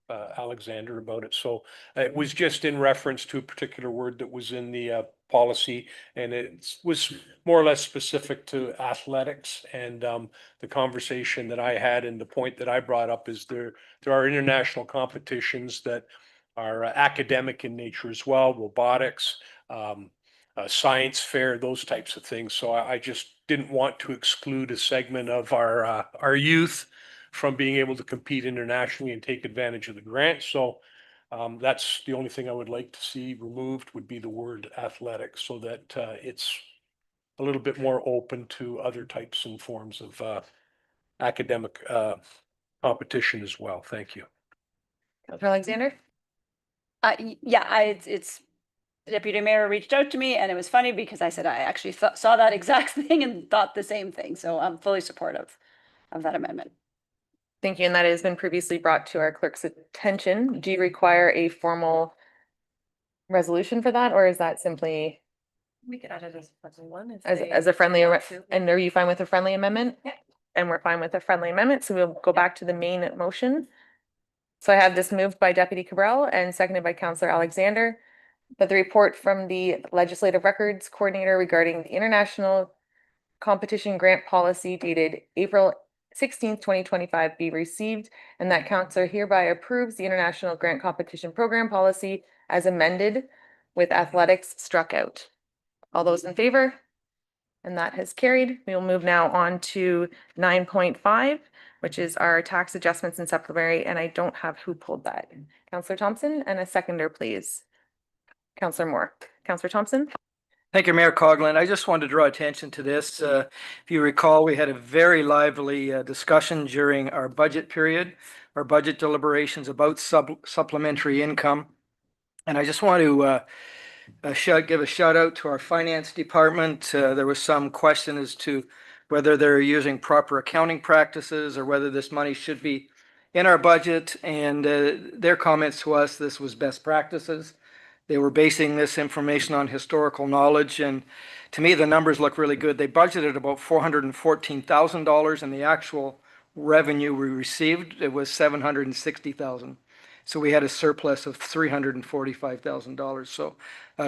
Alexander about it. So it was just in reference to a particular word that was in the policy, and it was more or less specific to athletics. And the conversation that I had and the point that I brought up is there are international competitions that are academic in nature as well, robotics, science fair, those types of things. So I just didn't want to exclude a segment of our youth from being able to compete internationally and take advantage of the grant. So that's the only thing I would like to see removed would be the word athletics, so that it's a little bit more open to other types and forms of academic competition as well. Thank you. Councilor Alexander? Yeah, it's the deputy mayor reached out to me, and it was funny because I said I actually saw that exact thing and thought the same thing. So I'm fully supportive of that amendment. Thank you, and that has been previously brought to our clerk's attention. Do you require a formal resolution for that, or is that simply We could add it as a friendly one. as a friendly, and are you fine with a friendly amendment? Yeah. And we're fine with a friendly amendment, so we'll go back to the main motion. So I have this moved by Deputy Cabral and seconded by Councillor Alexander, that the report from the Legislative Records Coordinator regarding the International Competition Grant Policy dated April 16th, 2025 be received, and that council hereby approves the International Grant Competition Program Policy as amended with athletics struck out. All those in favor? And that has carried. We will move now on to 9.5, which is our tax adjustments and supplementary, and I don't have who pulled that. Councillor Thompson, and a seconder, please. Councillor Moore. Councillor Thompson? Thank you, Mayor Coughlin. I just wanted to draw attention to this. If you recall, we had a very lively discussion during our budget period, our budget deliberations about supplementary income. And I just want to give a shout out to our finance department. There was some question as to whether they're using proper accounting practices or whether this money should be in our budget, and their comments to us, this was best practices. They were basing this information on historical knowledge, and to me, the numbers look really good. They budgeted about $414,000, and the actual revenue we received, it was $760,000. So we had a surplus of $345,000. So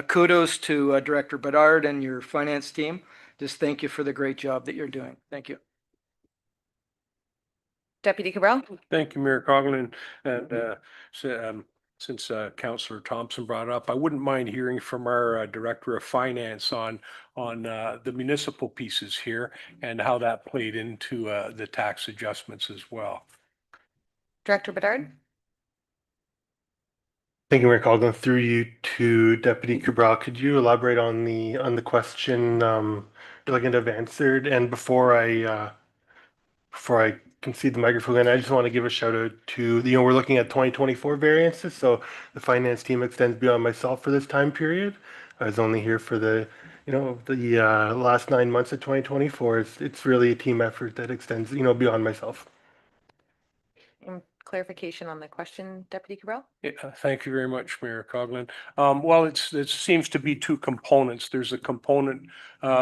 kudos to Director Bedard and your finance team. Just thank you for the great job that you're doing. Thank you. Deputy Cabral? Thank you, Mayor Coughlin. And since Councillor Thompson brought it up, I wouldn't mind hearing from our Director of Finance on the municipal pieces here and how that played into the tax adjustments as well. Director Bedard? Thank you, Mayor Coughlin. Through you to Deputy Cabral, could you elaborate on the question you're looking to have answered? And before I concede the microphone, I just want to give a shout out to, we're looking at 2024 variances, so the finance team extends beyond myself for this time period. I was only here for the last 9 months of 2024. It's really a team effort that extends, beyond myself. Clarification on the question, Deputy Cabral? Yeah, thank you very much, Mayor Coughlin. Well, it seems to be two components. There's a component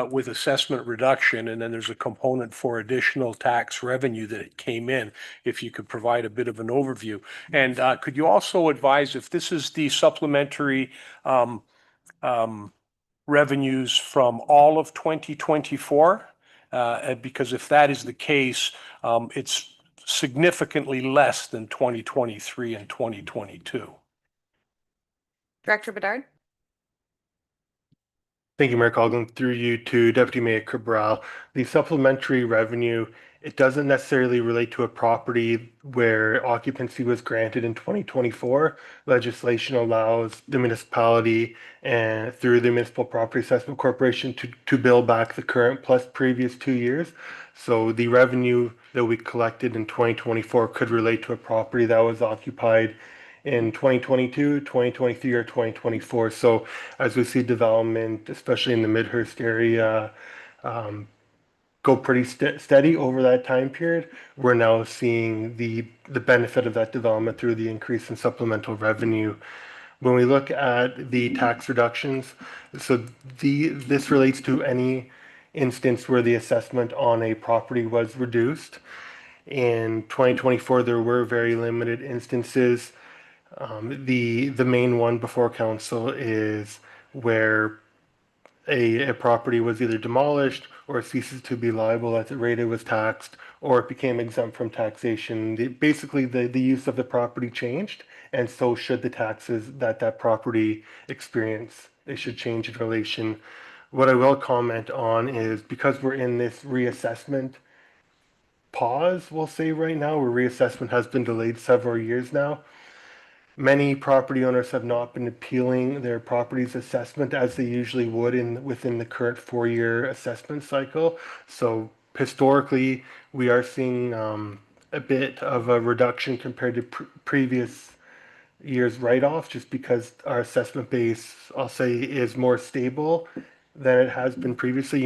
with assessment reduction, and then there's a component for additional tax revenue that came in. If you could provide a bit of an overview. And could you also advise if this is the supplementary revenues from all of 2024? Because if that is the case, it's significantly less than 2023 and 2022. Director Bedard? Thank you, Mayor Coughlin. Through you to Deputy Mayor Cabral. The supplementary revenue, it doesn't necessarily relate to a property where occupancy was granted in 2024. Legislation allows the municipality and through the Municipal Property Assessment Corporation to bill back the current plus previous 2 years. So the revenue that we collected in 2024 could relate to a property that was occupied in 2022, 2023, or 2024. So as we see development, especially in the Midhurst area, go pretty steady over that time period, we're now seeing the benefit of that development through the increase in supplemental revenue. When we look at the tax reductions, so this relates to any instance where the assessment on a property was reduced. In 2024, there were very limited instances. The main one before council is where a property was either demolished or ceases to be liable as the rate it was taxed, or it became exempt from taxation. Basically, the use of the property changed, and so should the taxes that property experience. They should change in relation. What I will comment on is because we're in this reassessment pause, we'll say right now, where reassessment has been delayed several years now. Many property owners have not been appealing their property's assessment as they usually would within the current 4-year assessment cycle. So historically, we are seeing a bit of a reduction compared to previous years write-off, just because our assessment base, I'll say, is more stable than it has been previously.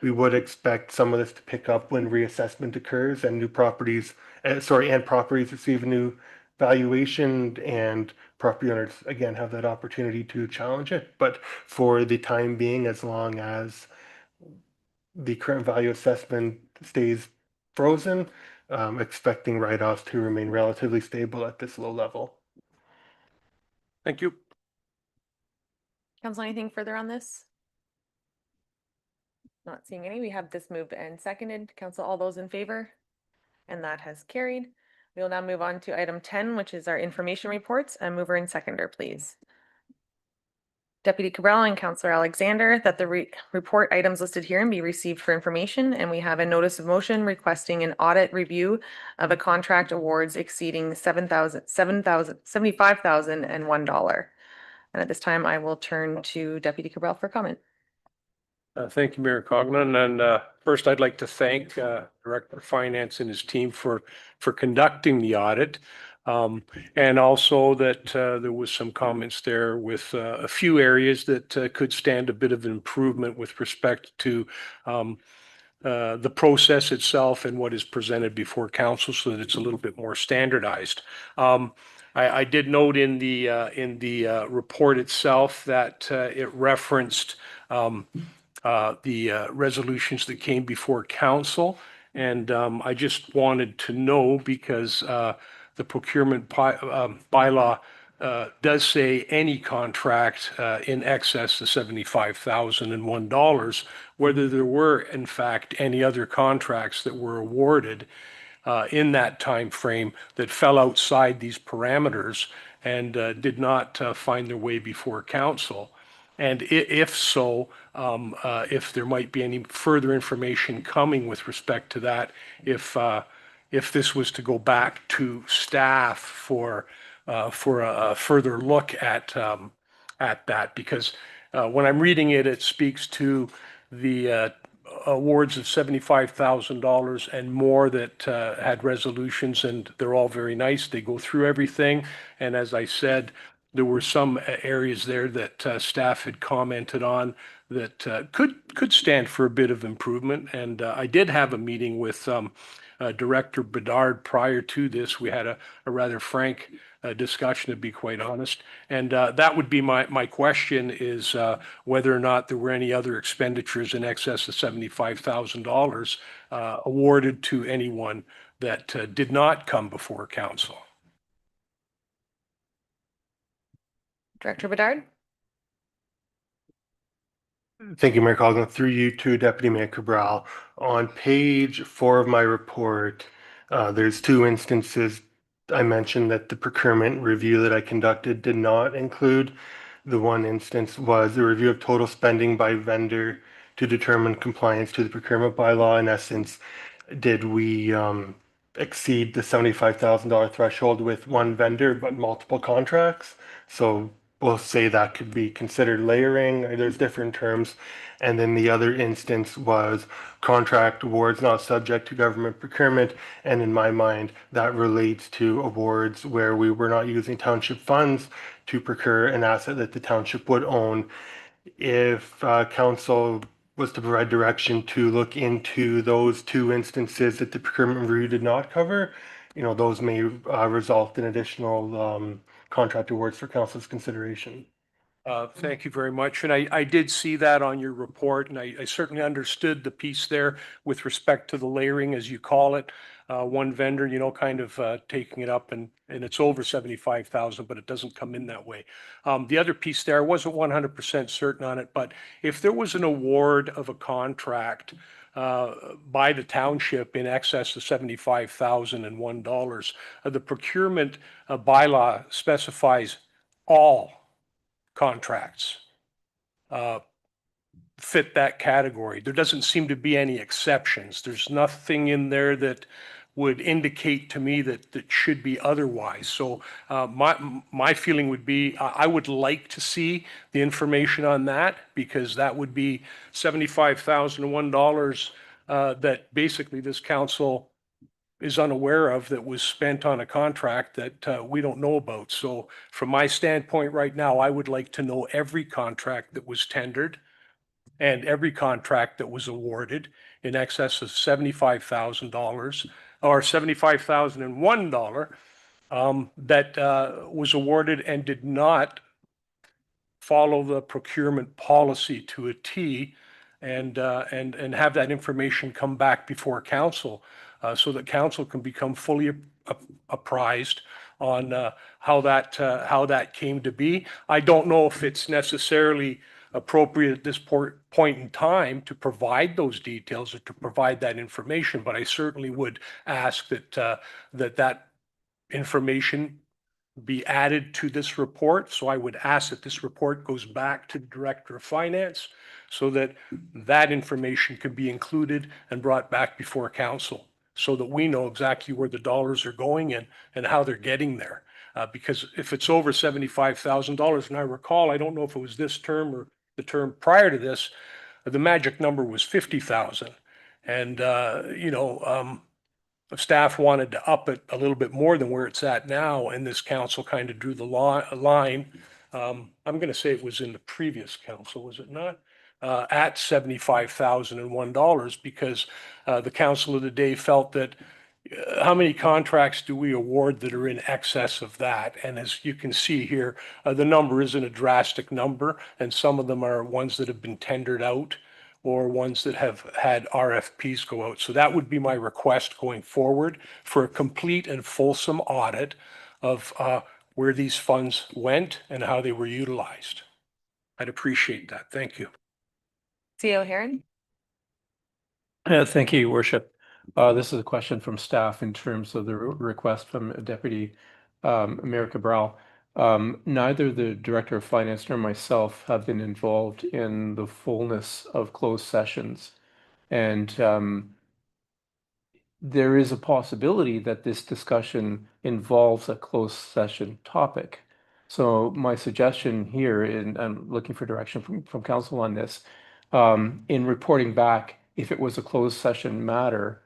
We would expect some of this to pick up when reassessment occurs and new properties, and properties receive a new valuation, and property owners again have that opportunity to challenge it. But for the time being, as long as the current value assessment stays frozen, expecting write-offs to remain relatively stable at this low level. Thank you. Council, anything further on this? Not seeing any. We have this moved and seconded. Council, all those in favor? And that has carried. We will now move on to item 10, which is our information reports. And mover and seconder, please. Deputy Cabral and Councillor Alexander, that the report items listed herein be received for information. And we have a notice of motion requesting an audit review of a contract awards exceeding $75,001. And at this time, I will turn to Deputy Cabral for comment. Thank you, Mayor Coughlin. And first, I'd like to thank Director of Finance and his team for conducting the audit. And also that there was some comments there with a few areas that could stand a bit of improvement with respect to the process itself and what is presented before council so that it's a little bit more standardized. I did note in the report itself that it referenced the resolutions that came before council. And I just wanted to know because the procurement bylaw does say any contract in excess of $75,001, whether there were in fact any other contracts that were awarded in that time frame that fell outside these parameters and did not find their way before council. And if so, if there might be any further information coming with respect to that, if this was to go back to staff for a further look at that, because when I'm reading it, it speaks to the awards of $75,000 and more that had resolutions, and they're all very nice. They go through everything, and as I said, there were some areas there that staff had commented on that could stand for a bit of improvement. And I did have a meeting with Director Bedard prior to this. We had a rather frank discussion, to be quite honest. And that would be my question is whether or not there were any other expenditures in excess of $75,000 awarded to anyone that did not come before council. Director Bedard? Thank you, Mayor Coughlin. Through you to Deputy Mayor Cabral. On page 4 of my report, there's 2 instances I mentioned that the procurement review that I conducted did not include. The one instance was the review of total spending by vendor to determine compliance to the procurement bylaw. In essence, did we exceed the $75,000 threshold with one vendor but multiple contracts? So we'll say that could be considered layering. There's different terms. And then the other instance was contract awards not subject to government procurement. And in my mind, that relates to awards where we were not using township funds to procure an asset that the township would own. If council was to provide direction to look into those 2 instances that the procurement review did not cover, those may result in additional contract awards for council's consideration. Thank you very much. And I did see that on your report, and I certainly understood the piece there with respect to the layering, as you call it. One vendor, kind of taking it up and it's over 75,000, but it doesn't come in that way. The other piece there, I wasn't 100% certain on it, but if there was an award of a contract by the township in excess of $75,001, the procurement bylaw specifies all contracts fit that category. There doesn't seem to be any exceptions. There's nothing in there that would indicate to me that should be otherwise. So my feeling would be I would like to see the information on that, because that would be $75,001 that basically this council is unaware of, that was spent on a contract that we don't know about. So from my standpoint right now, I would like to know every contract that was tendered and every contract that was awarded in excess of $75,000 or $75,001 that was awarded and did not follow the procurement policy to a T, and have that information come back before council so that council can become fully apprised on how that came to be. I don't know if it's necessarily appropriate at this point in time to provide those details or to provide that information, but I certainly would ask that that information be added to this report. So I would ask that this report goes back to the Director of Finance so that that information can be included and brought back before council so that we know exactly where the dollars are going and how they're getting there. Because if it's over $75,000, and I recall, I don't know if it was this term or the term prior to this, the magic number was 50,000. And, staff wanted to up it a little bit more than where it's at now, and this council kind of drew the line. I'm going to say it was in the previous council, was it not? at $75,001 because the council of the day felt that how many contracts do we award that are in excess of that? And as you can see here, the number isn't a drastic number, and some of them are ones that have been tendered out or ones that have had RFPs go out. So that would be my request going forward for a complete and fulsome audit of where these funds went and how they were utilized. I'd appreciate that. Thank you. CO Heron? Thank you, Your Worship. This is a question from staff in terms of the request from Deputy Mayor Cabral. Neither the Director of Finance nor myself have been involved in the fullness of closed sessions. And there is a possibility that this discussion involves a closed session topic. So my suggestion here, and I'm looking for direction from council on this, in reporting back, if it was a closed session matter,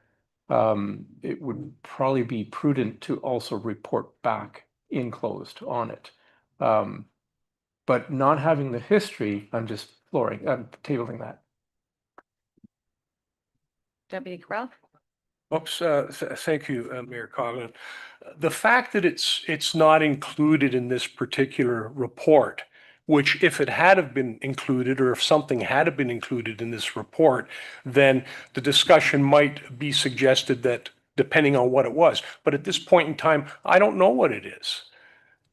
it would probably be prudent to also report back in closed on it. But not having the history, I'm tabling that. Deputy Cabral? Oops, thank you, Mayor Coughlin. The fact that it's not included in this particular report, which if it had have been included or if something had have been included in this report, then the discussion might be suggested that depending on what it was. But at this point in time, I don't know what it is.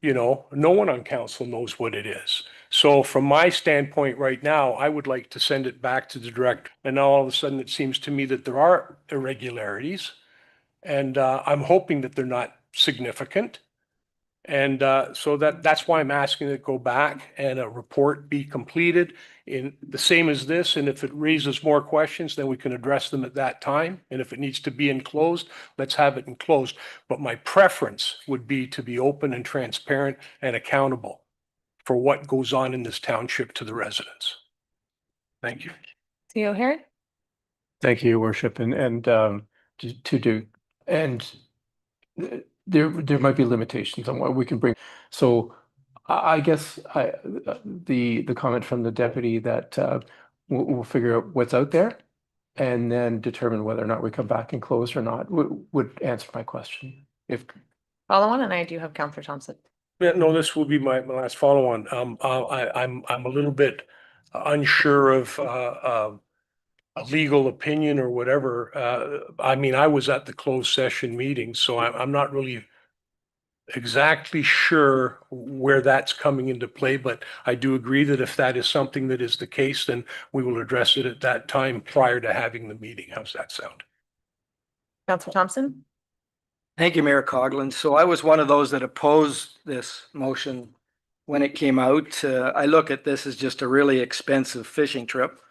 You know, no one on council knows what it is. So from my standpoint right now, I would like to send it back to the director. And now all of a sudden it seems to me that there are irregularities. And I'm hoping that they're not significant. And so that's why I'm asking it go back and a report be completed in the same as this. And if it raises more questions, then we can address them at that time. And if it needs to be enclosed, let's have it enclosed. But my preference would be to be open and transparent and accountable for what goes on in this township to the residents. Thank you. CO Heron? Thank you, Your Worship, and there might be limitations on what we can bring. So I guess the comment from the deputy that we'll figure out what's out there and then determine whether or not we come back and close or not would answer my question. If Follow on, and I do have Councillor Thompson. Yeah, no, this will be my last follow on. I'm a little bit unsure of a legal opinion or whatever. I mean, I was at the closed session meeting, so I'm not really exactly sure where that's coming into play, but I do agree that if that is something that is the case, then we will address it at that time prior to having the meeting. How's that sound? Councillor Thompson? Thank you, Mayor Coughlin. So I was one of those that opposed this motion when it came out. I look at this as just a really expensive fishing trip.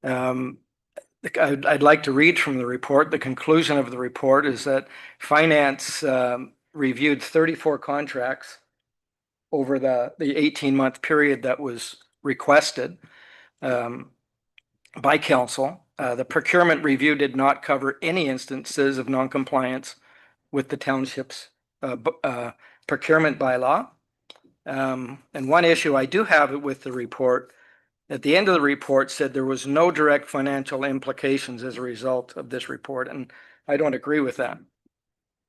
I'd like to read from the report. The conclusion of the report is that finance reviewed 34 contracts over the 18-month period that was requested by council. The procurement review did not cover any instances of noncompliance with the township's procurement bylaw. And one issue I do have with the report, at the end of the report said there was no direct financial implications as a result of this report, and I don't agree with that.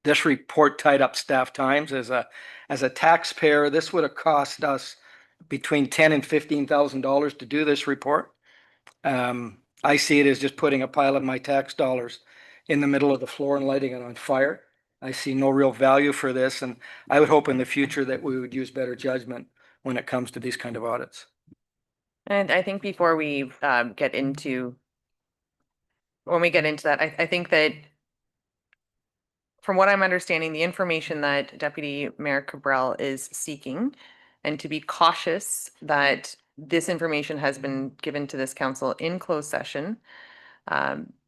This report tied up staff times. As a taxpayer, this would have cost us between $10,000 and $15,000 to do this report. I see it as just putting a pile of my tax dollars in the middle of the floor and lighting it on fire. I see no real value for this, and I would hope in the future that we would use better judgment when it comes to these kind of audits. And I think before we get into that, I think that from what I'm understanding, the information that Deputy Mayor Cabral is seeking, and to be cautious that this information has been given to this council in closed session,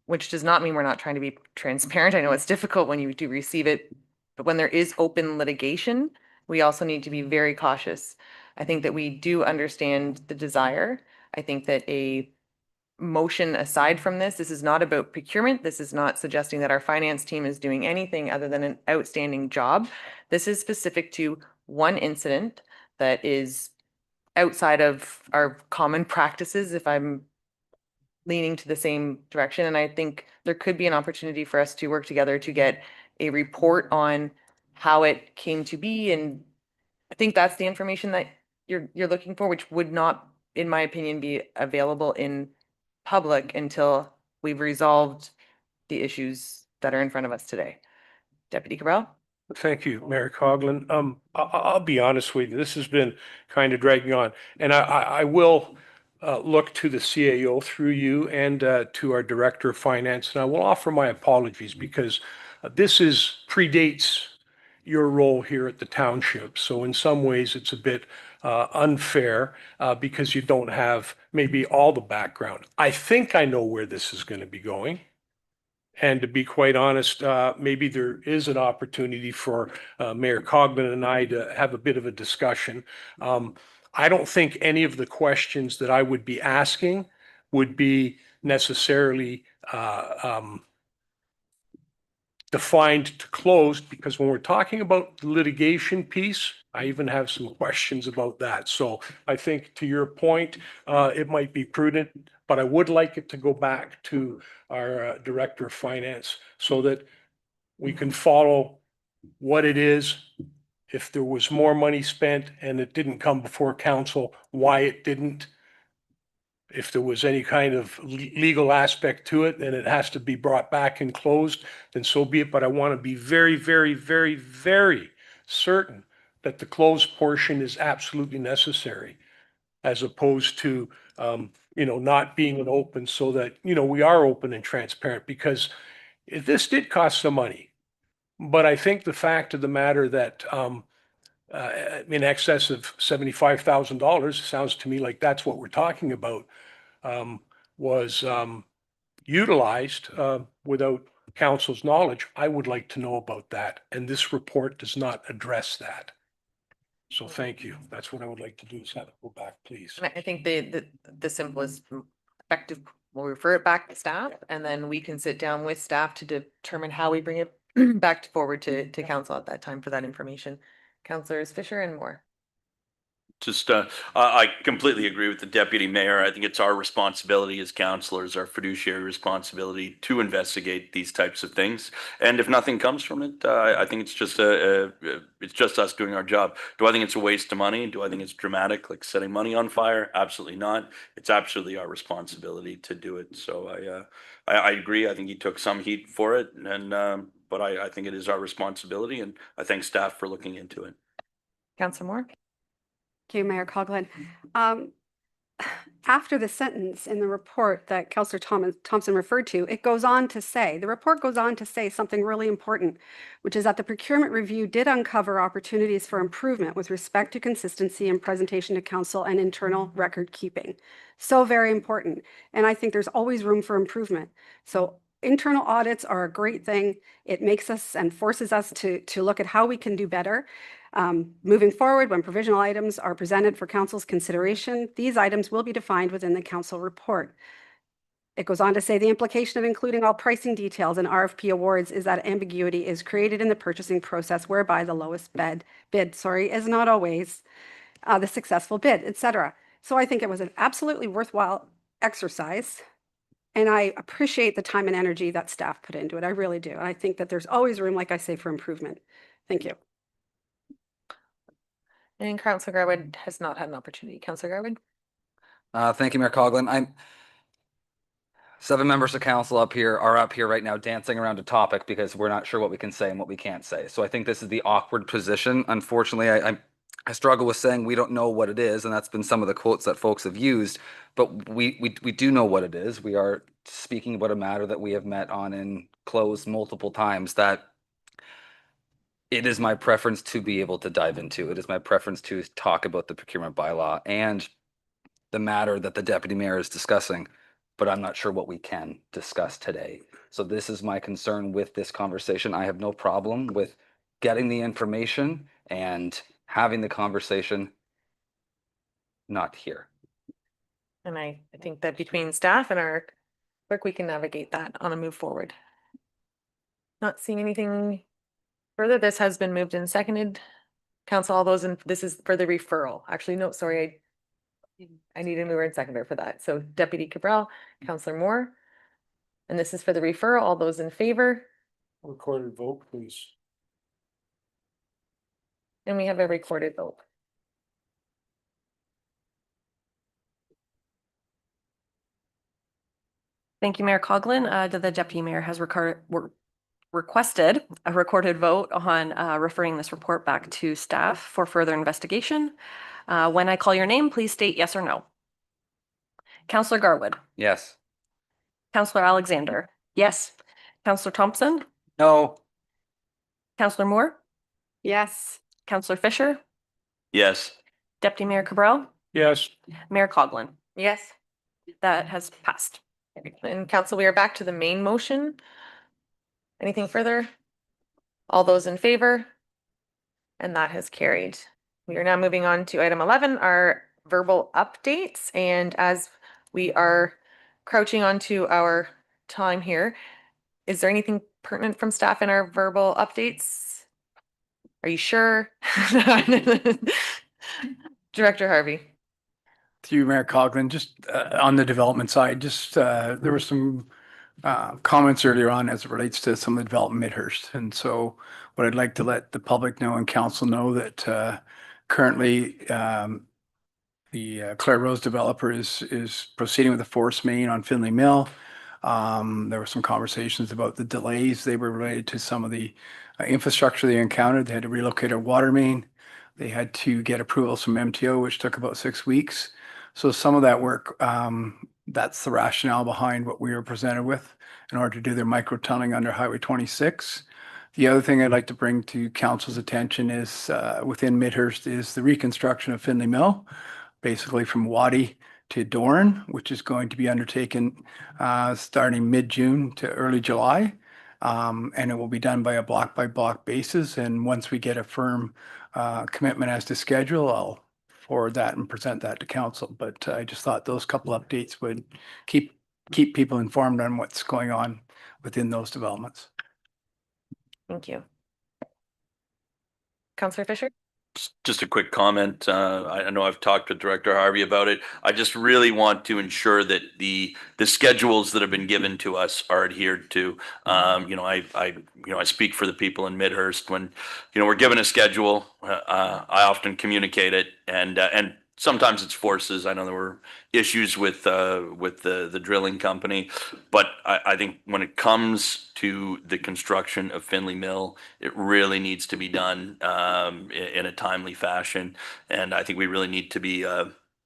which does not mean we're not trying to be transparent. I know it's difficult when you do receive it, but when there is open litigation, we also need to be very cautious. I think that we do understand the desire. I think that a motion aside from this is not about procurement. This is not suggesting that our finance team is doing anything other than an outstanding job. This is specific to one incident that is outside of our common practices, if I'm leaning to the same direction. And I think there could be an opportunity for us to work together to get a report on how it came to be. And I think that's the information that you're looking for, which would not, in my opinion, be available in public until we've resolved the issues that are in front of us today. Deputy Cabral? Thank you, Mayor Coughlin. I'll be honest with you, this has been kind of dragging on. And I will look to the CAO through you and to our Director of Finance, and I will offer my apologies because this predates your role here at the township. So in some ways, it's a bit unfair because you don't have maybe all the background. I think I know where this is going to be going. And to be quite honest, maybe there is an opportunity for Mayor Coughlin and I to have a bit of a discussion. I don't think any of the questions that I would be asking would be necessarily defined to closed, because when we're talking about the litigation piece, I even have some questions about that. So I think to your point, it might be prudent, but I would like it to go back to our Director of Finance so that we can follow what it is. If there was more money spent and it didn't come before council, why it didn't. If there was any kind of legal aspect to it, then it has to be brought back and closed, then so be it. But I want to be very, very, very, very certain that the closed portion is absolutely necessary, as opposed to, not being an open, so that, we are open and transparent, because this did cost some money. But I think the fact of the matter that in excess of $75,000, sounds to me like that's what we're talking about, was utilized without council's knowledge. I would like to know about that, and this report does not address that. So thank you. That's what I would like to do, is have it go back, please. And I think the simplest effective, we'll refer it back to staff, and then we can sit down with staff to determine how we bring it back forward to council at that time for that information. Councilors Fisher and Moore. Just, I completely agree with the deputy mayor. I think it's our responsibility as councillors, our fiduciary responsibility to investigate these types of things. And if nothing comes from it, I think it's just us doing our job. Do I think it's a waste of money? Do I think it's dramatic, like setting money on fire? Absolutely not. It's absolutely our responsibility to do it. So I agree. I think he took some heat for it, and but I think it is our responsibility, and I thank staff for looking into it. Councilor Moore. Thank you, Mayor Coughlin. After the sentence in the report that Councillor Thompson referred to, it goes on to say, the report goes on to say something really important, which is that the procurement review did uncover opportunities for improvement with respect to consistency and presentation to council and internal record keeping. So very important. And I think there's always room for improvement. So internal audits are a great thing. It makes us and forces us to look at how we can do better. Moving forward, when provisional items are presented for council's consideration, these items will be defined within the council report. It goes on to say the implication of including all pricing details in RFP awards is that ambiguity is created in the purchasing process, whereby the lowest bid is not always the successful bid, etc. So I think it was an absolutely worthwhile exercise. And I appreciate the time and energy that staff put into it. I really do. And I think that there's always room, like I say, for improvement. Thank you. And Councilor Garwood has not had an opportunity. Councilor Garwood. Thank you, Mayor Coughlin. 7 members of council are up here right now dancing around a topic because we're not sure what we can say and what we can't say. So I think this is the awkward position. Unfortunately, I struggle with saying we don't know what it is, and that's been some of the quotes that folks have used. But we do know what it is. We are speaking about a matter that we have met on in closed multiple times, that it is my preference to be able to dive into. It is my preference to talk about the procurement bylaw and the matter that the deputy mayor is discussing, but I'm not sure what we can discuss today. So this is my concern with this conversation. I have no problem with getting the information and having the conversation, not here. And I think that between staff and our clerk, we can navigate that on a move forward. Not seeing anything further. This has been moved and seconded. Council, all those, and this is for the referral. Actually, no, sorry. I need a mover and seconder for that. So Deputy Cabral, Counselor Moore. And this is for the referral. All those in favor? Recorded vote, please. And we have a recorded vote. Thank you, Mayor Coughlin. The deputy mayor has requested a recorded vote on referring this report back to staff for further investigation. When I call your name, please state yes or no. Counselor Garwood, Yes. Counselor Alexander, Yes. Counselor Thompson, No. Counselor Moore, Yes. Counselor Fisher, Yes. Deputy Mayor Cabral, Yes. Mayor Coughlin. Yes. That has passed. And council, we are back to the main motion. Anything further? All those in favor? And that has carried. We are now moving on to item 11, our verbal updates. And as we are crouching onto our time here, is there anything pertinent from staff in our verbal updates? Are you sure? Director Harvey. Through Mayor Coughlin, just on the development side, just there were some comments earlier on as it relates to some of the development in Midhurst. And so what I'd like to let the public know and council know that currently the Clare Rose developer is proceeding with the force main on Finley Mill. There were some conversations about the delays. They were related to some of the infrastructure they encountered. They had to relocate a water main. They had to get approvals from MTO, which took about 6 weeks. So some of that work, that's the rationale behind what we were presented with in order to do their micro tunneling under Highway 26. The other thing I'd like to bring to council's attention is within Midhurst is the reconstruction of Finley Mill, basically from Waddy to Doran, which is going to be undertaken starting mid-June to early July. And it will be done by a block by block basis. And once we get a firm commitment as to schedule, I'll forward that and present that to council. But I just thought those couple updates would keep people informed on what's going on within those developments. Thank you. Counselor Fisher? Just a quick comment. I know I've talked with Director Harvey about it. I just really want to ensure that the schedules that have been given to us are adhered to. I speak for the people in Midhurst. When we're given a schedule, I often communicate it, and sometimes it's forces. I know there were issues with the drilling company, but I think when it comes to the construction of Finley Mill, it really needs to be done in a timely fashion, and I think we really need to be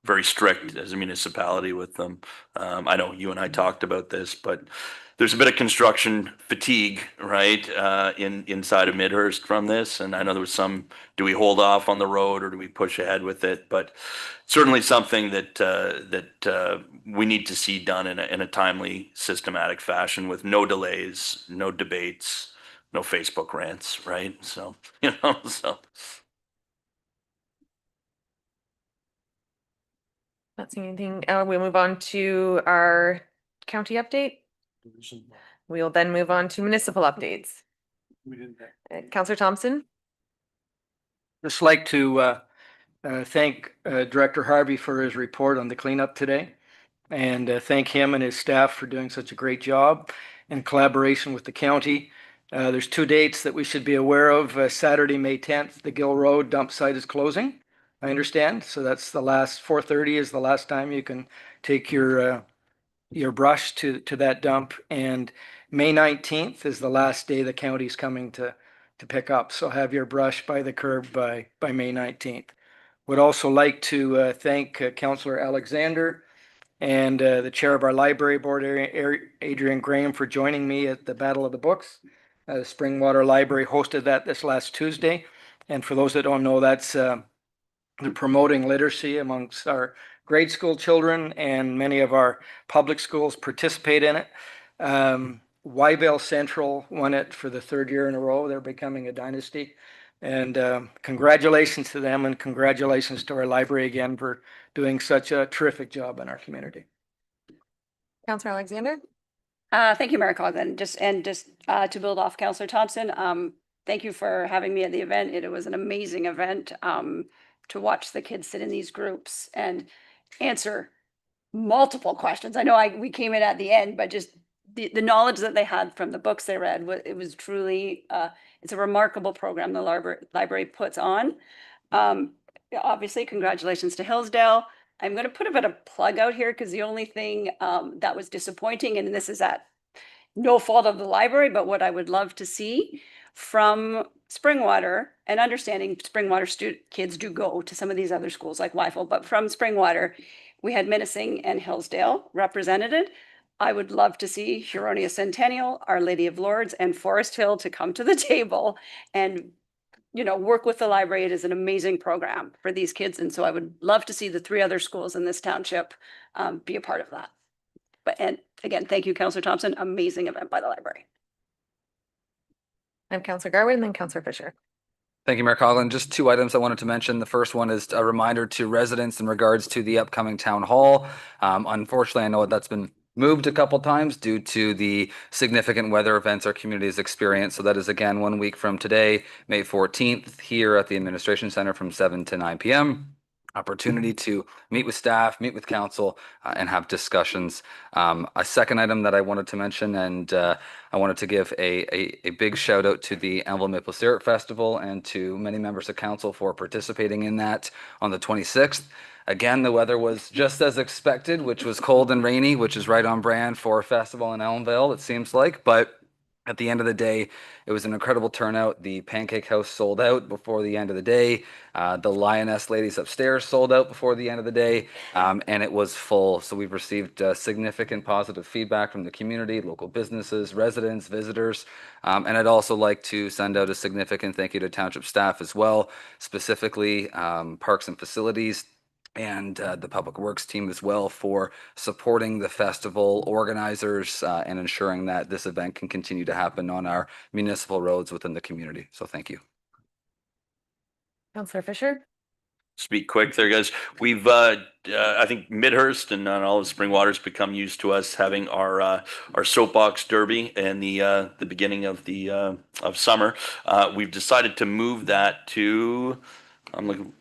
very strict as a municipality with them. I know you and I talked about this, but there's a bit of construction fatigue, right, inside of Midhurst from this. And I know there was some, do we hold off on the road or do we push ahead with it? But certainly something that we need to see done in a timely, systematic fashion with no delays, no debates, no Facebook rants, right? So, so. Not seeing anything. We'll move on to our county update. We'll then move on to municipal updates. Counselor Thompson? Just like to thank Director Harvey for his report on the cleanup today, and thank him and his staff for doing such a great job in collaboration with the county. There's 2 dates that we should be aware of. Saturday, May 10th, the Gill Road dump site is closing, I understand. So that's the last, 4:30 is the last time you can take your brush to that dump. And May 19th is the last day the county's coming to pick up. So have your brush by the curb by May 19th. Would also like to thank Councillor Alexander and the chair of our library board, Adrian Graham, for joining me at the Battle of the Books. Springwater Library hosted that this last Tuesday. And for those that don't know, that's promoting literacy amongst our grade school children, and many of our public schools participate in it. Wyevale Central won it for the 3rd year in a row. They're becoming a dynasty. And congratulations to them, and congratulations to our library again for doing such a terrific job in our community. Counselor Alexander? Thank you, Mayor Coughlin. Just to build off Counselor Thompson, thank you for having me at the event. It was an amazing event to watch the kids sit in these groups and answer multiple questions. I know we came in at the end, but just the knowledge that they had from the books they read, it was truly, it's a remarkable program the library puts on. Yeah, obviously, congratulations to Hillsdale. I'm going to put a bit of plug out here because the only thing that was disappointing, and this is at no fault of the library, but what I would love to see from Springwater, and understanding Springwater kids do go to some of these other schools like Wyfel, but from Springwater, we had Minising and Hillsdale represented. I would love to see Huronia Centennial, Our Lady of Lourdes, and Forest Hill to come to the table and work with the library. It is an amazing program for these kids. And so I would love to see the 3 other schools in this township be a part of that. And again, thank you, Councillor Thompson. Amazing event by the library. I'm Councillor Garwood and then Councillor Fisher. Thank you, Mayor Coughlin. Just 2 items I wanted to mention. The first one is a reminder to residents in regards to the upcoming town hall. Unfortunately, I know that's been moved a couple times due to the significant weather events our community has experienced. So that is again 1 week from today, May 14th, here at the Administration Center from 7 to 9 p.m. Opportunity to meet with staff, meet with council, and have discussions. A second item that I wanted to mention, and I wanted to give a big shout out to the Anvil Maple Syrup Festival and to many members of council for participating in that on the 26th. Again, the weather was just as expected, which was cold and rainy, which is right on brand for a festival in Elmvale, it seems like. But at the end of the day, it was an incredible turnout. The Pancake House sold out before the end of the day. The Lioness ladies upstairs sold out before the end of the day, and it was full. So we've received significant positive feedback from the community, local businesses, residents, visitors. And I'd also like to send out a significant thank you to township staff as well, specifically Parks and Facilities, and the Public Works team as well for supporting the festival organizers and ensuring that this event can continue to happen on our municipal roads within the community. So thank you. Councillor Fisher. Speak quick there, guys. We've, I think Midhurst and all of Springwater's become used to us having our soapbox derby in the beginning of the of summer. We've decided to move that to, I'm looking,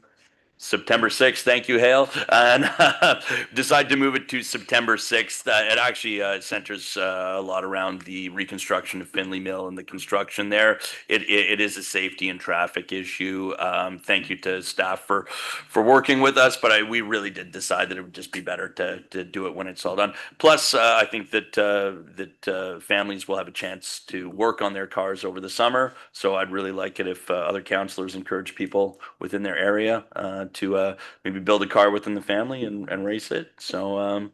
September 6th. Thank you, Hale. And decided to move it to September 6th. It actually centers a lot around the reconstruction of Finley Mill and the construction there. It is a safety and traffic issue. Thank you to staff for working with us, but we really did decide that it would just be better to do it when it's all done. Plus, I think that families will have a chance to work on their cars over the summer. So I'd really like it if other councillors encourage people within their area to maybe build a car within the family and race it. So, I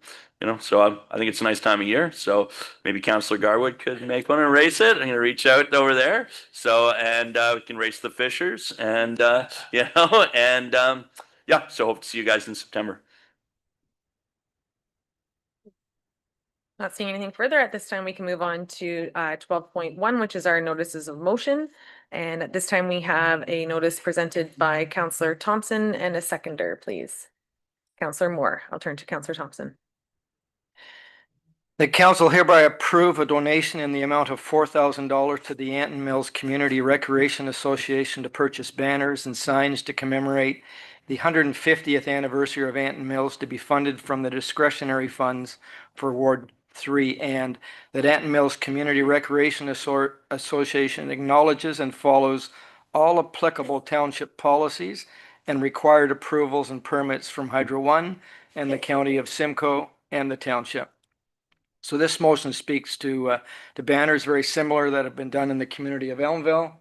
think it's a nice time of year. So maybe Councillor Garwood could make one and race it. I'm going to reach out over there. So, and we can race the Fishers and, so hope to see you guys in September. Not seeing anything further at this time, we can move on to 12.1, which is our notices of motion. And at this time, we have a notice presented by Councillor Thompson and a seconder, please. Councillor Moore. I'll turn to Councillor Thompson. The council hereby approve a donation in the amount of $4,000 to the Anton Mills Community Recreation Association to purchase banners and signs to commemorate the 150th anniversary of Anton Mills, to be funded from the discretionary funds for Ward 3, and that Anton Mills Community Recreation Association acknowledges and follows all applicable township policies and required approvals and permits from Hydro One and the County of Simcoe and the township. So this motion speaks to banners very similar that have been done in the community of Elmvale,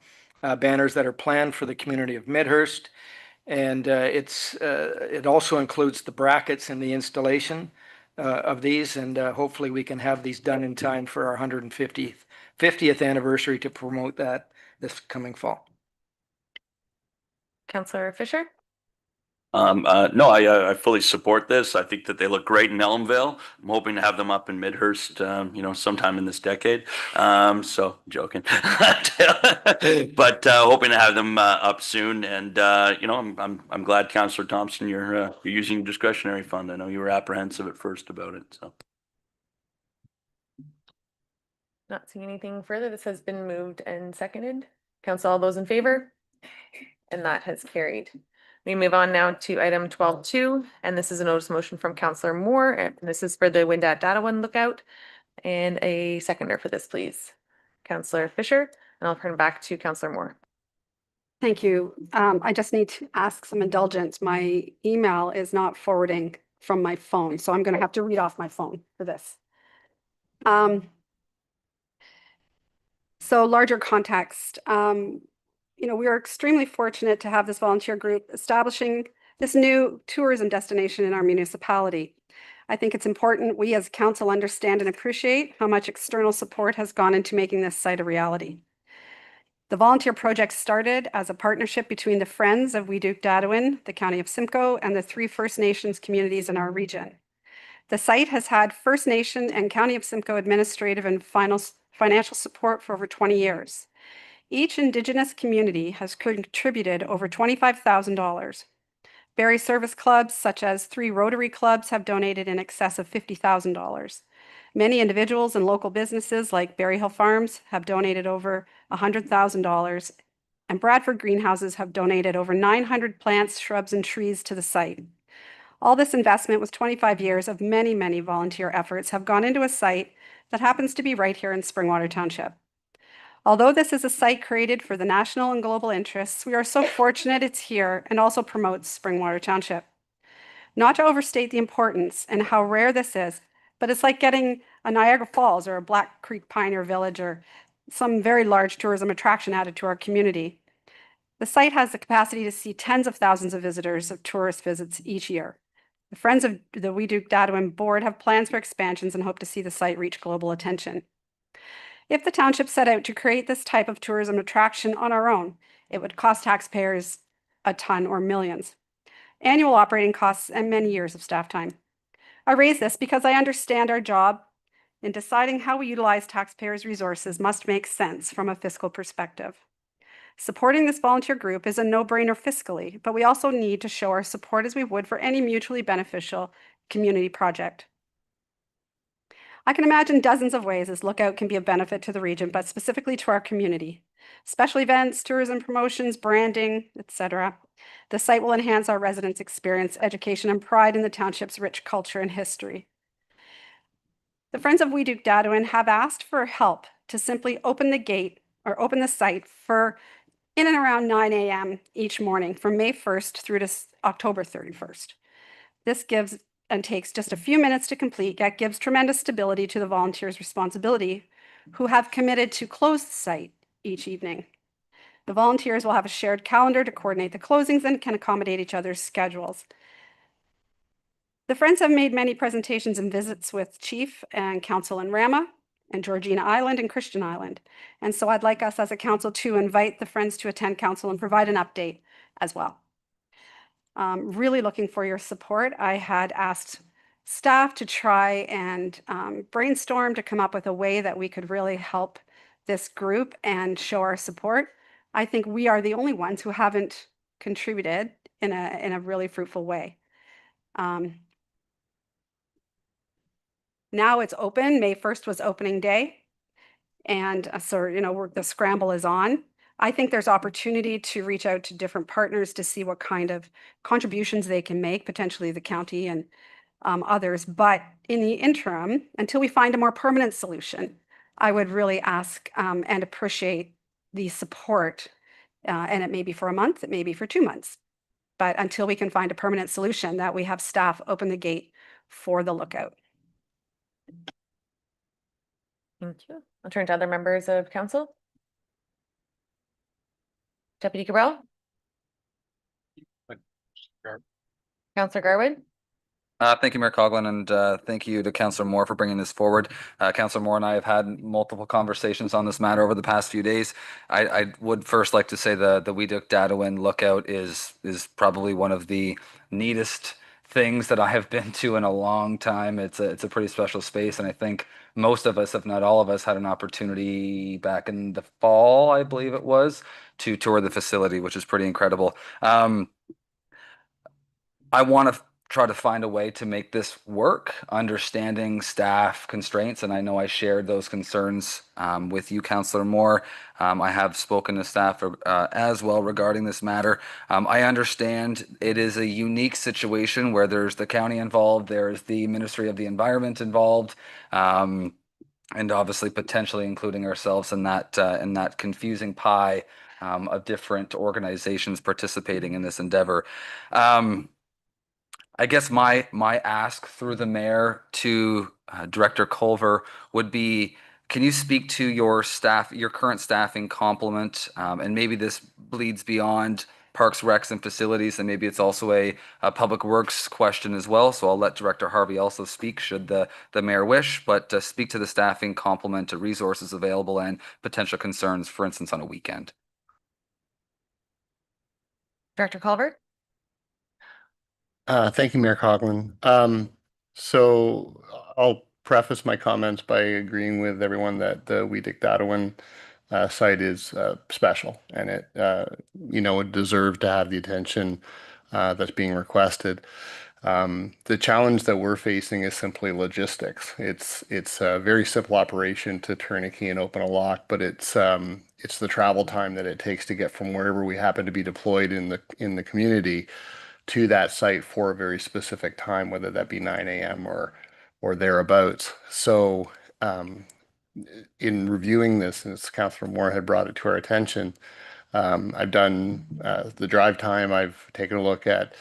banners that are planned for the community of Midhurst, and it also includes the brackets and the installation of these, and hopefully we can have these done in time for our 150th anniversary to promote that this coming fall. Councillor Fisher. No, I fully support this. I think that they look great in Elmvale. I'm hoping to have them up in Midhurst, sometime in this decade. So joking, but hoping to have them up soon. And I'm glad, Councillor Thompson, you're using discretionary fund. I know you were apprehensive at first about it. So, Not seeing anything further. This has been moved and seconded. Council, all those in favor? And that has carried. We move on now to item 12.2, and this is a notice motion from Councillor Moore, and this is for the Wendat Datawin lookout. And a seconder for this, please. Councillor Fisher, and I'll turn back to Councillor Moore. Thank you. I just need to ask some indulgence. My email is not forwarding from my phone, so I'm going to have to read off my phone for this. So larger context, we are extremely fortunate to have this volunteer group establishing this new tourism destination in our municipality. I think it's important we as council understand and appreciate how much external support has gone into making this site a reality. The volunteer project started as a partnership between the Friends of Wye-Marsh, the County of Simcoe, and the 3 First Nations communities in our region. The site has had First Nation and County of Simcoe administrative and financial support for over 20 years. Each Indigenous community has contributed over $25,000. Various service clubs, such as 3 Rotary clubs, have donated in excess of $50,000. Many individuals and local businesses like Berry Hill Farms have donated over $100,000, and Bradford Greenhouses have donated over 900 plants, shrubs, and trees to the site. All this investment with 25 years of many, many volunteer efforts have gone into a site that happens to be right here in Springwater Township. Although this is a site created for the national and global interests, we are so fortunate it's here and also promotes Springwater Township. Not to overstate the importance and how rare this is, but it's like getting a Niagara Falls or a Black Creek Pioneer Village or some very large tourism attraction added to our community. The site has the capacity to see tens of thousands of visitors of tourist visits each year. The Friends of the Wye-Marsh board have plans for expansions and hope to see the site reach global attention. If the township set out to create this type of tourism attraction on our own, it would cost taxpayers a ton or millions, annual operating costs, and many years of staff time. I raise this because I understand our job in deciding how we utilize taxpayers' resources must make sense from a fiscal perspective. Supporting this volunteer group is a no-brainer fiscally, but we also need to show our support as we would for any mutually beneficial community project. I can imagine dozens of ways this lookout can be of benefit to the region, but specifically to our community. Special events, tourism promotions, branding, etc. The site will enhance our residents' experience, education, and pride in the township's rich culture and history. The Friends of Wye-Marsh have asked for help to simply open the gate or open the site for in and around 9 a.m. each morning from May 1st through to October 31st. This gives and takes just a few minutes to complete, yet gives tremendous stability to the volunteers' responsibility who have committed to close the site each evening. The volunteers will have a shared calendar to coordinate the closings and can accommodate each other's schedules. The Friends have made many presentations and visits with Chief and Council in Rama and Georgina Island and Christian Island. And so I'd like us as a council to invite the Friends to attend council and provide an update as well. Really looking for your support. I had asked staff to try and brainstorm to come up with a way that we could really help this group and show our support. I think we are the only ones who haven't contributed in a really fruitful way. Now it's open. May 1st was opening day. And so, the scramble is on. I think there's opportunity to reach out to different partners to see what kind of contributions they can make, potentially the county and others. But in the interim, until we find a more permanent solution, I would really ask and appreciate the support. And it may be for a month, it may be for 2 months. But until we can find a permanent solution, that we have staff open the gate for the lookout. Thank you. I'll turn to other members of council. Deputy Cabral. Councillor Garwood. Thank you, Mayor Coughlin, and thank you to Councillor Moore for bringing this forward. Councillor Moore and I have had multiple conversations on this matter over the past few days. I would first like to say the Wye-Marsh lookout is probably one of the neatest things that I have been to in a long time. It's a pretty special space, and I think most of us, if not all of us, had an opportunity back in the fall, I believe it was, to tour the facility, which is pretty incredible. I want to try to find a way to make this work, understanding staff constraints. And I know I shared those concerns with you, Councillor Moore. I have spoken to staff as well regarding this matter. I understand it is a unique situation where there's the county involved, there's the Ministry of the Environment involved, and obviously potentially including ourselves in that confusing pie of different organizations participating in this endeavor. I guess my ask through the mayor to Director Culver would be, can you speak to your staff, your current staffing complement, and maybe this bleeds beyond Parks, Recs, and Facilities, and maybe it's also a Public Works question as well. So I'll let Director Harvey also speak should the mayor wish, but speak to the staffing complement, to resources available, and potential concerns, for instance, on a weekend. Director Culver? Thank you, Mayor Coughlin. So I'll preface my comments by agreeing with everyone that the Weedick-Dadawin site is special, and it it deserved to have the attention that's being requested. The challenge that we're facing is simply logistics. It's a very simple operation to turn a key and open a lock, but it's the travel time that it takes to get from wherever we happen to be deployed in the community to that site for a very specific time, whether that be 9 a.m. or thereabouts. So in reviewing this, as Councillor Moore had brought it to our attention, I've done the drive time. I've taken a look at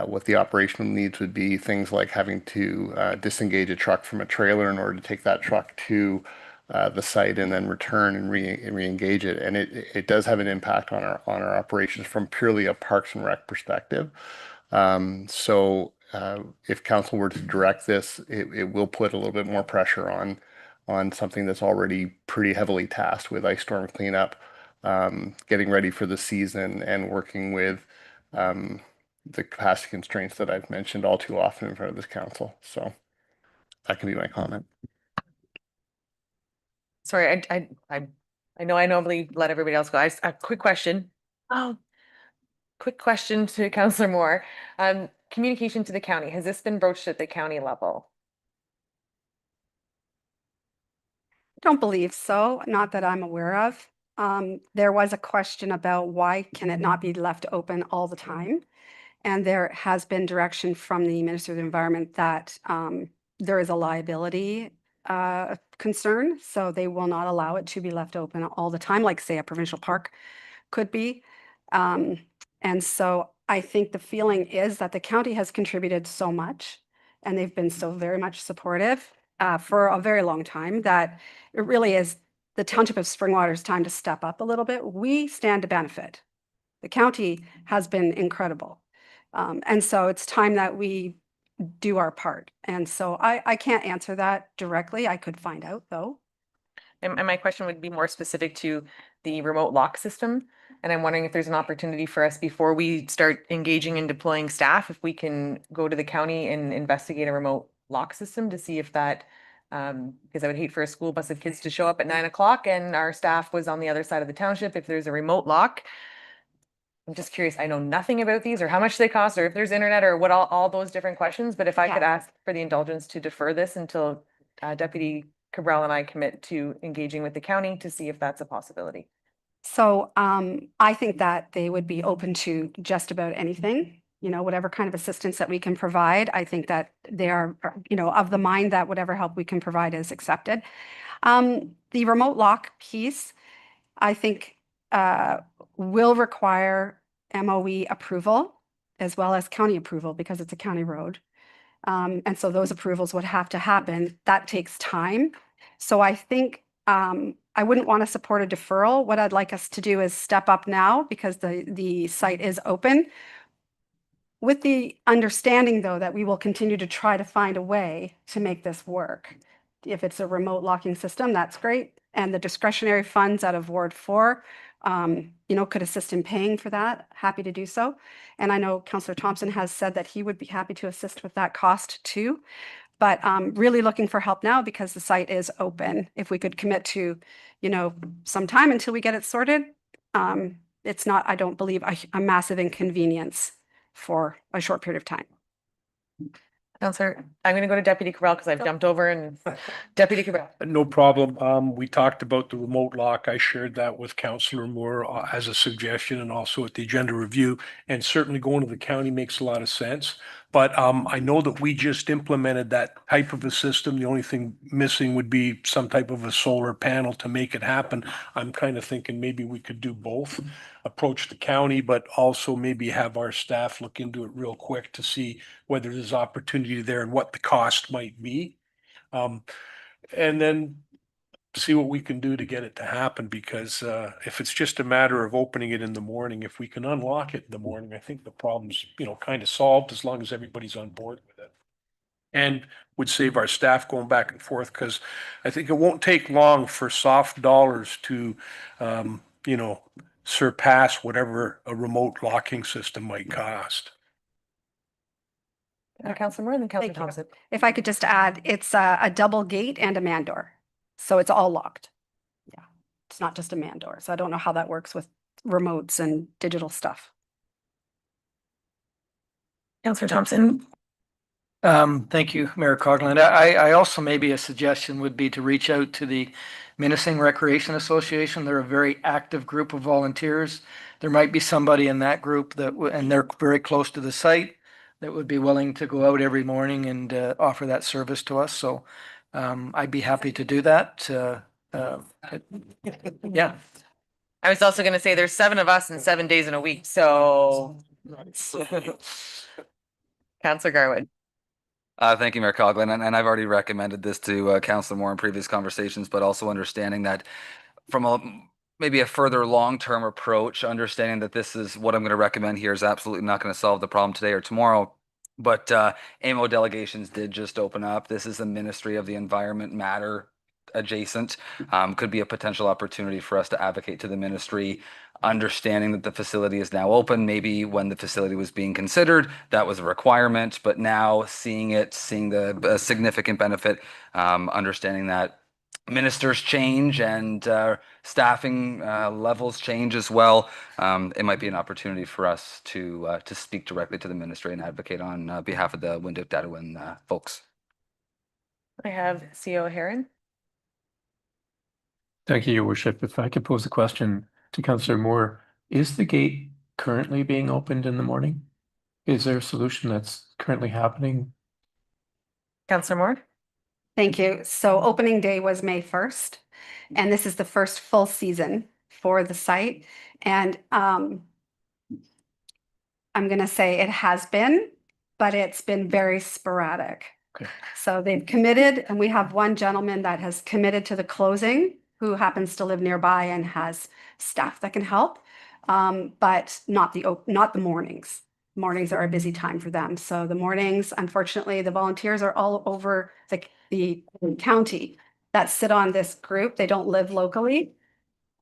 what the operational needs would be, things like having to disengage a truck from a trailer in order to take that truck to the site and then return and re-engage it. And it does have an impact on our operations from purely a Parks and Rec perspective. So if council were to direct this, it will put a little bit more pressure on something that's already pretty heavily tasked with ice storm cleanup, getting ready for the season, and working with the capacity constraints that I've mentioned all too often in front of this council. So that can be my comment. Sorry, I know I normally let everybody else go. A quick question. Quick question to Councillor Moore. Communication to the county, has this been broached at the county level? Don't believe so, not that I'm aware of. There was a question about why can it not be left open all the time? And there has been direction from the Minister of the Environment that there is a liability concern, so they will not allow it to be left open all the time, like say a provincial park could be. And so I think the feeling is that the county has contributed so much and they've been so very much supportive for a very long time that it really is the Township of Springwater's time to step up a little bit. We stand to benefit. The county has been incredible. And so it's time that we do our part. And so I can't answer that directly. I could find out though. And my question would be more specific to the remote lock system. And I'm wondering if there's an opportunity for us before we start engaging and deploying staff, if we can go to the county and investigate a remote lock system to see if that, because I would hate for a school bus of kids to show up at 9 o'clock and our staff was on the other side of the township. If there's a remote lock, I'm just curious, I know nothing about these or how much they cost or if there's internet or what all those different questions. But if I could ask for the indulgence to defer this until Deputy Cabral and I commit to engaging with the county to see if that's a possibility. So I think that they would be open to just about anything, whatever kind of assistance that we can provide. I think that they are, of the mind that whatever help we can provide is accepted. The remote lock piece, I think will require MOE approval as well as county approval because it's a county road. And so those approvals would have to happen. That takes time. So I think I wouldn't want to support a deferral. What I'd like us to do is step up now because the site is open. With the understanding, though, that we will continue to try to find a way to make this work. If it's a remote locking system, that's great. And the discretionary funds out of Ward 4, could assist in paying for that. Happy to do so. And I know Councillor Thompson has said that he would be happy to assist with that cost too. But really looking for help now because the site is open. If we could commit to, some time until we get it sorted, it's not, I don't believe, a massive inconvenience for a short period of time. Counselor, I'm going to go to Deputy Cabral because I've jumped over and Deputy Cabral. No problem. We talked about the remote lock. I shared that with Councillor Moore as a suggestion and also at the agenda review. And certainly going to the county makes a lot of sense. But I know that we just implemented that type of a system. The only thing missing would be some type of a solar panel to make it happen. I'm kind of thinking maybe we could do both, approach the county, but also maybe have our staff look into it real quick to see whether there's opportunity there and what the cost might be. And then see what we can do to get it to happen, because if it's just a matter of opening it in the morning, if we can unlock it in the morning, I think the problem's, kind of solved as long as everybody's on board with it. And would save our staff going back and forth, because I think it won't take long for soft dollars to, surpass whatever a remote locking system might cost. Councillor Moore and then Councillor Thank you. Thompson. If I could just add, it's a double gate and a man door. So it's all locked. Yeah, it's not just a man door. So I don't know how that works with remotes and digital stuff. Councillor Thompson. Thank you, Mayor Coughlin. I also, maybe a suggestion would be to reach out to the Menacing Recreation Association. They're a very active group of volunteers. There might be somebody in that group and they're very close to the site, that would be willing to go out every morning and offer that service to us. So I'd be happy to do that. Yeah. I was also going to say there's 7 of us and 7 days in a week. So Councillor Garwood. Thank you, Mayor Coughlin. And I've already recommended this to Councillor Moore in previous conversations, but also understanding that from maybe a further long-term approach, understanding that this is what I'm going to recommend here is absolutely not going to solve the problem today or tomorrow. But AMO delegations did just open up. This is the Ministry of the Environment matter adjacent. Could be a potential opportunity for us to advocate to the ministry, understanding that the facility is now open. Maybe when the facility was being considered, that was a requirement, but now seeing the significant benefit, understanding that ministers change and staffing levels change as well. It might be an opportunity for us to speak directly to the ministry and advocate on behalf of the Windhoek Dadawin folks. I have CO Heron. Thank you, Your Worship. If I could pose a question to Councillor Moore, is the gate currently being opened in the morning? Is there a solution that's currently happening? Councillor Moore. Thank you. So opening day was May 1st, and this is the first full season for the site. And I'm going to say it has been, but it's been very sporadic. Okay. So they've committed, and we have one gentleman that has committed to the closing who happens to live nearby and has staff that can help, but not the mornings. Mornings are a busy time for them. So the mornings, unfortunately, the volunteers are all over the county that sit on this group. They don't live locally.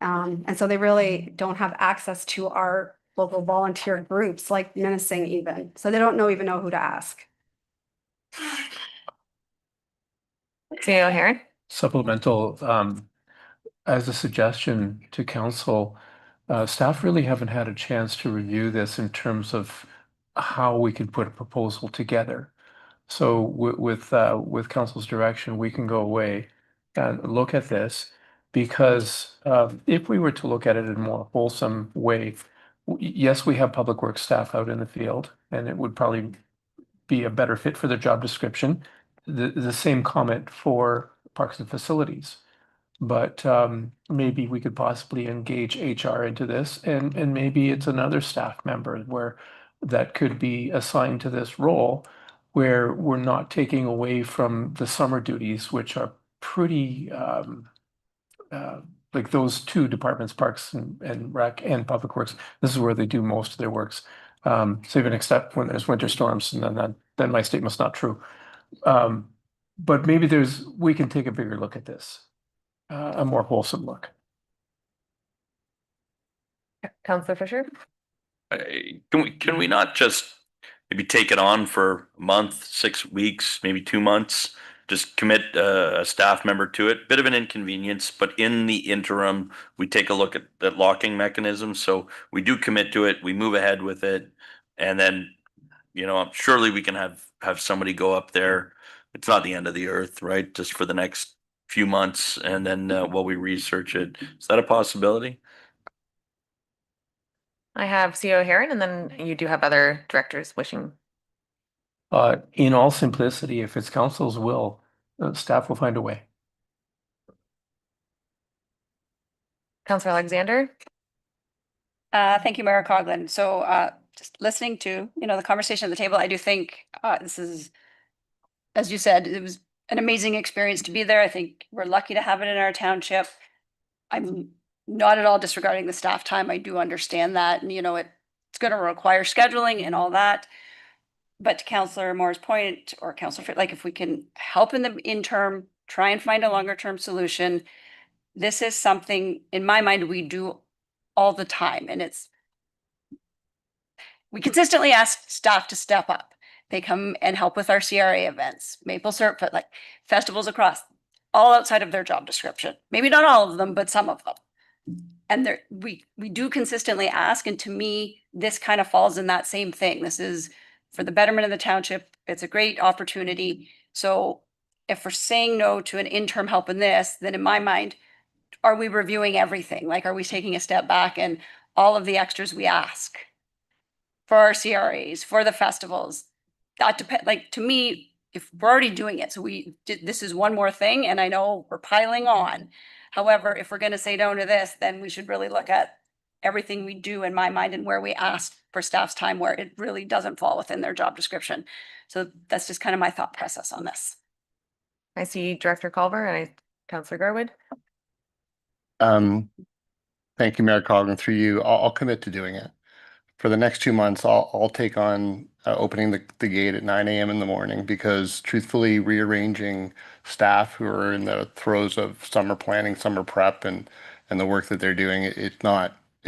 And so they really don't have access to our local volunteer groups like Menacing even. So they don't even know who to ask. CO Heron. Supplemental, as a suggestion to council, staff really haven't had a chance to review this in terms of how we can put a proposal together. So with council's direction, we can go away and look at this, because if we were to look at it in a more wholesome way, yes, we have public works staff out in the field, and it would probably be a better fit for the job description. The same comment for parks and facilities. But maybe we could possibly engage HR into this, and maybe it's another staff member where that could be assigned to this role, where we're not taking away from the summer duties, which are pretty like those 2 departments, Parks and Rec and Public Works. This is where they do most of their works, saving except when there's winter storms, and then my statement's not true. But maybe we can take a bigger look at this. A more wholesome look. Councillor Fisher. Can we not just maybe take it on for a month, 6 weeks, maybe 2 months? Just commit a staff member to it. Bit of an inconvenience, but in the interim, we take a look at that locking mechanism. So we do commit to it, we move ahead with it, and then surely we can have somebody go up there. It's not the end of the earth, right? Just for the next few months, and then while we research it, is that a possibility? I have CO Heron, and then you do have other directors wishing. In all simplicity, if it's council's will, staff will find a way. Councillor Alexander? Thank you, Mayor Coughlin. So just listening to, the conversation at the table, I do think this is, as you said, it was an amazing experience to be there. I think we're lucky to have it in our township. I'm not at all disregarding the staff time. I do understand that, and it's going to require scheduling and all that. But to Councillor Moore's point, or Councillor, like if we can help in the interim, try and find a longer term solution. This is something in my mind we do all the time, and we consistently ask staff to step up. They come and help with our CRA events, maple syrup, but like festivals across, all outside of their job description. Maybe not all of them, but some of them. And we do consistently ask, and to me, this kind of falls in that same thing. This is for the betterment of the township. It's a great opportunity. So if we're saying no to an interim help in this, then in my mind, are we reviewing everything? Like, are we taking a step back and all of the extras we ask for our CRAs, for the festivals? That depends. Like, to me, if we're already doing it, so this is one more thing, and I know we're piling on. However, if we're going to say no to this, then we should really look at everything we do, in my mind, and where we ask for staff's time where it really doesn't fall within their job description. So that's just kind of my thought process on this. I see Director Culver and Councillor Garwood. Thank you, Mayor Coughlin. Through you, I'll commit to doing it. For the next 2 months, I'll take on opening the gate at 9 a.m. in the morning, because truthfully, rearranging staff who are in the throes of summer planning, summer prep, and the work that they're doing, it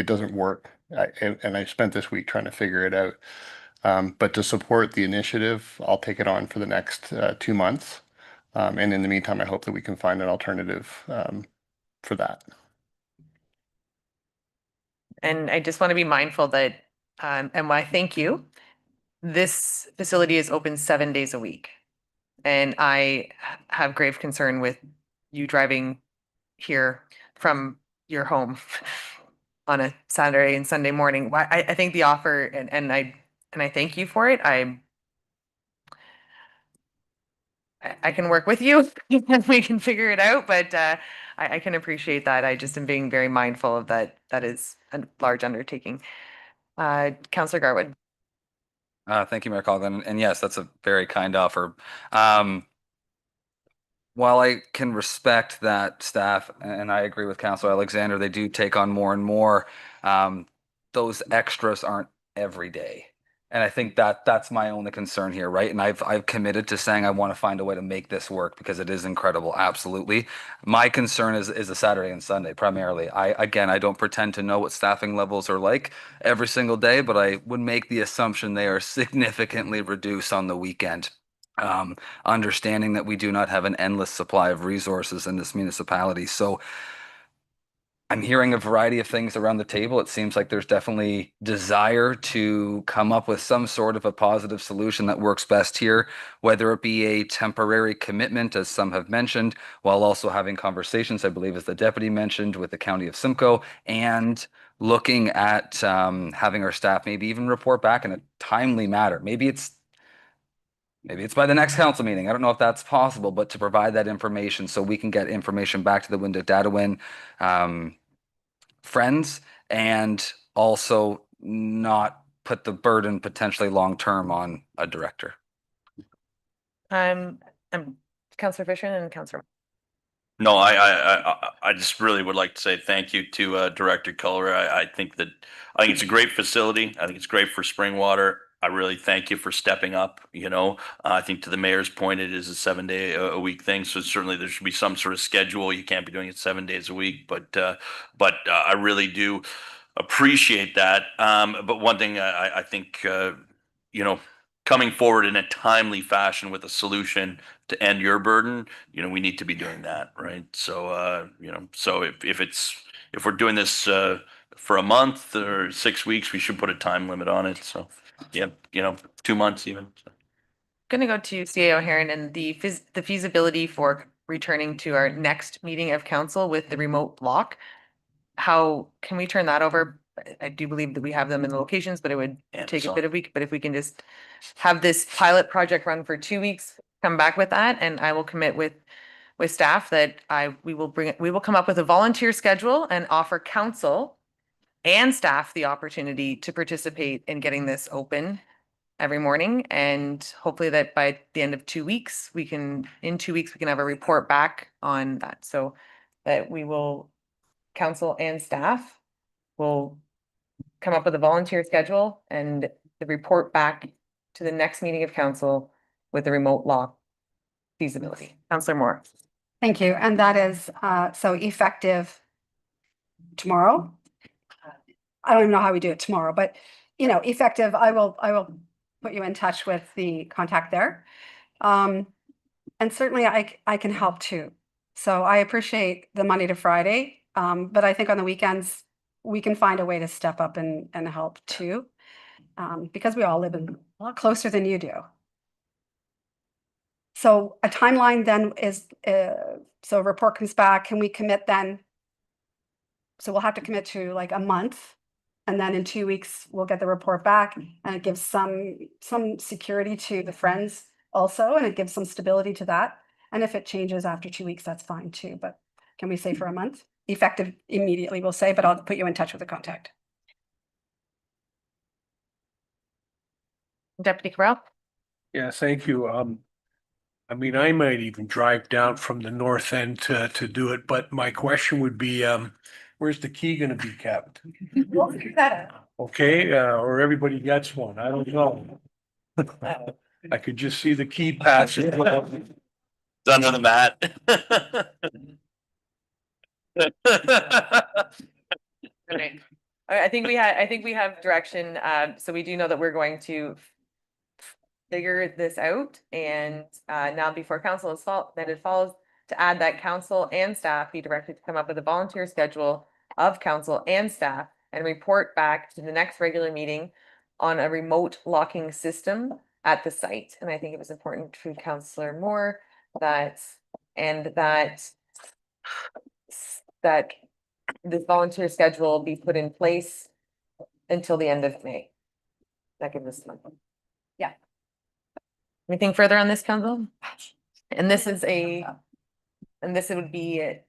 doesn't work. And I spent this week trying to figure it out. But to support the initiative, I'll take it on for the next 2 months. And in the meantime, I hope that we can find an alternative for that. And I just want to be mindful that, and why thank you. This facility is open 7 days a week. And I have grave concern with you driving here from your home on a Saturday and Sunday morning. I think the offer, and I thank you for it. I can work with you and we can figure it out, but I can appreciate that. I just am being very mindful of that. That is a large undertaking. Councillor Garwood. Thank you, Mayor Coughlin. And yes, that's a very kind offer. While I can respect that staff, and I agree with Councillor Alexander, they do take on more and more. Those extras aren't every day. And I think that's my only concern here, right? And I've committed to saying I want to find a way to make this work, because it is incredible, absolutely. My concern is a Saturday and Sunday primarily. I don't pretend to know what staffing levels are like every single day, but I would make the assumption they are significantly reduced on the weekend. Understanding that we do not have an endless supply of resources in this municipality. So I'm hearing a variety of things around the table. It seems like there's definitely desire to come up with some sort of a positive solution that works best here, whether it be a temporary commitment, as some have mentioned, while also having conversations, I believe, as the deputy mentioned, with the County of Simcoe, and looking at having our staff maybe even report back in a timely manner. Maybe it's by the next council meeting. I don't know if that's possible, but to provide that information so we can get information back to the Windhoek-Dadawin friends, and also not put the burden potentially long-term on a director. I'm Councillor Fisher and Councillor. No, I just really would like to say thank you to Director Culver. I think it's a great facility. I think it's great for Springwater. I really thank you for stepping up. I think to the mayor's point, it is a 7-day a week thing. So certainly there should be some sort of schedule. You can't be doing it 7 days a week, but I really do appreciate that. But one thing I think, coming forward in a timely fashion with a solution to end your burden, we need to be doing that, right? So, so if we're doing this for a month or 6 weeks, we should put a time limit on it. So yeah, 2 months even. Going to go to CAO Heron and the feasibility for returning to our next meeting of council with the remote lock. How can we turn that over? I do believe that we have them in the locations, but it would take a bit of week. But if we can just have this pilot project run for 2 weeks, come back with that, and I will commit with staff that we will come up with a volunteer schedule and offer council and staff the opportunity to participate in getting this open every morning. And hopefully that by the end of 2 weeks, in 2 weeks, we can have a report back on that. So that council and staff will come up with a volunteer schedule and the report back to the next meeting of council with the remote lock feasibility. Councillor Moore. Thank you. And that is so effective tomorrow. I don't even know how we do it tomorrow, but effective, I will put you in touch with the contact there. And certainly I can help too. So I appreciate the Monday to Friday. But I think on the weekends, we can find a way to step up and help too. Because we all live a lot closer than you do. So a timeline then is, so a report comes back, can we commit then? So we'll have to commit to like a month. And then in 2 weeks, we'll get the report back, and it gives some security to the friends also, and it gives some stability to that. And if it changes after 2 weeks, that's fine too. But can we say for a month? Effective immediately, we'll say, but I'll put you in touch with the contact. Deputy Cabral. Yeah, thank you. I mean, I might even drive down from the north end to do it, but my question would be, where's the key gonna be kept? We'll figure that out. Okay, or everybody gets one, I don't know. I could just see the key pass. It's under the mat. Okay. I think we have direction. So we do know that we're going to figure this out, and now before council is that it follows to add that council and staff be directed to come up with a volunteer schedule of council and staff and report back to the next regular meeting on a remote locking system at the site. And I think it was important to Councillor Moore that this volunteer schedule be put in place until the end of May. That gives us time. Yeah. Anything further on this, council? And this would be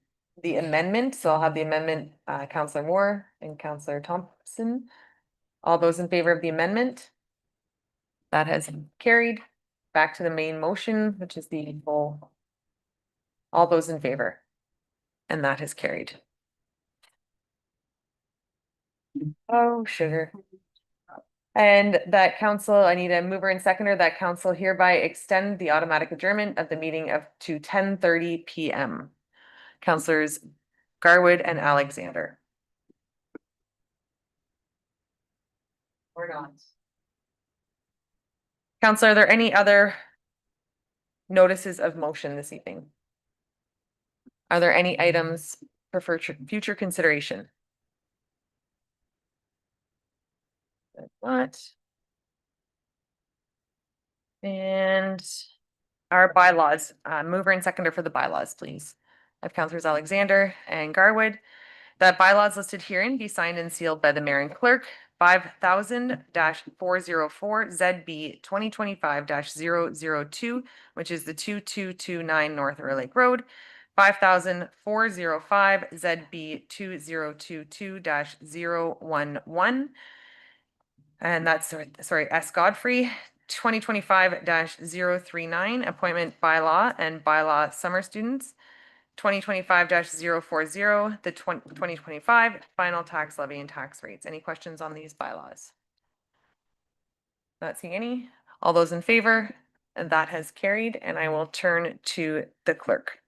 the amendment. So I'll have the amendment, Councillor Moore and Councillor Thompson. All those in favor of the amendment? That has carried. Back to the main motion, which is the full. All those in favor? And that has carried. Oh, sugar. And that council, I need a mover and seconder, that council hereby extend the automatic adjournment of the meeting to 10:30 p.m. Councillors Garwood and Alexander. Or not. Councillor, are there any other notices of motion this evening? Are there any items for future consideration? What? And our bylaws, mover and seconder for the bylaws, please. I have Councillors Alexander and Garwood. That bylaws listed herein be signed and sealed by the mayor and clerk. 5000-404 ZB 2025-002, which is the 2229 North River Lake Road. 5000-405 ZB 2022-011. And that's, sorry, S. Godfrey, 2025-039, appointment bylaw and bylaw summer students. 2025-040, the 2025 final tax levy and tax rates. Any questions on these bylaws? Not seeing any. All those in favor? And that has carried, and I will turn to the clerk.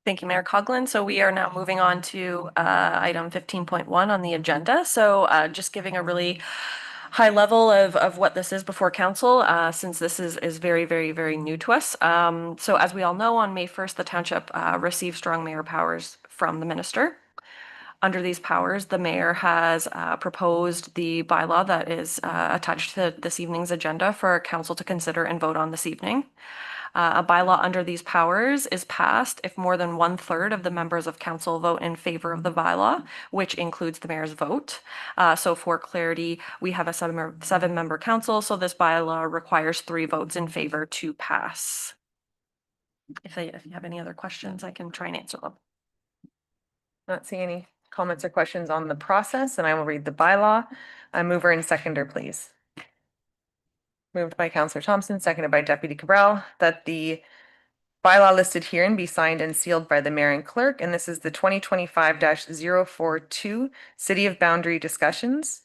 Thank you, Mayor Coughlin. So we are now moving on to item 15.1 on the agenda. So just giving a really high level of what this is before council, since this is very, very, very new to us. So as we all know, on May 1st, the township received strong mayor powers from the minister. Under these powers, the mayor has proposed the bylaw that is attached to this evening's agenda for council to consider and vote on this evening. A bylaw under these powers is passed if more than 1/3 of the members of council vote in favor of the bylaw, which includes the mayor's vote. So for clarity, we have a seven-member council, so this bylaw requires 3 votes in favor to pass. If you have any other questions, I can try and answer them. Not seeing any comments or questions on the process, and I will read the bylaw. Mover and seconder, please. Moved by Councillor Thompson, seconded by Deputy Cabral, that the bylaw listed herein be signed and sealed by the mayor and clerk, and this is the 2025-042 City of Boundary discussions.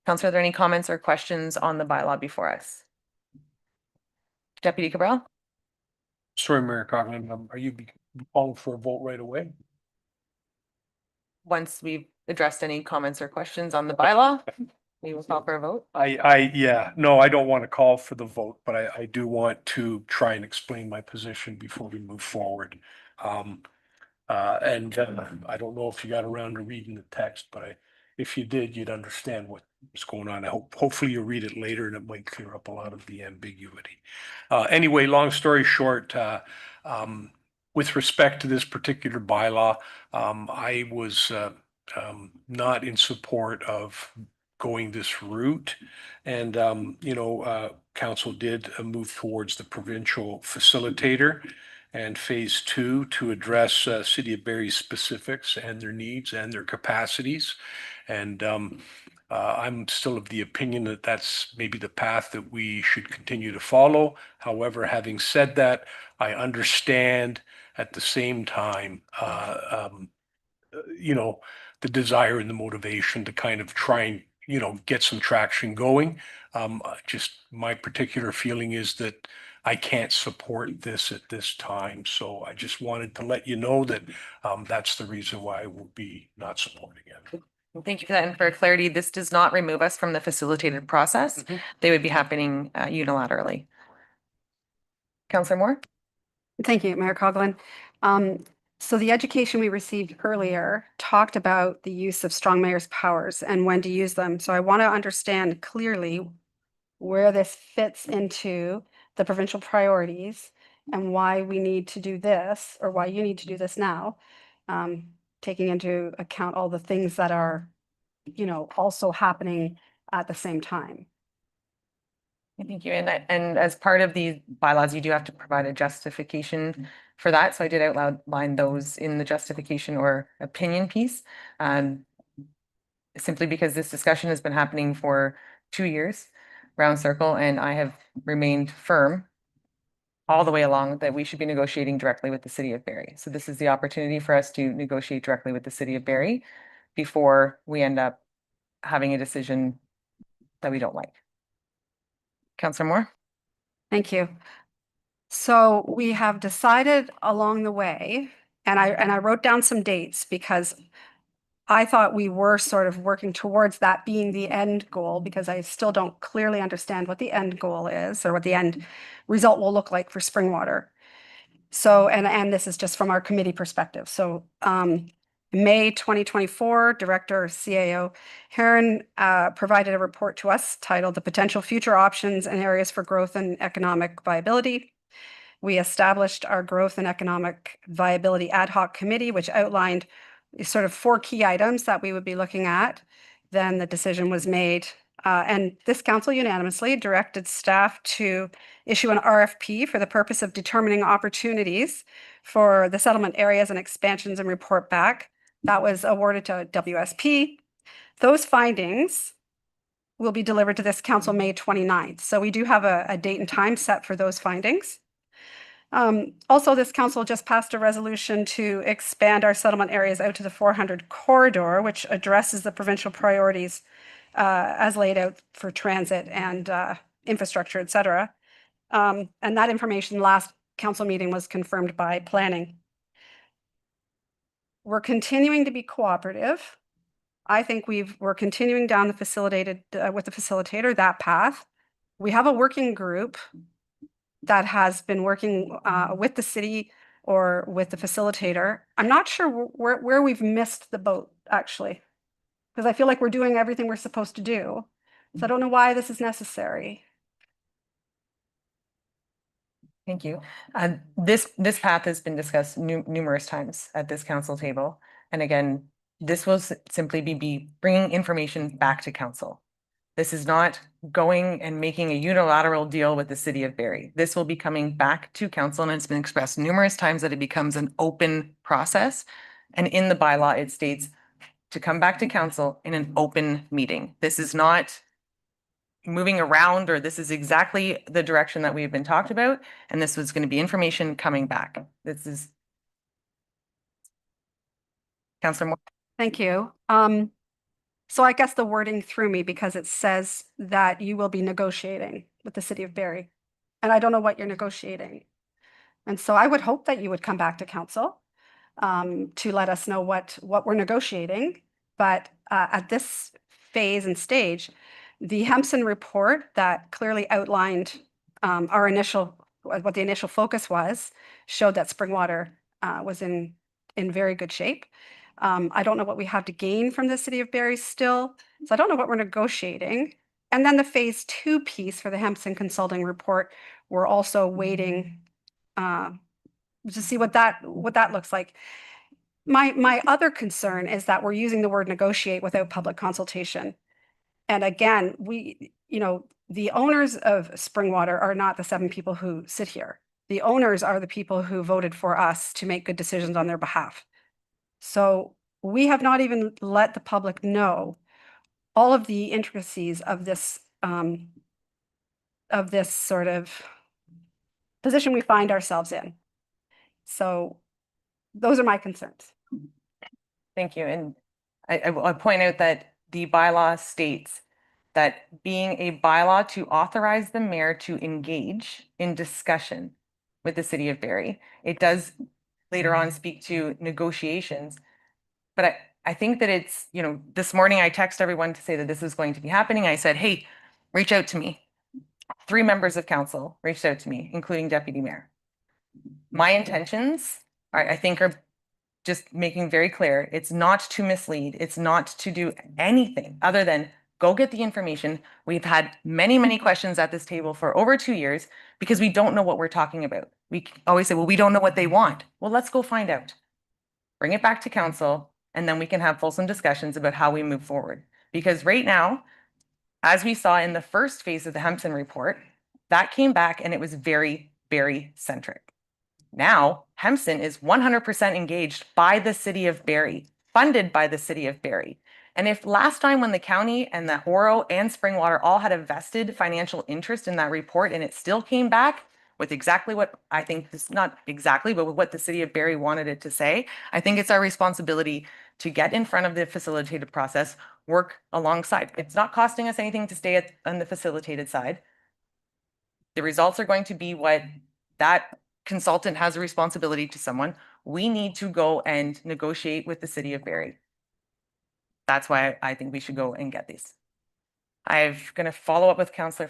Councillor, are there any comments or questions on the bylaw before us? Deputy Cabral? Sorry, Mayor Coughlin, are you calling for a vote right away? Once we've addressed any comments or questions on the bylaw, we will call for a vote. Yeah, no, I don't want to call for the vote, but I do want to try and explain my position before we move forward. I don't know if you got around to reading the text, but if you did, you'd understand what's going on. Hopefully you'll read it later and it might clear up a lot of the ambiguity. Anyway, long story short, with respect to this particular bylaw, I was not in support of going this route. And, council did move towards the provincial facilitator and phase 2 to address City of Barrie specifics and their needs and their capacities. And I'm still of the opinion that that's maybe the path that we should continue to follow. However, having said that, I understand at the same time, the desire and the motivation to kind of try and, get some traction going. Just my particular feeling is that I can't support this at this time. So I just wanted to let you know that that's the reason why I will be not supporting it. Thank you for that. And for clarity, this does not remove us from the facilitated process. They would be happening unilaterally. Councillor Moore? Thank you, Mayor Coughlin. So the education we received earlier talked about the use of strong mayor's powers and when to use them. So I want to understand clearly where this fits into the provincial priorities and why we need to do this, or why you need to do this now, taking into account all the things that are, also happening at the same time. Thank you. And as part of the bylaws, you do have to provide a justification for that. So I did outline those in the justification or opinion piece. Simply because this discussion has been happening for 2 years, round circle, and I have remained firm all the way along that we should be negotiating directly with the City of Barrie. So this is the opportunity for us to negotiate directly with the City of Barrie before we end up having a decision that we don't like. Councillor Moore? Thank you. So we have decided along the way, and I wrote down some dates because I thought we were sort of working towards that being the end goal, because I still don't clearly understand what the end goal is or what the end result will look like for Springwater. So, and this is just from our committee perspective. So, May 2024, Director CAO Heron provided a report to us titled "The Potential Future Options and Areas for Growth and Economic Viability." We established our Growth and Economic Viability Ad Hoc Committee, which outlined sort of 4 key items that we would be looking at. Then the decision was made, and this council unanimously directed staff to issue an RFP for the purpose of determining opportunities for the settlement areas and expansions and report back. That was awarded to WSP. Those findings will be delivered to this council May 29th. So we do have a date and time set for those findings. Also, this council just passed a resolution to expand our settlement areas out to the 400 corridor, which addresses the provincial priorities as laid out for transit and infrastructure, et cetera. And that information last council meeting was confirmed by planning. We're continuing to be cooperative. I think we're continuing down the facilitated with the facilitator, that path. We have a working group that has been working with the city or with the facilitator. I'm not sure where we've missed the boat, actually, because I feel like we're doing everything we're supposed to do. So I don't know why this is necessary. Thank you. This path has been discussed numerous times at this council table. And again, this will simply be bringing information back to council. This is not going and making a unilateral deal with the city of Barrie. This will be coming back to council, and it's been expressed numerous times that it becomes an open process. And in the bylaw, it states to come back to council in an open meeting. This is not moving around, or this is exactly the direction that we've been talked about. And this was going to be information coming back. This is Councillor Moore. Thank you. So I guess the wording threw me because it says that you will be negotiating with the city of Barrie. And I don't know what you're negotiating. And so I would hope that you would come back to council to let us know what we're negotiating. But at this phase and stage, the Hempson report that clearly outlined what the initial focus was, showed that Springwater was in very good shape. I don't know what we have to gain from the city of Barrie still, so I don't know what we're negotiating. And then the phase 2 piece for the Hempson Consulting report, we're also waiting to see what that looks like. My other concern is that we're using the word negotiate without public consultation. And again, the owners of Springwater are not the 7 people who sit here. The owners are the people who voted for us to make good decisions on their behalf. So we have not even let the public know all of the intricacies of this sort of position we find ourselves in. So those are my concerns. Thank you. And I point out that the bylaw states that being a bylaw to authorize the mayor to engage in discussion with the city of Barrie. It does later on speak to negotiations, but I think that it's, this morning I text everyone to say that this is going to be happening. I said, hey, reach out to me. 3 members of council reached out to me, including Deputy Mayor. My intentions I think are just making very clear, it's not to mislead. It's not to do anything other than go get the information. We've had many, many questions at this table for over 2 years because we don't know what we're talking about. We always say, well, we don't know what they want. Well, let's go find out. Bring it back to council, and then we can have fulsome discussions about how we move forward. Because right now, as we saw in the first phase of the Hempson report, that came back and it was very, very centric. Now, Hempson is 100% engaged by the city of Barrie, funded by the city of Barrie. And if last time when the county and the Oro and Springwater all had a vested financial interest in that report and it still came back with exactly what I think is not exactly, but with what the city of Barrie wanted it to say, I think it's our responsibility to get in front of the facilitated process, work alongside. It's not costing us anything to stay on the facilitated side. The results are going to be what that consultant has a responsibility to someone. We need to go and negotiate with the city of Barrie. That's why I think we should go and get these. I'm going to follow up with Councillor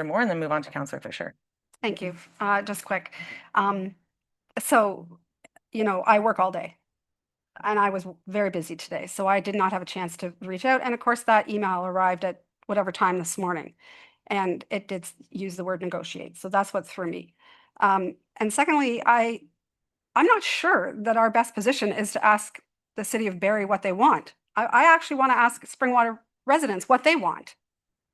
Moore, and then move on to Councillor Fisher. Thank you. Just quick. So, I work all day and I was very busy today, so I did not have a chance to reach out. And of course, that email arrived at whatever time this morning, and it did use the word negotiate. So that's what threw me. And secondly, I'm not sure that our best position is to ask the city of Barrie what they want. I actually want to ask Springwater residents what they want.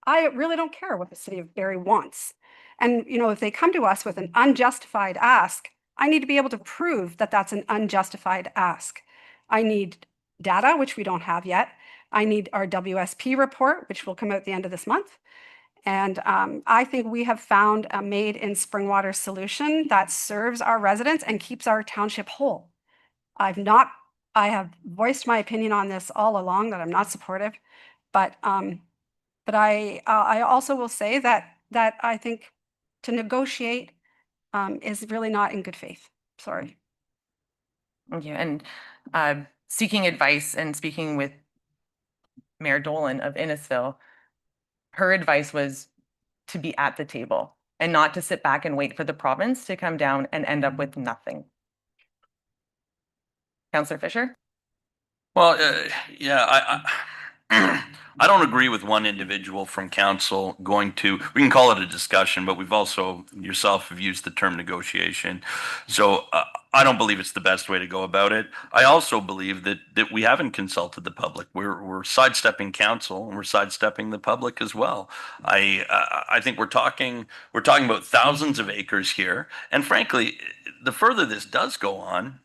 I really don't care what the city of Barrie wants. And, if they come to us with an unjustified ask, I need to be able to prove that that's an unjustified ask. I need data, which we don't have yet. I need our WSP report, which will come out at the end of this month. And I think we have found a made in Springwater solution that serves our residents and keeps our township whole. I have voiced my opinion on this all along that I'm not supportive, but I also will say that I think to negotiate is really not in good faith. Sorry. Thank you. And seeking advice and speaking with Mayor Dolan of Innisfil, her advice was to be at the table and not to sit back and wait for the province to come down and end up with nothing. Counselor Fisher? Well, yeah, I don't agree with one individual from council going to, we can call it a discussion, but we've also, yourself have used the term negotiation. So I don't believe it's the best way to go about it. I also believe that we haven't consulted the public. We're sidestepping council and we're sidestepping the public as well. I think we're talking about thousands of acres here. And frankly, the further this does go on,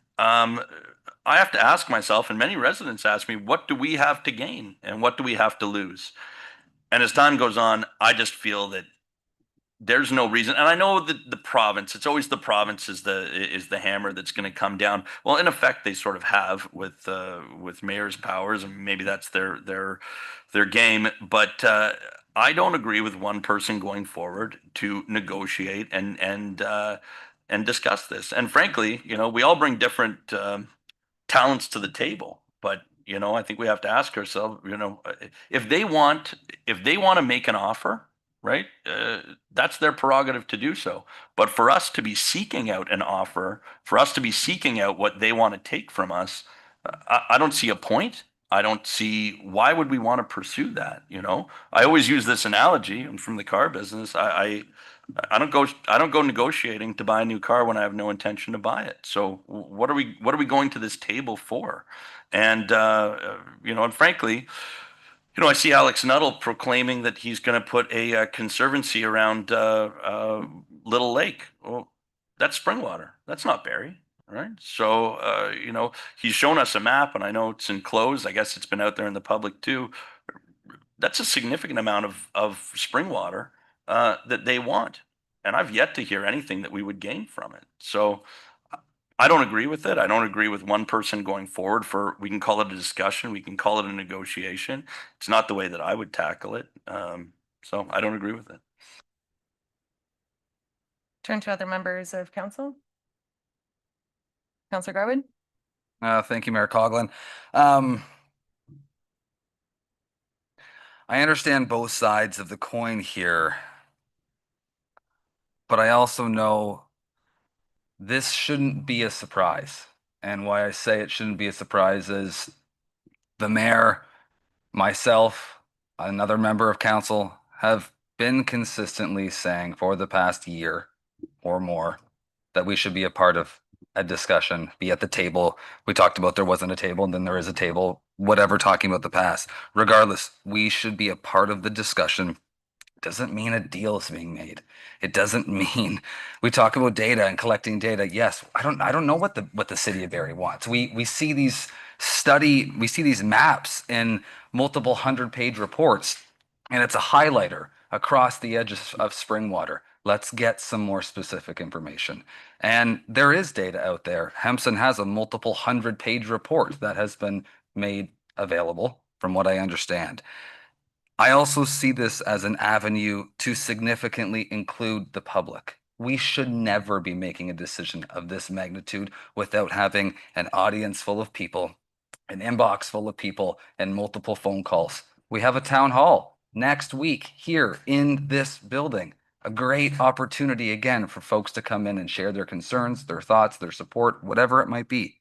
I have to ask myself, and many residents ask me, what do we have to gain and what do we have to lose? And as time goes on, I just feel that there's no reason. And I know that the province, it's always the province is the hammer that's going to come down. Well, in effect, they sort of have with mayor's powers, and maybe that's their game. But I don't agree with one person going forward to negotiate and discuss this. And frankly, we all bring different talents to the table. But I think we have to ask ourselves, if they want to make an offer, right? That's their prerogative to do so. But for us to be seeking out an offer, for us to be seeking out what they want to take from us, I don't see a point. I don't see why would we want to pursue that. I always use this analogy. I'm from the car business. I don't go negotiating to buy a new car when I have no intention to buy it. So what are we going to this table for? And and frankly, I see Alex Nuttall proclaiming that he's going to put a conservancy around Little Lake. Well, that's spring water. That's not Barrie, right? So he's shown us a map, and I know it's enclosed. I guess it's been out there in the public too. That's a significant amount of spring water that they want. And I've yet to hear anything that we would gain from it. So I don't agree with it. I don't agree with one person going forward we can call it a discussion. We can call it a negotiation. It's not the way that I would tackle it. So I don't agree with it. Turn to other members of council. Counselor Garwood? Thank you, Mayor Coughlin. I understand both sides of the coin here, but I also know this shouldn't be a surprise. And why I say it shouldn't be a surprise is the mayor, myself, another member of council have been consistently saying for the past year or more that we should be a part of a discussion, be at the table. We talked about there wasn't a table, and then there is a table, whatever, talking about the past. Regardless, we should be a part of the discussion. Doesn't mean a deal is being made. It doesn't mean we talk about data and collecting data. Yes, I don't know what the city of Barrie wants. We see these maps in multiple 100-page reports, and it's a highlighter across the edges of spring water. Let's get some more specific information. And there is data out there. Hempson has a multiple 100-page report that has been made available, from what I understand. I also see this as an avenue to significantly include the public. We should never be making a decision of this magnitude without having an audience full of people, an inbox full of people, and multiple phone calls. We have a town hall next week here in this building. A great opportunity again for folks to come in and share their concerns, their thoughts, their support, whatever it might be.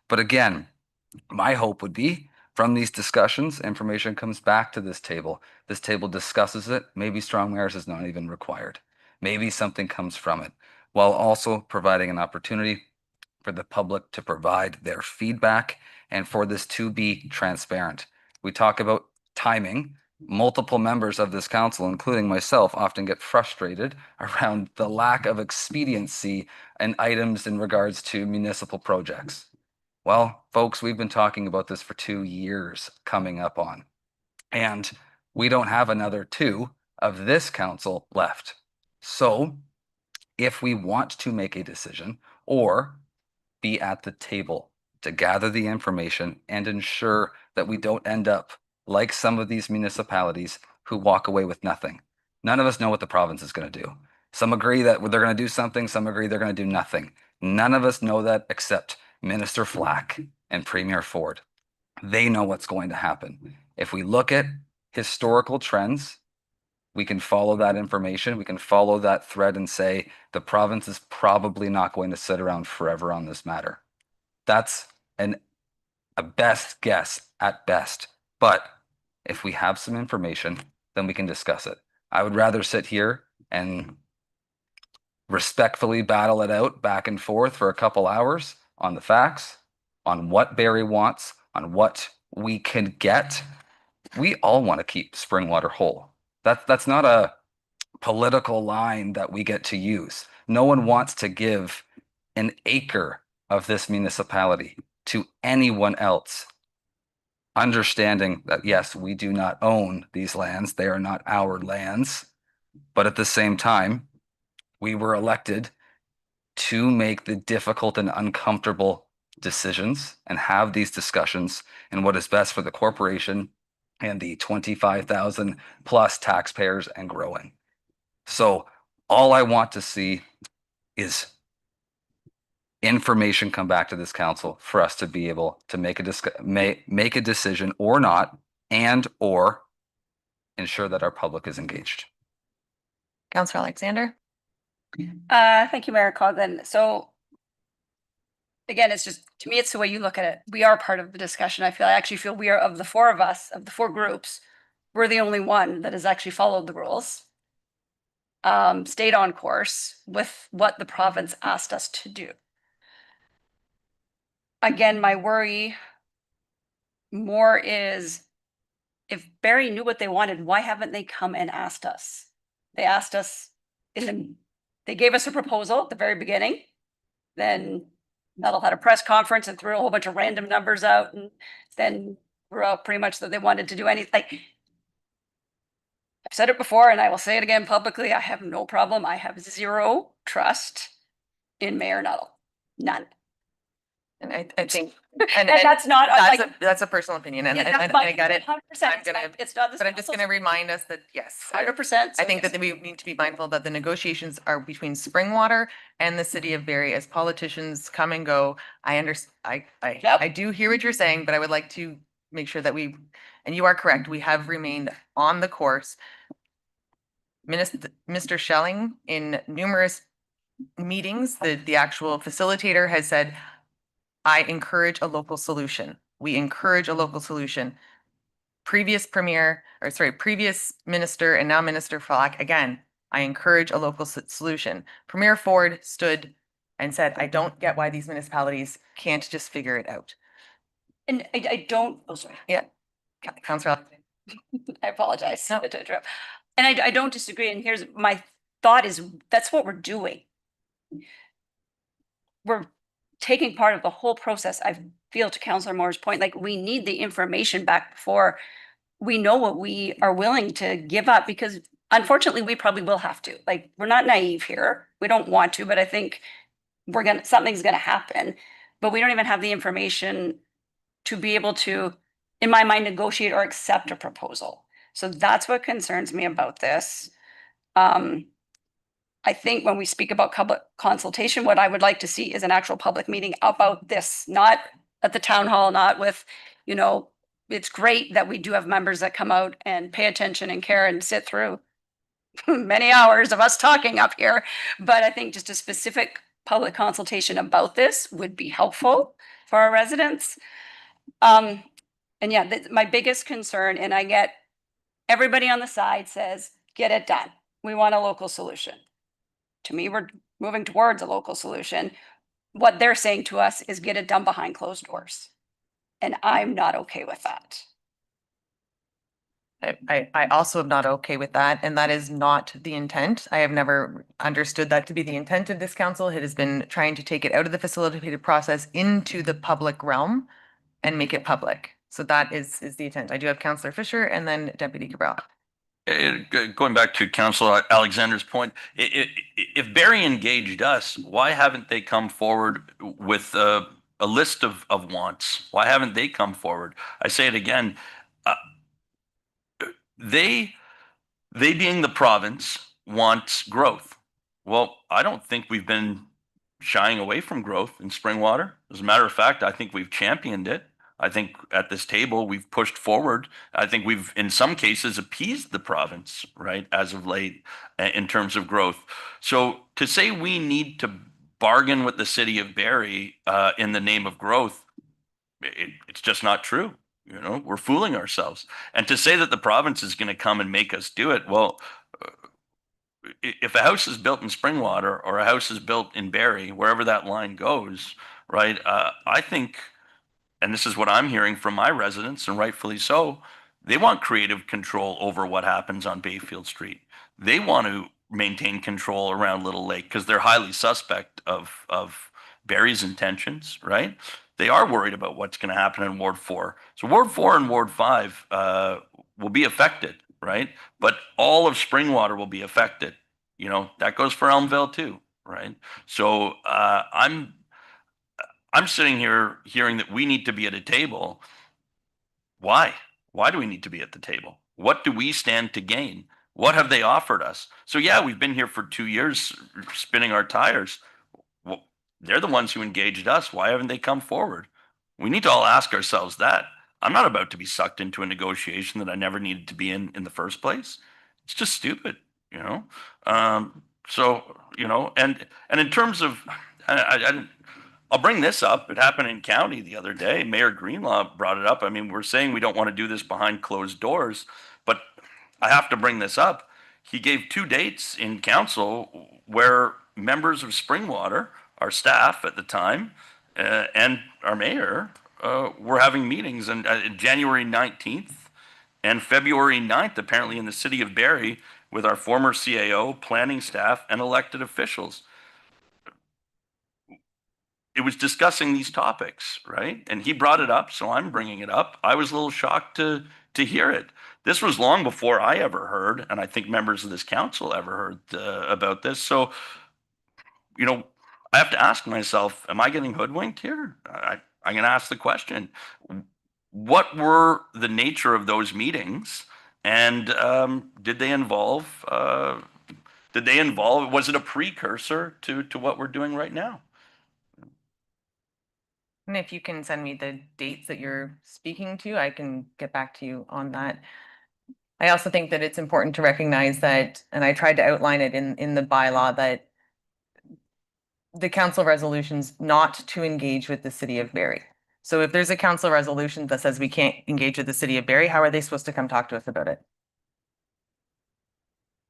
But again, my hope would be from these discussions, information comes back to this table. This table discusses it. Maybe strong mayors is not even required. Maybe something comes from it, while also providing an opportunity for the public to provide their feedback and for this to be transparent. We talk about timing. Multiple members of this council, including myself, often get frustrated around the lack of expediency and items in regards to municipal projects. Well, folks, we've been talking about this for 2 years coming up on, and we don't have another 2 of this council left. So if we want to make a decision or be at the table to gather the information and ensure that we don't end up like some of these municipalities who walk away with nothing. None of us know what the province is going to do. Some agree that they're going to do something, some agree they're going to do nothing. None of us know that except Minister Flack and Premier Ford. They know what's going to happen. If we look at historical trends, we can follow that information, we can follow that thread and say the province is probably not going to sit around forever on this matter. That's an a best guess at best. But if we have some information, then we can discuss it. I would rather sit here and respectfully battle it out back and forth for a couple hours on the facts, on what Barrie wants, on what we can get. We all want to keep Springwater whole. That's not a political line that we get to use. No one wants to give an acre of this municipality to anyone else. Understanding that, yes, we do not own these lands. They are not our lands. But at the same time, we were elected to make the difficult and uncomfortable decisions and have these discussions in what is best for the corporation and the 25,000 plus taxpayers and growing. So all I want to see is information come back to this council for us to be able to make a decision or not, and or ensure that our public is engaged. Councillor Alexander. Thank you, Mayor Coughlin. So again, it's just, to me, it's the way you look at it. We are part of the discussion. I actually feel we are, of the four of us, of the four groups, we're the only one that has actually followed the rules, stayed on course with what the province asked us to do. Again, my worry more is, if Barrie knew what they wanted, why haven't they come and asked us? They asked us they gave us a proposal at the very beginning. Then Nuttall had a press conference and threw a whole bunch of random numbers out, and then threw out pretty much that they wanted to do anything. I've said it before and I will say it again publicly. I have no problem. I have zero trust in Mayor Nuttall. None. And I think, and that's not that's a personal opinion, and I get it. 100%. It's not this, but I'm just going to remind us that yes, 100%. I think that we need to be mindful that the negotiations are between Springwater and the city of Barrie. As politicians come and go, I understand. I do hear what you're saying, but I would like to make sure that and you are correct, we have remained on the course. Mr. Schelling, in numerous meetings, the actual facilitator has said, I encourage a local solution. We encourage a local solution. Previous minister and now Minister Flack, again, I encourage a local solution. Premier Ford stood and said, I don't get why these municipalities can't just figure it out. And I don't, oh, sorry. Yeah, Councillor. I apologize to interrupt. And I don't disagree. And here's my thought is, that's what we're doing. We're taking part of the whole process. I feel, to Councillor Moore's point, like we need the information back before we know what we are willing to give up, because unfortunately we probably will have to. Like, we're not naive here. We don't want to, but I think something's gonna happen, but we don't even have the information to be able to, in my mind, negotiate or accept a proposal. So that's what concerns me about this. I think when we speak about public consultation, what I would like to see is an actual public meeting about this, not at the town hall, not with, it's great that we do have members that come out and pay attention and care and sit through many hours of us talking up here. But I think just a specific public consultation about this would be helpful for our residents. And yeah, my biggest concern, and I get everybody on the side says, get it done. We want a local solution. To me, we're moving towards a local solution. What they're saying to us is get it done behind closed doors. And I'm not okay with that. I also am not okay with that, and that is not the intent. I have never understood that to be the intent of this council. It has been trying to take it out of the facilitated process into the public realm and make it public. So that is the intent. I do have Councillor Fisher and then Deputy Cabral. Going back to Councillor Alexander's point, if Barrie engaged us, why haven't they come forward with a list of wants? Why haven't they come forward? I say it again, they being the province wants growth. Well, I don't think we've been shying away from growth in Springwater. As a matter of fact, I think we've championed it. I think at this table, we've pushed forward. I think we've, in some cases, appeased the province, right, as of late, in terms of growth. So to say we need to bargain with the city of Barrie in the name of growth, It's just not true. You know, we're fooling ourselves. And to say that the province is going to come and make us do it, well, if a house is built in Springwater or a house is built in Barrie, wherever that line goes, right? I think, and this is what I'm hearing from my residents, and rightfully so, they want creative control over what happens on Bayfield Street. They want to maintain control around Little Lake because they're highly suspect of Barrie's intentions, right? They are worried about what's going to happen in Ward 4. So Ward 4 and Ward 5 will be affected, right? But all of Springwater will be affected. You know, that goes for Elmvale too, right? So I'm sitting here hearing that we need to be at a table. Why? Why do we need to be at the table? What do we stand to gain? What have they offered us? So yeah, we've been here for 2 years spinning our tires. Well, they're the ones who engaged us. Why haven't they come forward? We need to all ask ourselves that. I'm not about to be sucked into a negotiation that I never needed to be in the first place. It's just stupid, you know? So, you know, and in terms of, I'll bring this up. It happened in county the other day. Mayor Greenlaw brought it up. I mean, we're saying we don't want to do this behind closed doors, but I have to bring this up. He gave 2 dates in council where members of Springwater, our staff at the time, and our mayor were having meetings, and January 19th and February 9th, apparently in the city of Barrie, with our former CAO, planning staff, and elected officials. It was discussing these topics, right? And he brought it up, so I'm bringing it up. I was a little shocked to hear it. This was long before I ever heard, and I think members of this council ever heard about this. So, you know, I have to ask myself, am I getting hoodwinked here? I'm going to ask the question. What were the nature of those meetings, and did they involve, was it a precursor to what we're doing right now? And if you can send me the dates that you're speaking to, I can get back to you on that. I also think that it's important to recognize that, and I tried to outline it in the bylaw, that the council resolution's not to engage with the city of Barrie. So if there's a council resolution that says we can't engage with the city of Barrie, how are they supposed to come talk to us about it?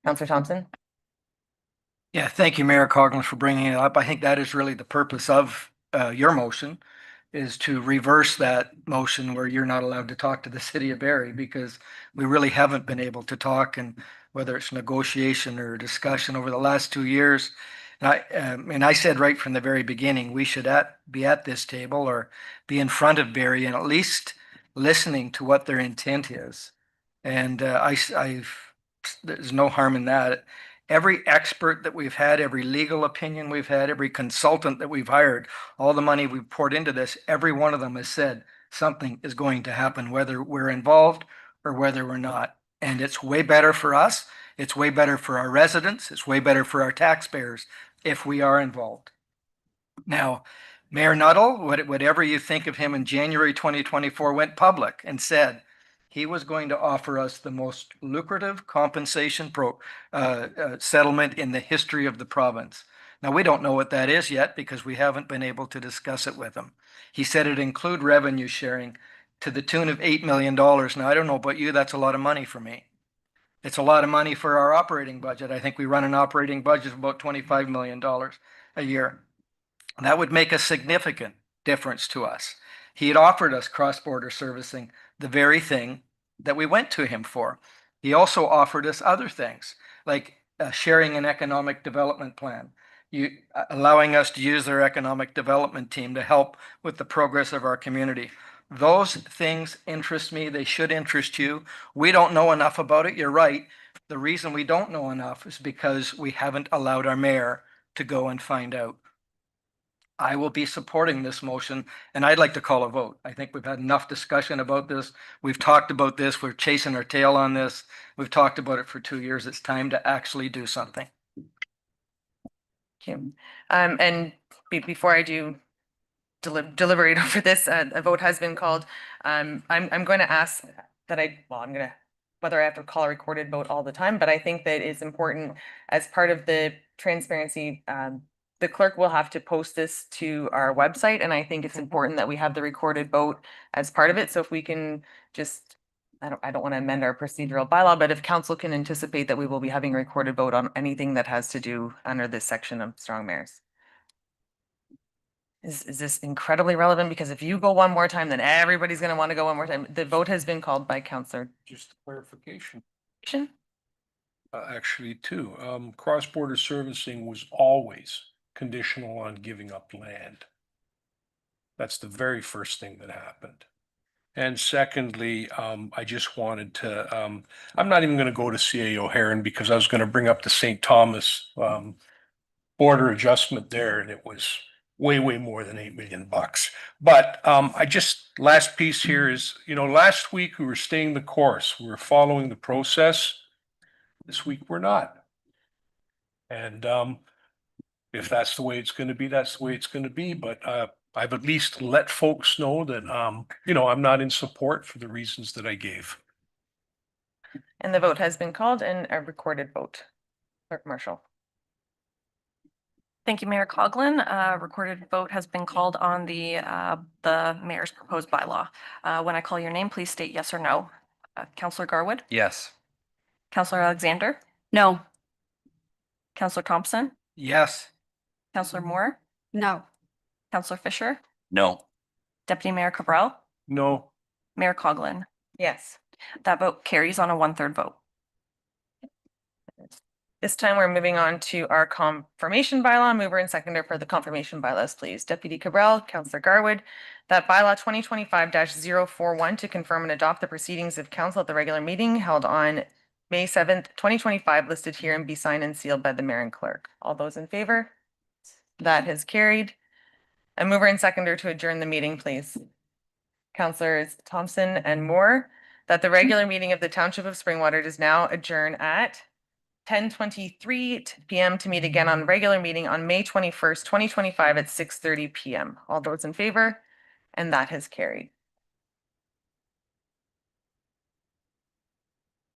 Councillor Thompson? Yeah, thank you, Mayor Coughlin, for bringing it up. I think that is really the purpose of your motion, is to reverse that motion where you're not allowed to talk to the city of Barrie, because we really haven't been able to talk, and whether it's negotiation or discussion over the last 2 years. And I said right from the very beginning, we should be at this table or be in front of Barrie and at least listening to what their intent is. And there's no harm in that. Every expert that we've had, every legal opinion we've had, every consultant that we've hired, all the money we've poured into this, every one of them has said something is going to happen, whether we're involved or whether we're not. And it's way better for us. It's way better for our residents. It's way better for our taxpayers if we are involved. Now, Mayor Nuttall, whatever you think of him in January 2024, went public and said he was going to offer us the most lucrative compensation settlement in the history of the province. Now, we don't know what that is yet because we haven't been able to discuss it with him. He said it'd include revenue sharing to the tune of $8 million. Now, I don't know about you, that's a lot of money for me. It's a lot of money for our operating budget. I think we run an operating budget of about $25 million a year. That would make a significant difference to us. He had offered us cross-border servicing, the very thing that we went to him for. He also offered us other things, like sharing an economic development plan, allowing us to use their economic development team to help with the progress of our community. Those things interest me. They should interest you. We don't know enough about it. You're right. The reason we don't know enough is because we haven't allowed our mayor to go and find out. I will be supporting this motion, and I'd like to call a vote. I think we've had enough discussion about this. We've talked about this. We're chasing our tail on this. We've talked about it for 2 years. It's time to actually do something. Thank you. And before I do deliberate over this, a vote has been called. I'm going to ask that whether I have to call a recorded vote all the time, but I think that it's important as part of the transparency the clerk will have to post this to our website, and I think it's important that we have the recorded vote as part of it. So if we can just, I don't want to amend our procedural bylaw, but if council can anticipate that we will be having a recorded vote on anything that has to do under this section of strong mayors. Is this incredibly relevant? Because if you go one more time, then everybody's going to want to go one more time. The vote has been called by Councillor. Just clarification. Shin. Actually, too, cross-border servicing was always conditional on giving up land. That's the very first thing that happened. And secondly, I just wanted to, I'm not even going to go to CA O'Haran because I was going to bring up the St. Thomas border adjustment there, and it was way more than $8 million. But last piece here is, last week we were staying the course. We were following the process. This week we're not. And if that's the way it's going to be, that's the way it's going to be. But I've at least let folks know that, I'm not in support for the reasons that I gave. And the vote has been called and a recorded vote. Clerk Marshall. Thank you, Mayor Coughlin. Recorded vote has been called on the mayor's proposed bylaw. When I call your name, please state yes or no. Councillor Garwood? Yes. Councillor Alexander? No. Councillor Thompson? Yes. Councillor Moore? No. Councillor Fisher? No. Deputy Mayor Cabral? No. Mayor Coughlin? Yes. That vote carries on a 1/3 vote. This time we're moving on to our confirmation bylaw. Mover and seconder for the confirmation bylaws, please. Deputy Cabral, Councillor Garwood, that bylaw 2025-041 to confirm and adopt the proceedings of council at the regular meeting held on May 7th, 2025, listed here and be signed and sealed by the mayor and clerk. All those in favor? That has carried. A mover and seconder to adjourn the meeting, please. Councillors Thompson and Moore, that the regular meeting of the Township of Springwater does now adjourn at 10:23 p.m. to meet again on regular meeting on May 21st, 2025 at 6:30 p.m. All those in favor? And that has carried.